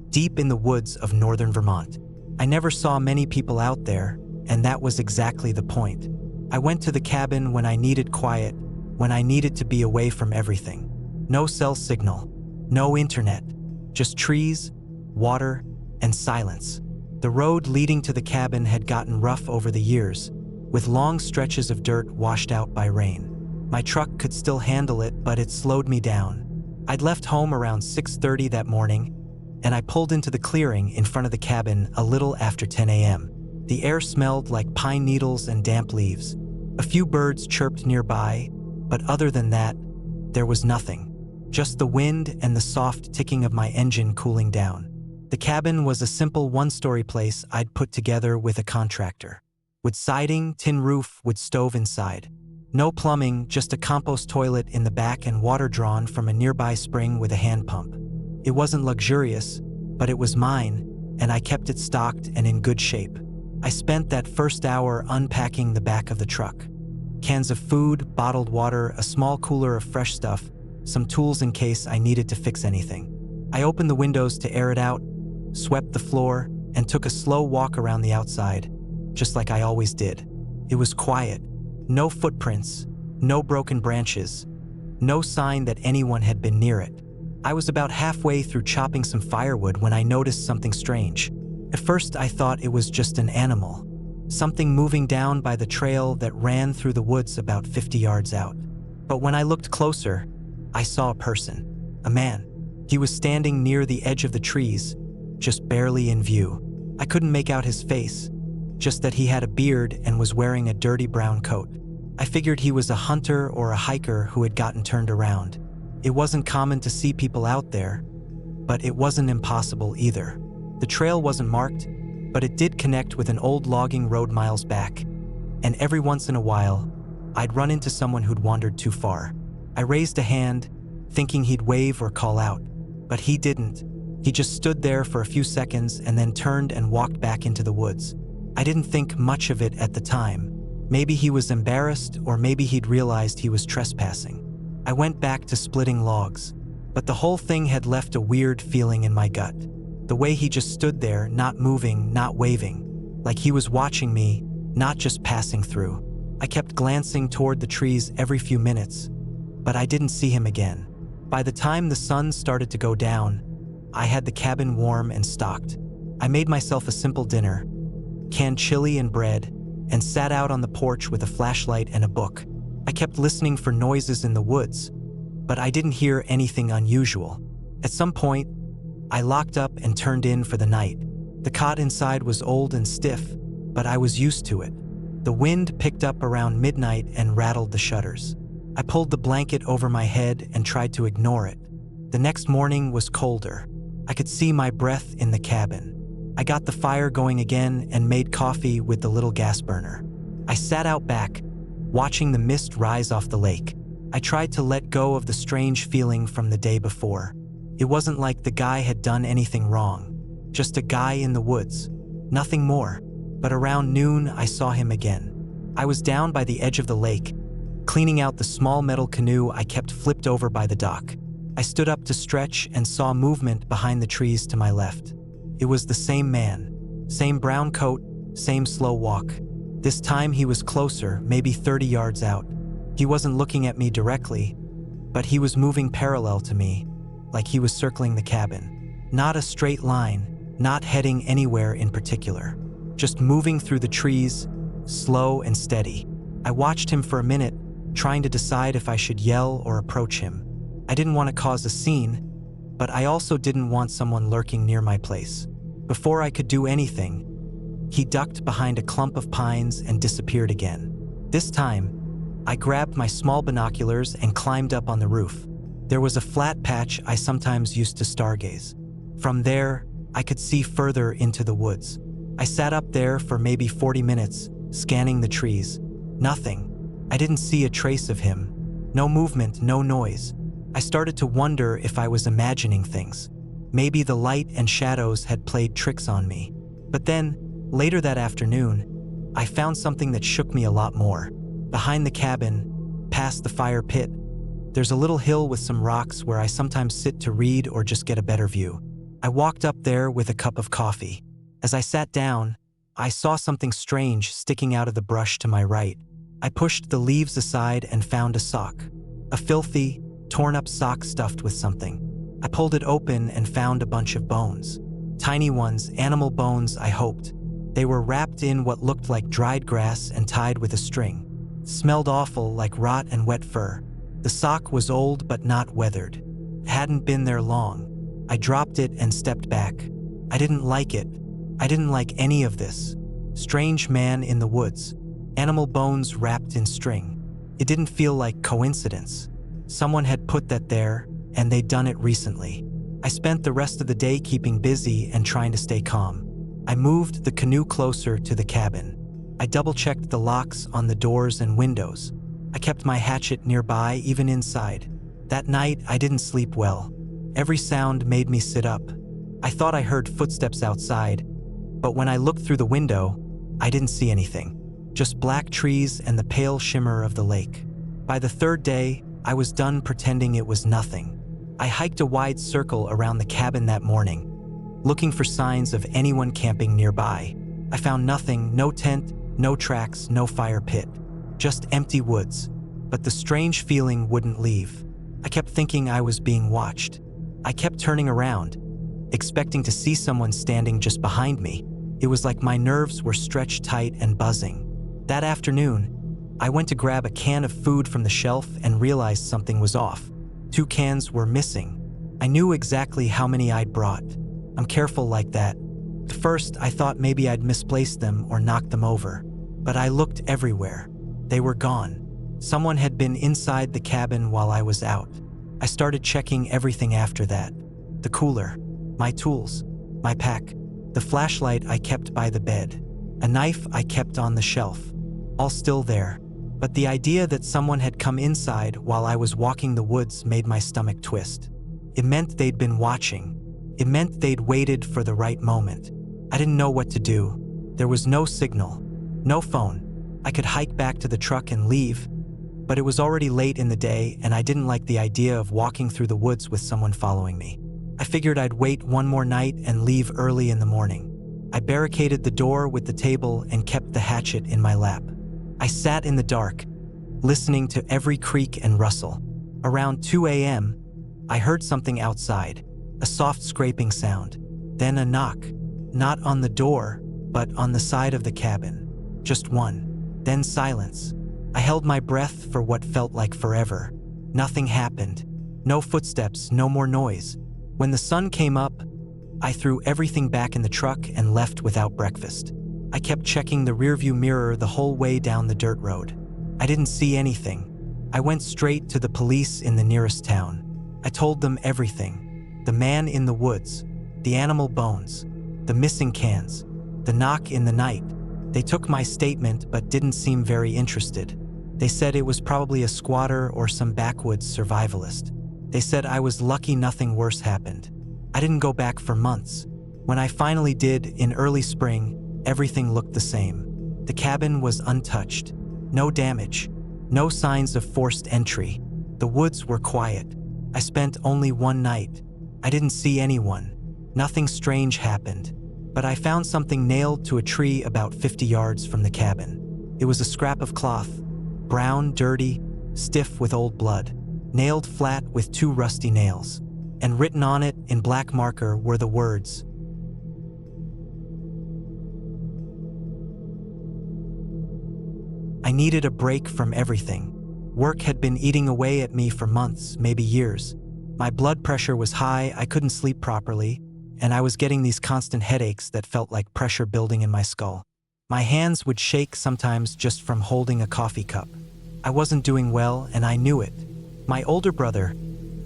deep in the woods of northern Vermont. I never saw many people out there, and that was exactly the point. I went to the cabin when I needed quiet, when I needed to be away from everything. No cell signal, no internet, just trees, water, and silence. The road leading to the cabin had gotten rough over the years, with long stretches of dirt washed out by rain. My truck could still handle it, but it slowed me down. I'd left home around 6:30 that morning, and I pulled into the clearing in front of the cabin a little after 10 a.m. The air smelled like pine needles and damp leaves. A few birds chirped nearby, but other than that, there was nothing. Just the wind and the soft ticking of my engine cooling down. The cabin was a simple one-story place I'd put together with a contractor. With siding, tin roof, with stove inside. No plumbing, just a compost toilet in the back and water drawn from a nearby spring with a hand pump. It wasn't luxurious, but it was mine, and I kept it stocked and in good shape. I spent that first hour unpacking the back of the truck. Cans of food, bottled water, a small cooler of fresh stuff, some tools in case I needed to fix anything. I opened the windows to air it out, swept the floor, and took a slow walk around the outside, just like I always did. It was quiet. No footprints, no broken branches, no sign that anyone had been near it. I was about halfway through chopping some firewood when I noticed something strange. At first I thought it was just an animal, something moving down by the trail that ran through the woods about 50 yards out. But when I looked closer, I saw a person, a man. He was standing near the edge of the trees, just barely in view. I couldn't make out his face, just that he had a beard and was wearing a dirty brown coat. I figured he was a hunter or a hiker who had gotten turned around. It wasn't common to see people out there, but it wasn't impossible either. The trail wasn't marked, but it did connect with an old logging road miles back, and every once in a while, I'd run into someone who'd wandered too far. I raised a hand, thinking he'd wave or call out, but he didn't. He just stood there for a few seconds and then turned and walked back into the woods. I didn't think much of it at the time. Maybe he was embarrassed, or maybe he'd realized he was trespassing. I went back to splitting logs, but the whole thing had left a weird feeling in my gut. The way he just stood there, not moving, not waving, like he was watching me, not just passing through. I kept glancing toward the trees every few minutes, but I didn't see him again. By the time the sun started to go down, I had the cabin warm and stocked. I made myself a simple dinner, canned chili and bread, and sat out on the porch with a flashlight and a book. I kept listening for noises in the woods, but I didn't hear anything unusual. At some point, I locked up and turned in for the night. The cot inside was old and stiff, but I was used to it. The wind picked up around midnight and rattled the shutters. I pulled the blanket over my head and tried to ignore it. The next morning was colder. I could see my breath in the cabin. I got the fire going again and made coffee with the little gas burner. I sat out back, watching the mist rise off the lake. I tried to let go of the strange feeling from the day before. It wasn't like the guy had done anything wrong. Just a guy in the woods. Nothing more. But around noon, I saw him again. I was down by the edge of the lake, cleaning out the small metal canoe I kept flipped over by the dock. I stood up to stretch and saw movement behind the trees to my left. It was the same man. Same brown coat, same slow walk. This time he was closer, maybe 30 yards out. He wasn't looking at me directly, but he was moving parallel to me, like he was circling the cabin. Not a straight line, not heading anywhere in particular. Just moving through the trees, slow and steady. I watched him for a minute, trying to decide if I should yell or approach him. I didn't want to cause a scene, but I also didn't want someone lurking near my place. Before I could do anything, he ducked behind a clump of pines and disappeared again. This time, I grabbed my small binoculars and climbed up on the roof. There was a flat patch I sometimes used to stargaze. From there, I could see further into the woods. I sat up there for maybe 40 minutes, scanning the trees. Nothing. I didn't see a trace of him. No movement, no noise. I started to wonder if I was imagining things. Maybe the light and shadows had played tricks on me. But then, later that afternoon, I found something that shook me a lot more. Behind the cabin, past the fire pit, there's a little hill with some rocks where I sometimes sit to read or just get a better view. I walked up there with a cup of coffee. As I sat down, I saw something strange sticking out of the brush to my right. I pushed the leaves aside and found a sock. A filthy, torn-up sock stuffed with something. I pulled it open and found a bunch of bones. Tiny ones, animal bones, I hoped. They were wrapped in what looked like dried grass and tied with a string. Smelled awful, like rot and wet fur. The sock was old but not weathered. It hadn't been there long. I dropped it and stepped back. I didn't like it. I didn't like any of this. Strange man in the woods. Animal bones wrapped in string. It didn't feel like coincidence. Someone had put that there, and they'd done it recently. I spent the rest of the day keeping busy and trying to stay calm. I moved the canoe closer to the cabin. I double-checked the locks on the doors and windows. I kept my hatchet nearby, even inside. That night, I didn't sleep well. Every sound made me sit up. I thought I heard footsteps outside, but when I looked through the window, I didn't see anything. Just black trees and the pale shimmer of the lake. By the third day, I was done pretending it was nothing. I hiked a wide circle around the cabin that morning, looking for signs of anyone camping nearby. I found nothing, no tent, no tracks, no fire pit. Just empty woods. But the strange feeling wouldn't leave. I kept thinking I was being watched. I kept turning around, expecting to see someone standing just behind me. It was like my nerves were stretched tight and buzzing. That afternoon, I went to grab a can of food from the shelf and realized something was off. 2 cans were missing. I knew exactly how many I'd brought. I'm careful like that. At first, I thought maybe I'd misplaced them or knocked them over. But I looked everywhere. They were gone. Someone had been inside the cabin while I was out. I started checking everything after that. The cooler, my tools, my pack, the flashlight I kept by the bed, a knife I kept on the shelf, all still there. But the idea that someone had come inside while I was walking the woods made my stomach twist. It meant they'd been watching. It meant they'd waited for the right moment. I didn't know what to do. There was no signal, no phone. I could hike back to the truck and leave, but it was already late in the day and I didn't like the idea of walking through the woods with someone following me. I figured I'd wait one more night and leave early in the morning. I barricaded the door with the table and kept the hatchet in my lap. I sat in the dark, listening to every creak and rustle. Around 2 a.m., I heard something outside, a soft scraping sound, then a knock, not on the door, but on the side of the cabin. Just one. Then silence. I held my breath for what felt like forever. Nothing happened. No footsteps, no more noise. When the sun came up, I threw everything back in the truck and left without breakfast. I kept checking the rearview mirror the whole way down the dirt road. I didn't see anything. I went straight to the police in the nearest town. I told them everything. The man in the woods, the animal bones, the missing cans, the knock in the night. They took my statement but didn't seem very interested. They said it was probably a squatter or some backwoods survivalist. They said I was lucky nothing worse happened. I didn't go back for months. When I finally did, in early spring, everything looked the same. The cabin was untouched. No damage. No signs of forced entry. The woods were quiet. I spent only one night. I didn't see anyone. Nothing strange happened. But I found something nailed to a tree about 50 yards from the cabin. It was a scrap of cloth, brown, dirty, stiff with old blood, nailed flat with 2 rusty nails. And written on it in black marker were the words, I needed a break from everything. Work had been eating away at me for months, maybe years. My blood pressure was high, I couldn't sleep properly, and I was getting these constant headaches that felt like pressure building in my skull. My hands would shake sometimes just from holding a coffee cup. I wasn't doing well, and I knew it. My older brother,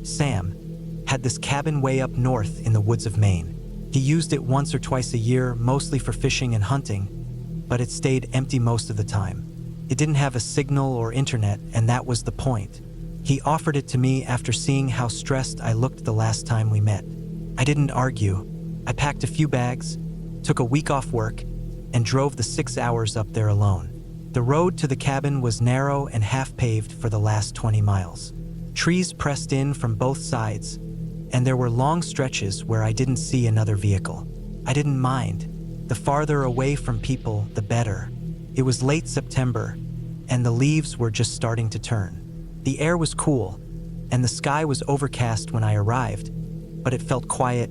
Sam, had this cabin way up north in the woods of Maine. He used it once or twice a year, mostly for fishing and hunting, but it stayed empty most of the time. It didn't have a signal or internet, and that was the point. He offered it to me after seeing how stressed I looked the last time we met. I didn't argue. I packed a few bags, took a week off work, and drove the 6 hours up there alone. The road to the cabin was narrow and half-paved for the last 20 miles. Trees pressed in from both sides, and there were long stretches where I didn't see another vehicle. I didn't mind. The farther away from people, the better. It was late September, and the leaves were just starting to turn. The air was cool, and the sky was overcast when I arrived, but it felt quiet,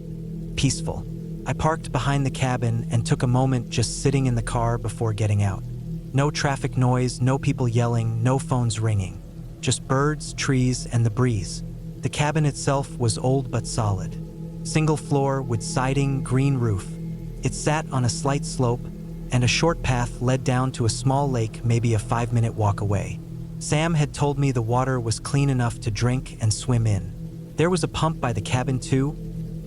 peaceful. I parked behind the cabin and took a moment just sitting in the car before getting out. No traffic noise, no people yelling, no phones ringing. Just birds, trees, and the breeze. The cabin itself was old but solid. Single floor with siding, green roof. It sat on a slight slope, and a short path led down to a small lake maybe a 5-minute walk away. Sam had told me the water was clean enough to drink and swim in. There was a pump by the cabin too,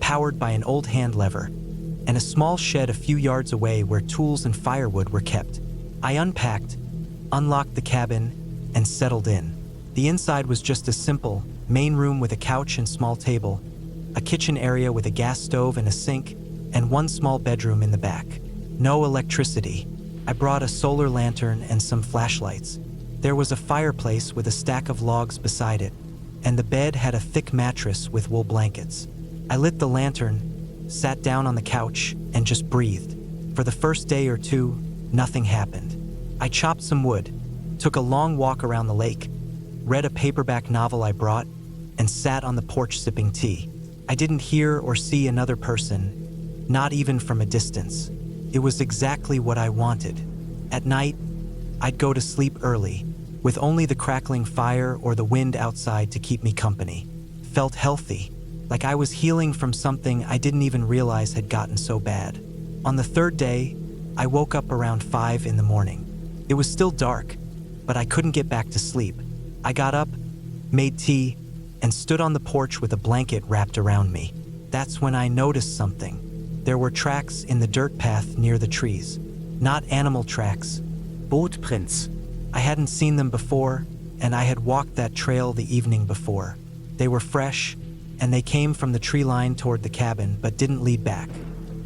powered by an old hand lever, and a small shed a few yards away where tools and firewood were kept. I unpacked, unlocked the cabin, and settled in. The inside was just a simple main room with a couch and small table, a kitchen area with a gas stove and a sink, and one small bedroom in the back. No electricity. I brought a solar lantern and some flashlights. There was a fireplace with a stack of logs beside it, and the bed had a thick mattress with wool blankets. I lit the lantern, sat down on the couch, and just breathed. For the first day or two, nothing happened. I chopped some wood, took a long walk around the lake, read a paperback novel I brought, and sat on the porch sipping tea. I didn't hear or see another person, not even from a distance. It was exactly what I wanted. At night, I'd go to sleep early, with only the crackling fire or the wind outside to keep me company. Felt healthy, like I was healing from something I didn't even realize had gotten so bad. On the 3rd day, I woke up around 5 in the morning. It was still dark, but I couldn't get back to sleep. I got up, made tea, and stood on the porch with a blanket wrapped around me. That's when I noticed something. There were tracks in the dirt path near the trees. Not animal tracks, bootprints. I hadn't seen them before, and I had walked that trail the evening before. They were fresh, and they came from the tree line toward the cabin, but didn't lead back.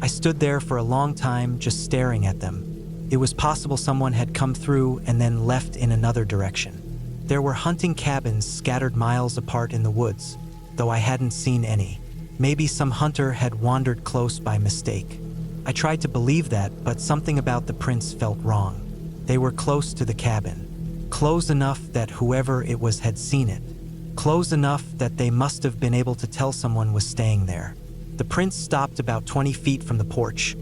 I stood there for a long time just staring at them. It was possible someone had come through and then left in another direction. There were hunting cabins scattered miles apart in the woods, though I hadn't seen any. Maybe some hunter had wandered close by mistake. I tried to believe that, but something about the prints felt wrong. They were close to the cabin, close enough that whoever it was had seen it, close enough that they must have been able to tell someone was staying there. The prints stopped about 20 feet from the porch,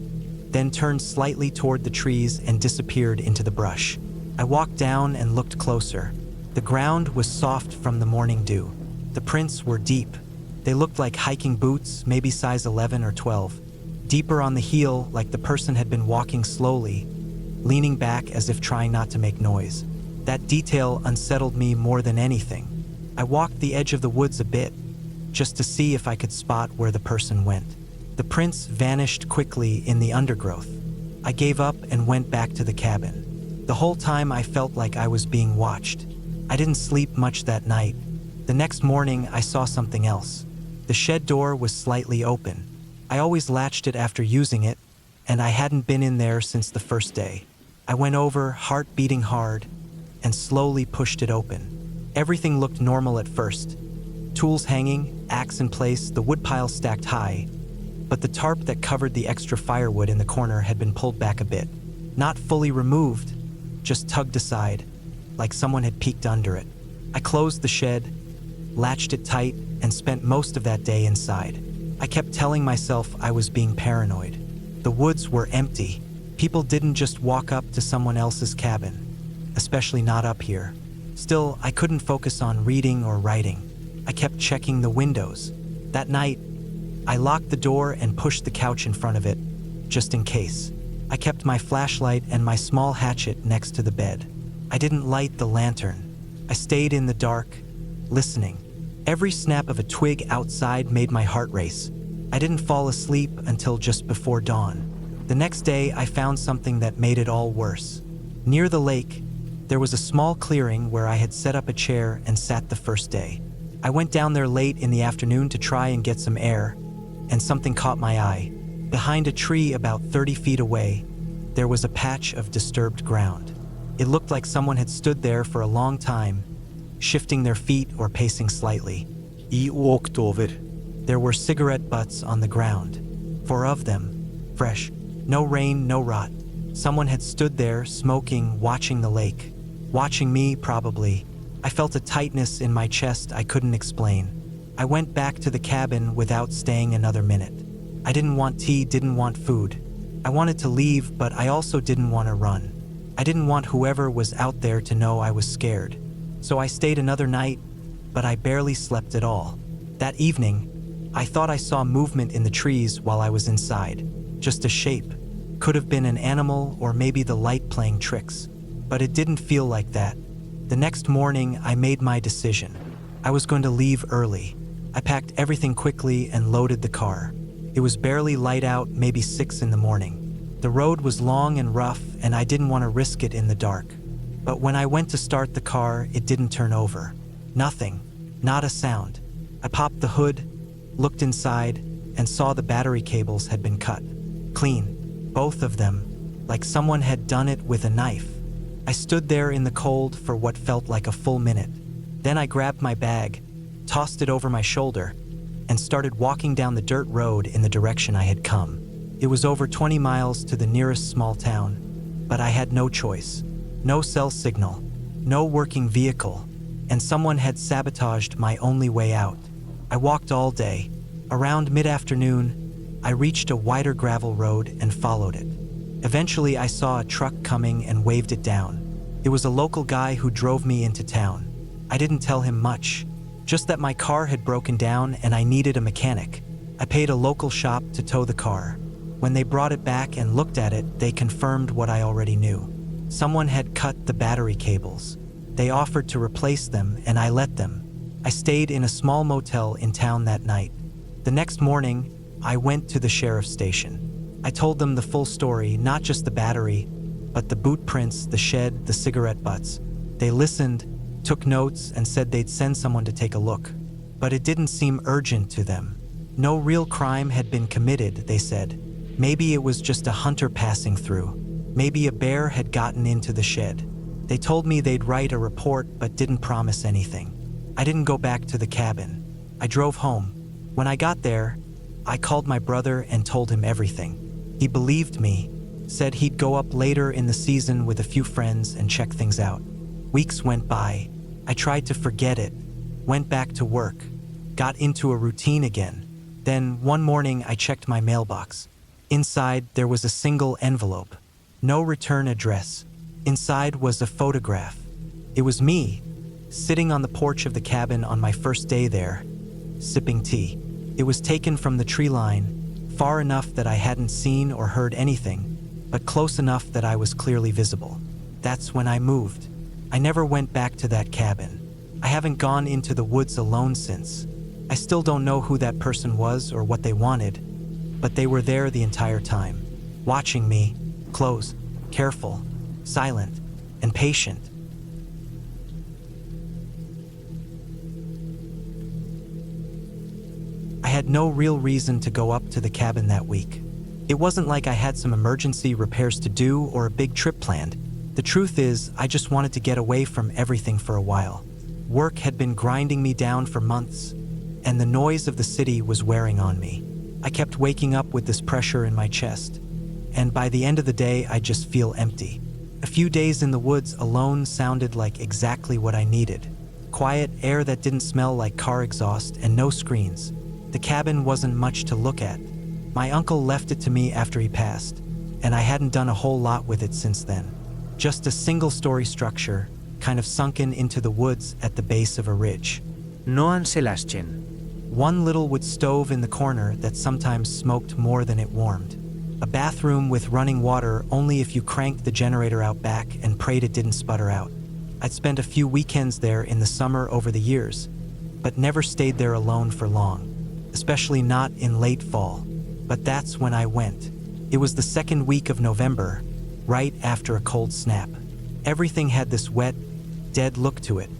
then turned slightly toward the trees and disappeared into the brush. I walked down and looked closer. The ground was soft from the morning dew. The prints were deep. They looked like hiking boots, maybe size 11 or 12. Deeper on the heel, like the person had been walking slowly, leaning back as if trying not to make noise. That detail unsettled me more than anything. I walked the edge of the woods a bit, just to see if I could spot where the person went. The prints vanished quickly in the undergrowth. I gave up and went back to the cabin. The whole time I felt like I was being watched. I didn't sleep much that night. The next morning, I saw something else. The shed door was slightly open. I always latched it after using it, and I hadn't been in there since the first day. I went over, heart beating hard, and slowly pushed it open. Everything looked normal at first. Tools hanging, axe in place, the woodpile stacked high, but the tarp that covered the extra firewood in the corner had been pulled back a bit. Not fully removed, just tugged aside, like someone had peeked under it. I closed the shed, latched it tight, and spent most of that day inside. I kept telling myself I was being paranoid. The woods were empty. People didn't just walk up to someone else's cabin, especially not up here. Still, I couldn't focus on reading or writing. I kept checking the windows. That night, I locked the door and pushed the couch in front of it, just in case. I kept my flashlight and my small hatchet next to the bed. I didn't light the lantern. I stayed in the dark, listening. Every snap of a twig outside made my heart race. I didn't fall asleep until just before dawn. The next day, I found something that made it all worse. Near the lake, there was a small clearing where I had set up a chair and sat the first day. I went down there late in the afternoon to try and get some air, and something caught my eye. Behind a tree about 30 feet away, there was a patch of disturbed ground. It looked like someone had stood there for a long time, shifting their feet or pacing slightly. He walked over. There were cigarette butts on the ground. 4 of them, fresh. No rain, no rot. Someone had stood there, smoking, watching the lake. Watching me, probably. I felt a tightness in my chest I couldn't explain. I went back to the cabin without staying another minute. I didn't want tea, didn't want food. I wanted to leave, but I also didn't want to run. I didn't want whoever was out there to know I was scared. So I stayed another night, but I barely slept at all. That evening, I thought I saw movement in the trees while I was inside. Just a shape. Could have been an animal or maybe the light playing tricks. But it didn't feel like that. The next morning, I made my decision. I was going to leave early. I packed everything quickly and loaded the car. It was barely light out, maybe 6 in the morning. The road was long and rough, and I didn't want to risk it in the dark. But when I went to start the car, it didn't turn over. Nothing. Not a sound. I popped the hood, looked inside, and saw the battery cables had been cut. Clean. Both of them, like someone had done it with a knife. I stood there in the cold for what felt like a full minute. Then I grabbed my bag, tossed it over my shoulder, and started walking down the dirt road in the direction I had come. It was over 20 miles to the nearest small town, but I had no choice. No cell signal, no working vehicle, and someone had sabotaged my only way out. I walked all day. Around mid-afternoon, I reached a wider gravel road and followed it. Eventually, I saw a truck coming and waved it down. It was a local guy who drove me into town. I didn't tell him much, just that my car had broken down and I needed a mechanic. I paid a local shop to tow the car. When they brought it back and looked at it, they confirmed what I already knew. Someone had cut the battery cables. They offered to replace them, and I let them. I stayed in a small motel in town that night. The next morning, I went to the sheriff's station. I told them the full story, not just the battery, but the boot prints, the shed, the cigarette butts. They listened, took notes, and said they'd send someone to take a look. But it didn't seem urgent to them. No real crime had been committed, they said. Maybe it was just a hunter passing through. Maybe a bear had gotten into the shed. They told me they'd write a report, but didn't promise anything. I didn't go back to the cabin. I drove home. When I got there, I called my brother and told him everything. He believed me, said he'd go up later in the season with a few friends and check things out. Weeks went by. I tried to forget it, went back to work, got into a routine again. Then one morning I checked my mailbox. Inside there was a single envelope, no return address. Inside was a photograph. It was me, sitting on the porch of the cabin on my first day there, sipping tea. It was taken from the tree line, far enough that I hadn't seen or heard anything, but close enough that I was clearly visible. That's when I moved. I never went back to that cabin. I haven't gone into the woods alone since. I still don't know who that person was or what they wanted, but they were there the entire time, watching me, close, careful, silent, and patient. I had no real reason to go up to the cabin that week. It wasn't like I had some emergency repairs to do or a big trip planned. The truth is, I just wanted to get away from everything for a while. Work had been grinding me down for months, and the noise of the city was wearing on me. I kept waking up with this pressure in my chest, and by the end of the day, I just feel empty. A few days in the woods alone sounded like exactly what I needed. Quiet air that didn't smell like car exhaust and no screens. The cabin wasn't much to look at. My uncle left it to me after he passed, and I hadn't done a whole lot with it since then. Just a single-story structure, kind of sunken into the woods at the base of a ridge. No anselasten. One little wood stove in the corner that sometimes smoked more than it warmed. A bathroom with running water only if you cranked the generator out back and prayed it didn't sputter out. I'd spent a few weekends there in the summer over the years, but never stayed there alone for long, especially not in late fall. But that's when I went. It was the second week of November, right after a cold snap. Everything had this wet, dead look to it,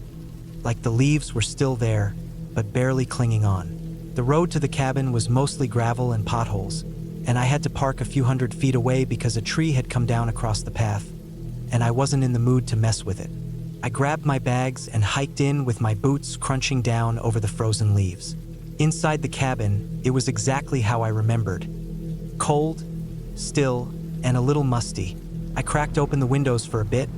like the leaves were still there, but barely clinging on. The road to the cabin was mostly gravel and potholes, and I had to park a few hundred feet away because a tree had come down across the path, and I wasn't in the mood to mess with it. I grabbed my bags and hiked in with my boots crunching down over the frozen leaves. Inside the cabin, it was exactly how I remembered. Cold, still, and a little musty. I cracked open the windows for a bit,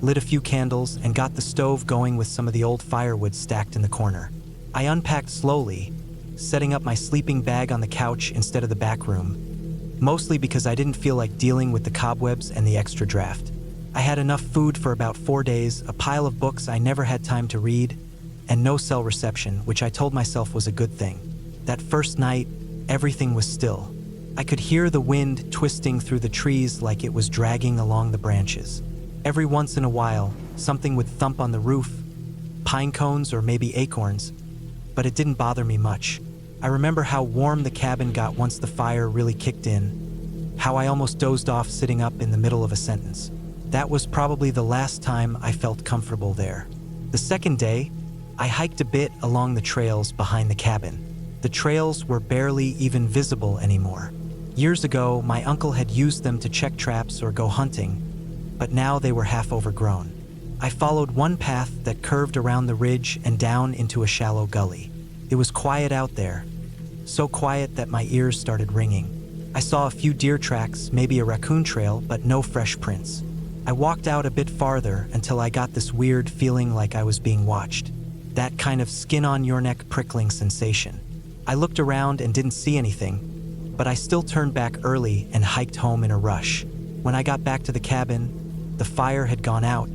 lit a few candles, and got the stove going with some of the old firewood stacked in the corner. I unpacked slowly, setting up my sleeping bag on the couch instead of the back room, mostly because I didn't feel like dealing with the cobwebs and the extra draft. I had enough food for about 4 days, a pile of books I never had time to read, and no cell reception, which I told myself was a good thing. That first night, everything was still. I could hear the wind twisting through the trees like it was dragging along the branches. Every once in a while, something would thump on the roof, pine cones or maybe acorns, but it didn't bother me much. I remember how warm the cabin got once the fire really kicked in, how I almost dozed off sitting up in the middle of a sentence. That was probably the last time I felt comfortable there. The second day, I hiked a bit along the trails behind the cabin. The trails were barely even visible anymore. Years ago, my uncle had used them to check traps or go hunting, but now they were half overgrown. I followed one path that curved around the ridge and down into a shallow gully. It was quiet out there, so quiet that my ears started ringing. I saw a few deer tracks, maybe a raccoon trail, but no fresh prints. I walked out a bit farther until I got this weird feeling like I was being watched. That kind of skin-on-your-neck prickling sensation. I looked around and didn't see anything, but I still turned back early and hiked home in a rush. When I got back to the cabin, the fire had gone out,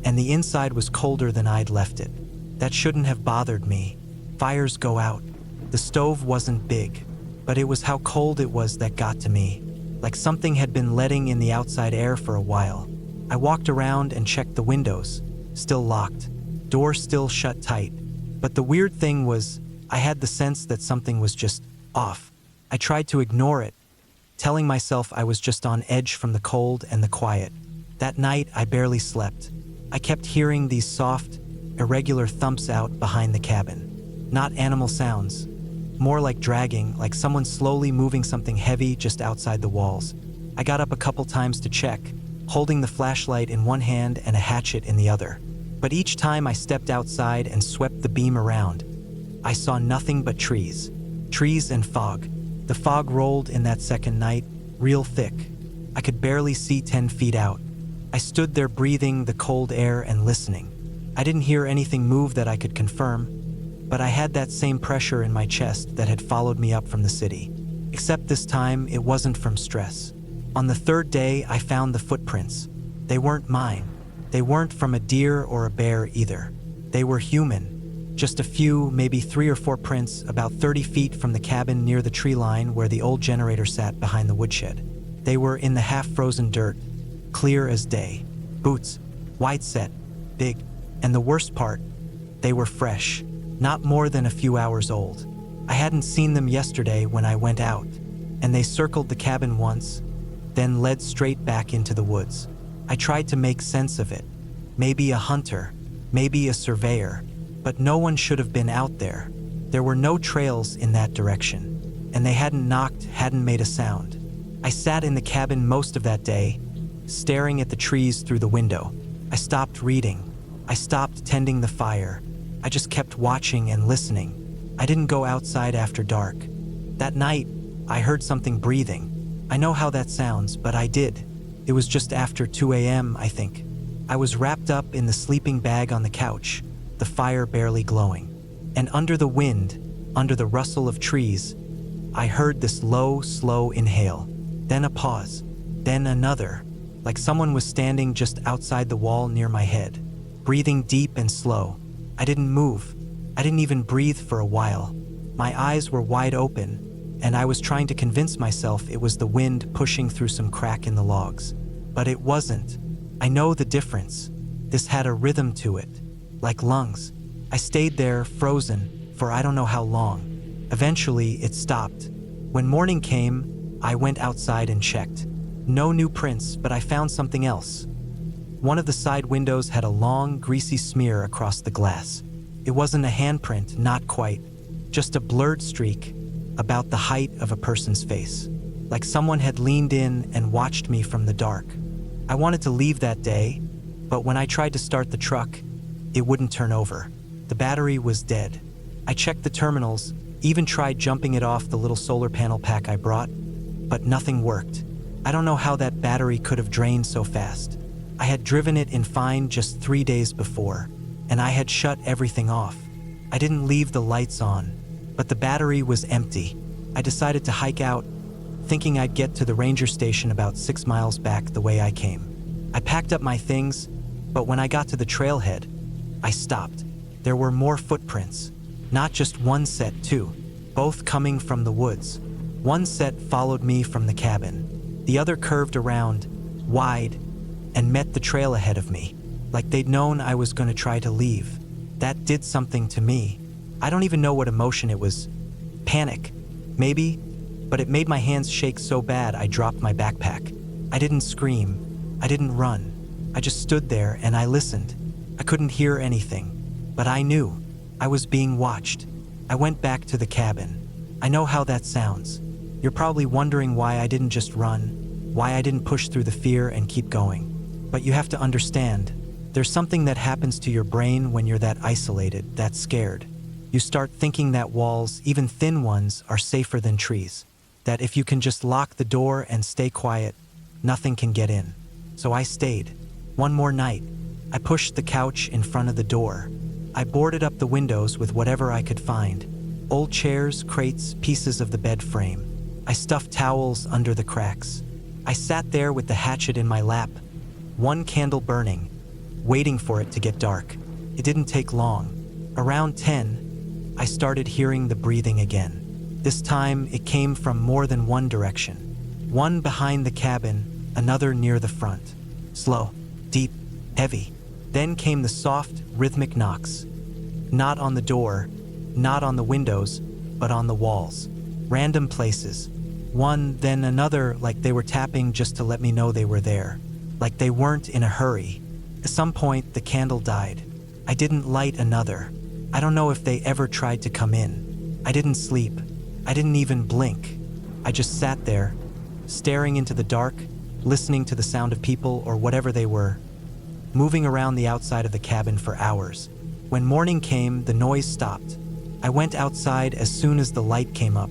and the inside was colder than I'd left it. That shouldn't have bothered me. Fires go out. The stove wasn't big, but it was how cold it was that got to me, like something had been letting in the outside air for a while. I walked around and checked the windows, still locked, door still shut tight. But the weird thing was, I had the sense that something was just off. I tried to ignore it, telling myself I was just on edge from the cold and the quiet. That night, I barely slept. I kept hearing these soft, irregular thumps out behind the cabin. Not animal sounds, more like dragging, like someone slowly moving something heavy just outside the walls. I got up a couple times to check, holding the flashlight in one hand and a hatchet in the other. But each time I stepped outside and swept the beam around, I saw nothing but trees. Trees and fog. The fog rolled in that second night, real thick. I could barely see 10 feet out. I stood there breathing the cold air and listening. I didn't hear anything move that I could confirm, but I had that same pressure in my chest that had followed me up from the city. Except this time, it wasn't from stress. On the third day, I found the footprints. They weren't mine. They weren't from a deer or a bear either. They were human. Just a few, maybe 3 or 4 prints about 30 feet from the cabin near the tree line where the old generator sat behind the woodshed. They were in the half-frozen dirt, clear as day. Boots, wide set, big, and the worst part, they were fresh, not more than a few hours old. I hadn't seen them yesterday when I went out, and they circled the cabin once, then led straight back into the woods. I tried to make sense of it. Maybe a hunter, maybe a surveyor, but no one should have been out there. There were no trails in that direction, and they hadn't knocked, hadn't made a sound. I sat in the cabin most of that day, staring at the trees through the window. I stopped reading. I stopped tending the fire. I just kept watching and listening. I didn't go outside after dark. That night, I heard something breathing. I know how that sounds, but I did. It was just after 2 a.m., I think. I was wrapped up in the sleeping bag on the couch, the fire barely glowing. And under the wind, under the rustle of trees, I heard this low, slow inhale, then a pause, then another, like someone was standing just outside the wall near my head, breathing deep and slow. I didn't move. I didn't even breathe for a while. My eyes were wide open, and I was trying to convince myself it was the wind pushing through some crack in the logs. But it wasn't. I know the difference. This had a rhythm to it, like lungs. I stayed there, frozen, for I don't know how long. Eventually, it stopped. When morning came, I went outside and checked. No new prints, but I found something else. One of the side windows had a long, greasy smear across the glass. It wasn't a handprint, not quite, just a blurred streak, about the height of a person's face, like someone had leaned in and watched me from the dark. I wanted to leave that day, but when I tried to start the truck, it wouldn't turn over. The battery was dead. I checked the terminals, even tried jumping it off the little solar panel pack I brought, but nothing worked. I don't know how that battery could have drained so fast. I had driven it in fine just 3 days before, and I had shut everything off. I didn't leave the lights on, but the battery was empty. I decided to hike out, thinking I'd get to the ranger station about 6 miles back the way I came. I packed up my things, but when I got to the trailhead, I stopped. There were more footprints, not just one set, two, both coming from the woods. One set followed me from the cabin. The other curved around, wide, and met the trail ahead of me, like they'd known I was going to try to leave. That did something to me. I don't even know what emotion it was. Panic, maybe, but it made my hands shake so bad I dropped my backpack. I didn't scream. I didn't run. I just stood there and I listened. I couldn't hear anything, but I knew I was being watched. I went back to the cabin. I know how that sounds. You're probably wondering why I didn't just run, why I didn't push through the fear and keep going. But you have to understand, there's something that happens to your brain when you're that isolated, that scared. You start thinking that walls, even thin ones, are safer than trees. That if you can just lock the door and stay quiet, nothing can get in. So I stayed. One more night, I pushed the couch in front of the door. I boarded up the windows with whatever I could find. Old chairs, crates, pieces of the bed frame. I stuffed towels under the cracks. I sat there with the hatchet in my lap, one candle burning, waiting for it to get dark. It didn't take long. Around 10, I started hearing the breathing again. This time, it came from more than one direction. One behind the cabin, another near the front. Slow, deep, heavy. Then came the soft, rhythmic knocks. Not on the door, not on the windows, but on the walls. Random places. One, then another, like they were tapping just to let me know they were there. Like they weren't in a hurry. At some point, the candle died. I didn't light another. I don't know if they ever tried to come in. I didn't sleep. I didn't even blink. I just sat there, staring into the dark, listening to the sound of people or whatever they were, moving around the outside of the cabin for hours. When morning came, the noise stopped. I went outside as soon as the light came up.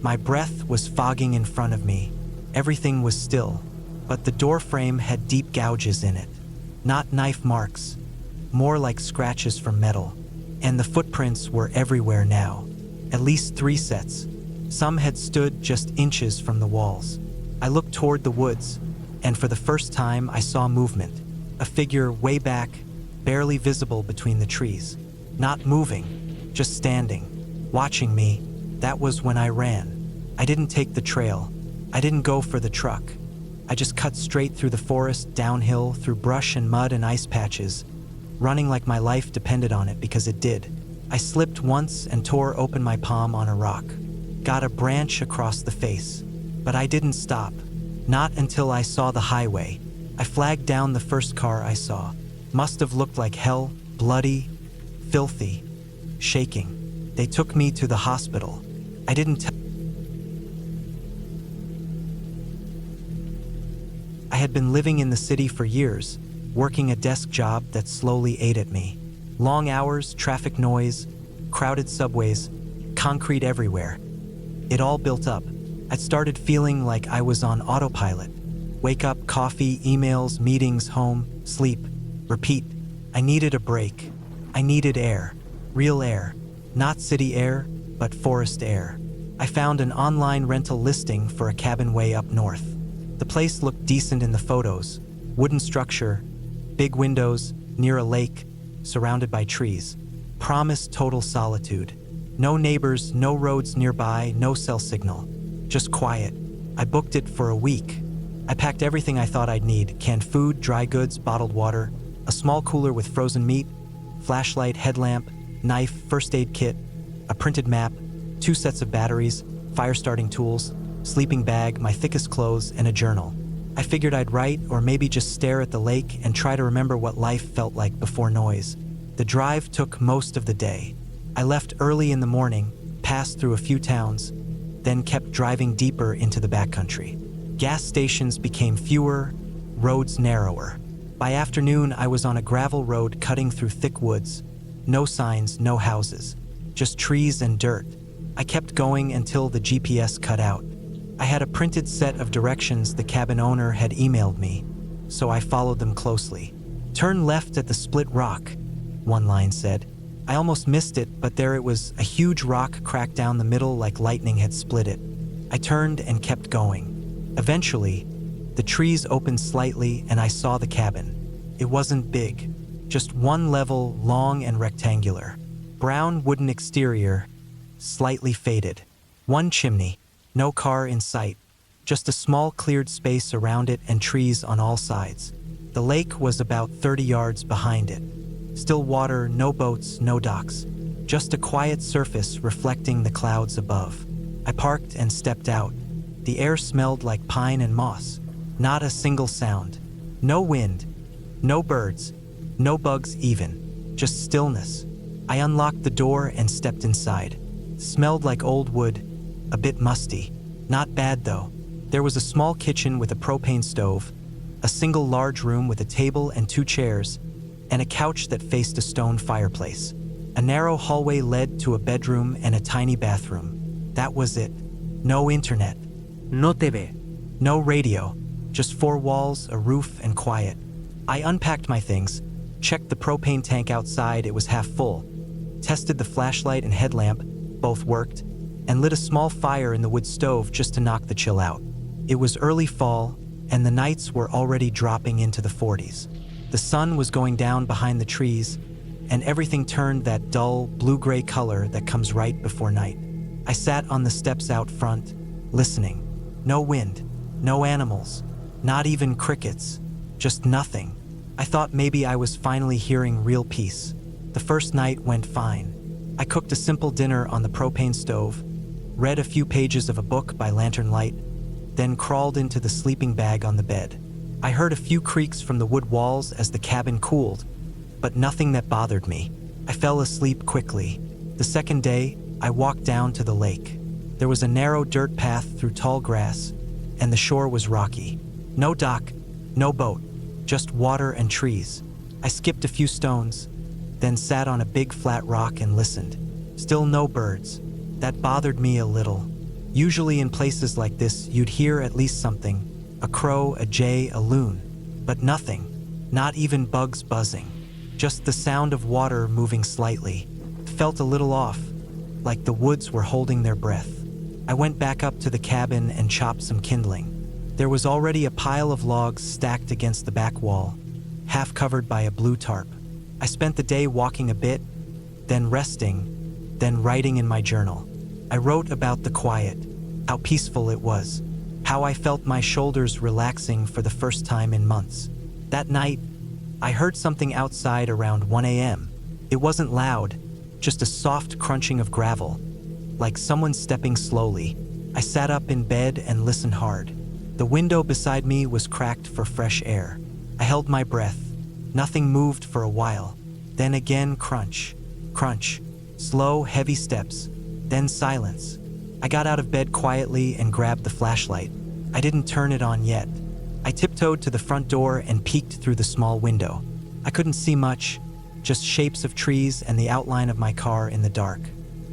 My breath was fogging in front of me. Everything was still, but the door frame had deep gouges in it. Not knife marks, more like scratches from metal. And the footprints were everywhere now. At least 3 sets. Some had stood just inches from the walls. I looked toward the woods, and for the first time I saw movement. A figure way back, barely visible between the trees. Not moving, just standing, watching me. That was when I ran. I didn't take the trail. I didn't go for the truck. I just cut straight through the forest, downhill, through brush and mud and ice patches, running like my life depended on it because it did. I slipped once and tore open my palm on a rock. Got a branch across the face. But I didn't stop. Not until I saw the highway. I flagged down the first car I saw. Must have looked like hell, bloody, filthy, shaking. They took me to the hospital. I had been living in the city for years, working a desk job that slowly ate at me. Long hours, traffic noise, crowded subways, concrete everywhere. It all built up. I'd started feeling like I was on autopilot. Wake up, coffee, emails, meetings, home, sleep, repeat. I needed a break. I needed air. Real air. Not city air, but forest air. I found an online rental listing for a cabin way up north. The place looked decent in the photos. Wooden structure, big windows, near a lake, surrounded by trees. Promised total solitude. No neighbors, no roads nearby, no cell signal. Just quiet. I booked it for a week. I packed everything I thought I'd need: canned food, dry goods, bottled water, a small cooler with frozen meat, flashlight, headlamp, knife, first aid kit, a printed map, 2 sets of batteries, fire starting tools, sleeping bag, my thickest clothes, and a journal. I figured I'd write or maybe just stare at the lake and try to remember what life felt like before noise. The drive took most of the day. I left early in the morning, passed through a few towns, then kept driving deeper into the backcountry. Gas stations became fewer, roads narrower. By afternoon, I was on a gravel road cutting through thick woods. No signs, no houses, just trees and dirt. I kept going until the GPS cut out. I had a printed set of directions the cabin owner had emailed me, so I followed them closely. Turn left at the split rock, one line said. I almost missed it, but there it was, a huge rock cracked down the middle like lightning had split it. I turned and kept going. Eventually, the trees opened slightly and I saw the cabin. It wasn't big, just one level, long and rectangular. Brown wooden exterior, slightly faded. One chimney, no car in sight, just a small cleared space around it and trees on all sides. The lake was about 30 yards behind it. Still water, no boats, no docks. Just a quiet surface reflecting the clouds above. I parked and stepped out. The air smelled like pine and moss. Not a single sound. No wind. No birds. No bugs even. Just stillness. I unlocked the door and stepped inside. Smelled like old wood. A bit musty. Not bad though. There was a small kitchen with a propane stove, a single large room with a table and 2 chairs, and a couch that faced a stone fireplace. A narrow hallway led to a bedroom and a tiny bathroom. That was it. No internet. No TV. No radio. Just 4 walls, a roof, and quiet. I unpacked my things, checked the propane tank outside, it was half full, tested the flashlight and headlamp, both worked, and lit a small fire in the wood stove just to knock the chill out. It was early fall, and the nights were already dropping into the 40s. The sun was going down behind the trees, and everything turned that dull, blue-gray color that comes right before night. I sat on the steps out front, listening. No wind, no animals, not even crickets, just nothing. I thought maybe I was finally hearing real peace. The first night went fine. I cooked a simple dinner on the propane stove, read a few pages of a book by lantern light, then crawled into the sleeping bag on the bed. I heard a few creaks from the wood walls as the cabin cooled, but nothing that bothered me. I fell asleep quickly. The second day, I walked down to the lake. There was a narrow dirt path through tall grass, and the shore was rocky. No dock, no boat, just water and trees. I skipped a few stones, then sat on a big flat rock and listened. Still no birds. That bothered me a little. Usually in places like this, you'd hear at least something. A crow, a jay, a loon. But nothing. Not even bugs buzzing. Just the sound of water moving slightly. Felt a little off, like the woods were holding their breath. I went back up to the cabin and chopped some kindling. There was already a pile of logs stacked against the back wall, half covered by a blue tarp. I spent the day walking a bit, then resting, then writing in my journal. I wrote about the quiet, how peaceful it was, how I felt my shoulders relaxing for the first time in months. That night, I heard something outside around 1 a.m. It wasn't loud, just a soft crunching of gravel, like someone stepping slowly. I sat up in bed and listened hard. The window beside me was cracked for fresh air. I held my breath. Nothing moved for a while. Then again, crunch, crunch, slow, heavy steps, then silence. I got out of bed quietly and grabbed the flashlight. I didn't turn it on yet. I tiptoed to the front door and peeked through the small window. I couldn't see much, just shapes of trees and the outline of my car in the dark.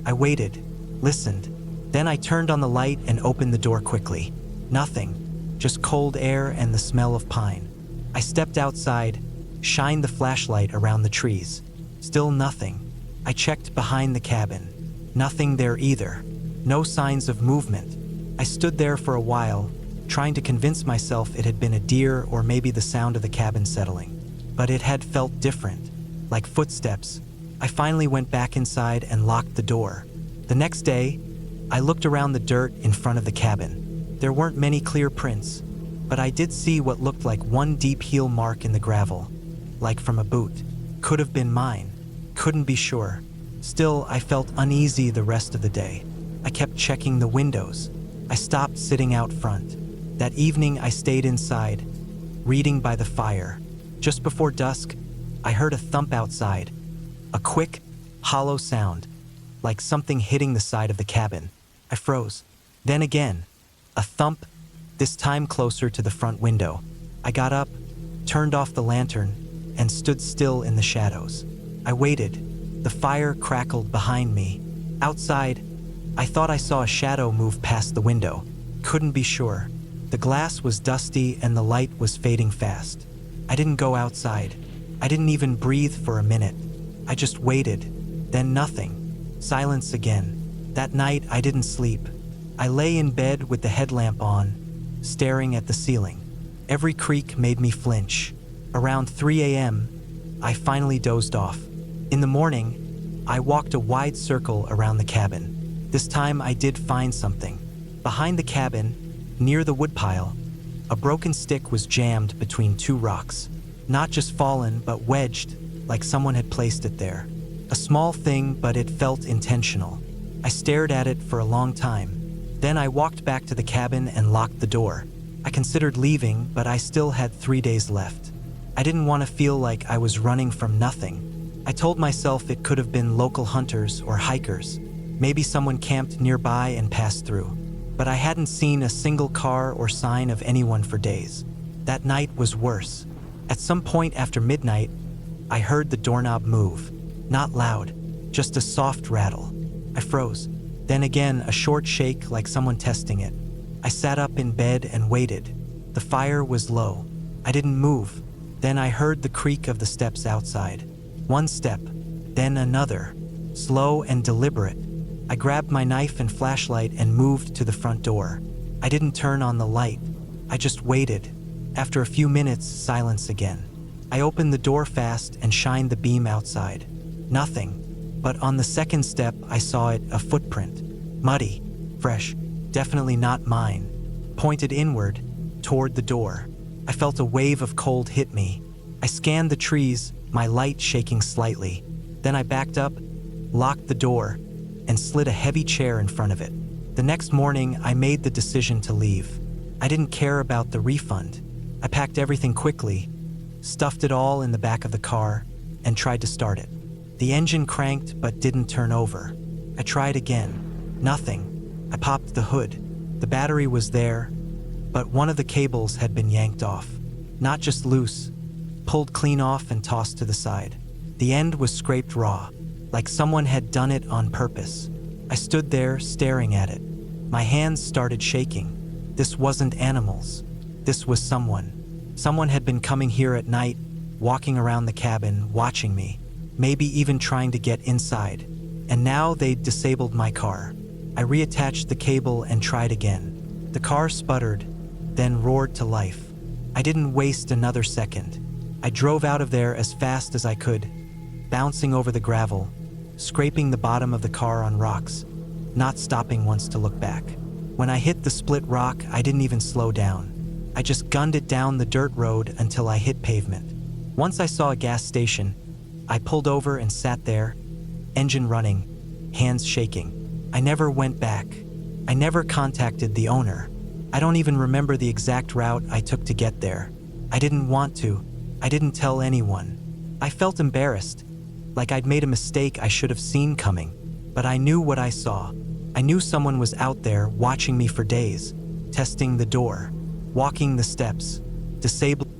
I waited, listened. Then I turned on the light and opened the door quickly. Nothing, just cold air and the smell of pine. I stepped outside, shined the flashlight around the trees. Still nothing. I checked behind the cabin. Nothing there either. No signs of movement. I stood there for a while, trying to convince myself it had been a deer or maybe the sound of the cabin settling. But it had felt different, like footsteps. I finally went back inside and locked the door. The next day, I looked around the dirt in front of the cabin. There weren't many clear prints, but I did see what looked like one deep heel mark in the gravel, like from a boot. Could have been mine. Couldn't be sure. Still, I felt uneasy the rest of the day. I kept checking the windows. I stopped sitting out front. That evening, I stayed inside, reading by the fire. Just before dusk, I heard a thump outside. A quick, hollow sound, like something hitting the side of the cabin. I froze. Then again, a thump, this time closer to the front window. I got up, turned off the lantern, and stood still in the shadows. I waited. The fire crackled behind me. Outside, I thought I saw a shadow move past the window. Couldn't be sure. The glass was dusty and the light was fading fast. I didn't go outside. I didn't even breathe for a minute. I just waited. Then nothing. Silence again. That night, I didn't sleep. I lay in bed with the headlamp on, staring at the ceiling. Every creak made me flinch. Around 3 a.m., I finally dozed off. In the morning, I walked a wide circle around the cabin. This time, I did find something. Behind the cabin, near the woodpile, a broken stick was jammed between two rocks. Not just fallen, but wedged, like someone had placed it there. A small thing, but it felt intentional. I stared at it for a long time. Then I walked back to the cabin and locked the door. I considered leaving, but I still had 3 days left. I didn't want to feel like I was running from nothing. I told myself it could have been local hunters or hikers. Maybe someone camped nearby and passed through. But I hadn't seen a single car or sign of anyone for days. That night was worse. At some point after midnight, I heard the doorknob move. Not loud, just a soft rattle. I froze. Then again, a short shake like someone testing it. I sat up in bed and waited. The fire was low. I didn't move. Then I heard the creak of the steps outside. One step, then another, slow and deliberate. I grabbed my knife and flashlight and moved to the front door. I didn't turn on the light. I just waited. After a few minutes, silence again. I opened the door fast and shined the beam outside. Nothing. But on the second step, I saw it, a footprint. Muddy, fresh, definitely not mine. Pointed inward, toward the door. I felt a wave of cold hit me. I scanned the trees, my light shaking slightly. Then I backed up, locked the door, and slid a heavy chair in front of it. The next morning, I made the decision to leave. I didn't care about the refund. I packed everything quickly, stuffed it all in the back of the car, and tried to start it. The engine cranked but didn't turn over. I tried again. Nothing. I popped the hood. The battery was there, but one of the cables had been yanked off. Not just loose, pulled clean off and tossed to the side. The end was scraped raw, like someone had done it on purpose. I stood there staring at it. My hands started shaking. This wasn't animals. This was someone. Someone had been coming here at night, walking around the cabin, watching me, maybe even trying to get inside. And now they'd disabled my car. I reattached the cable and tried again. The car sputtered, then roared to life. I didn't waste another second. I drove out of there as fast as I could, bouncing over the gravel, scraping the bottom of the car on rocks, not stopping once to look back. When I hit the split rock, I didn't even slow down. I just gunned it down the dirt road until I hit pavement. Once I saw a gas station, I pulled over and sat there, engine running, hands shaking. I never went back. I never contacted the owner. I don't even remember the exact route I took to get there. I didn't want to. I didn't tell anyone. I felt embarrassed, like I'd made a mistake I should have seen coming. But I knew what I saw. I knew someone was out there watching me for days, testing the door, walking the steps, disabling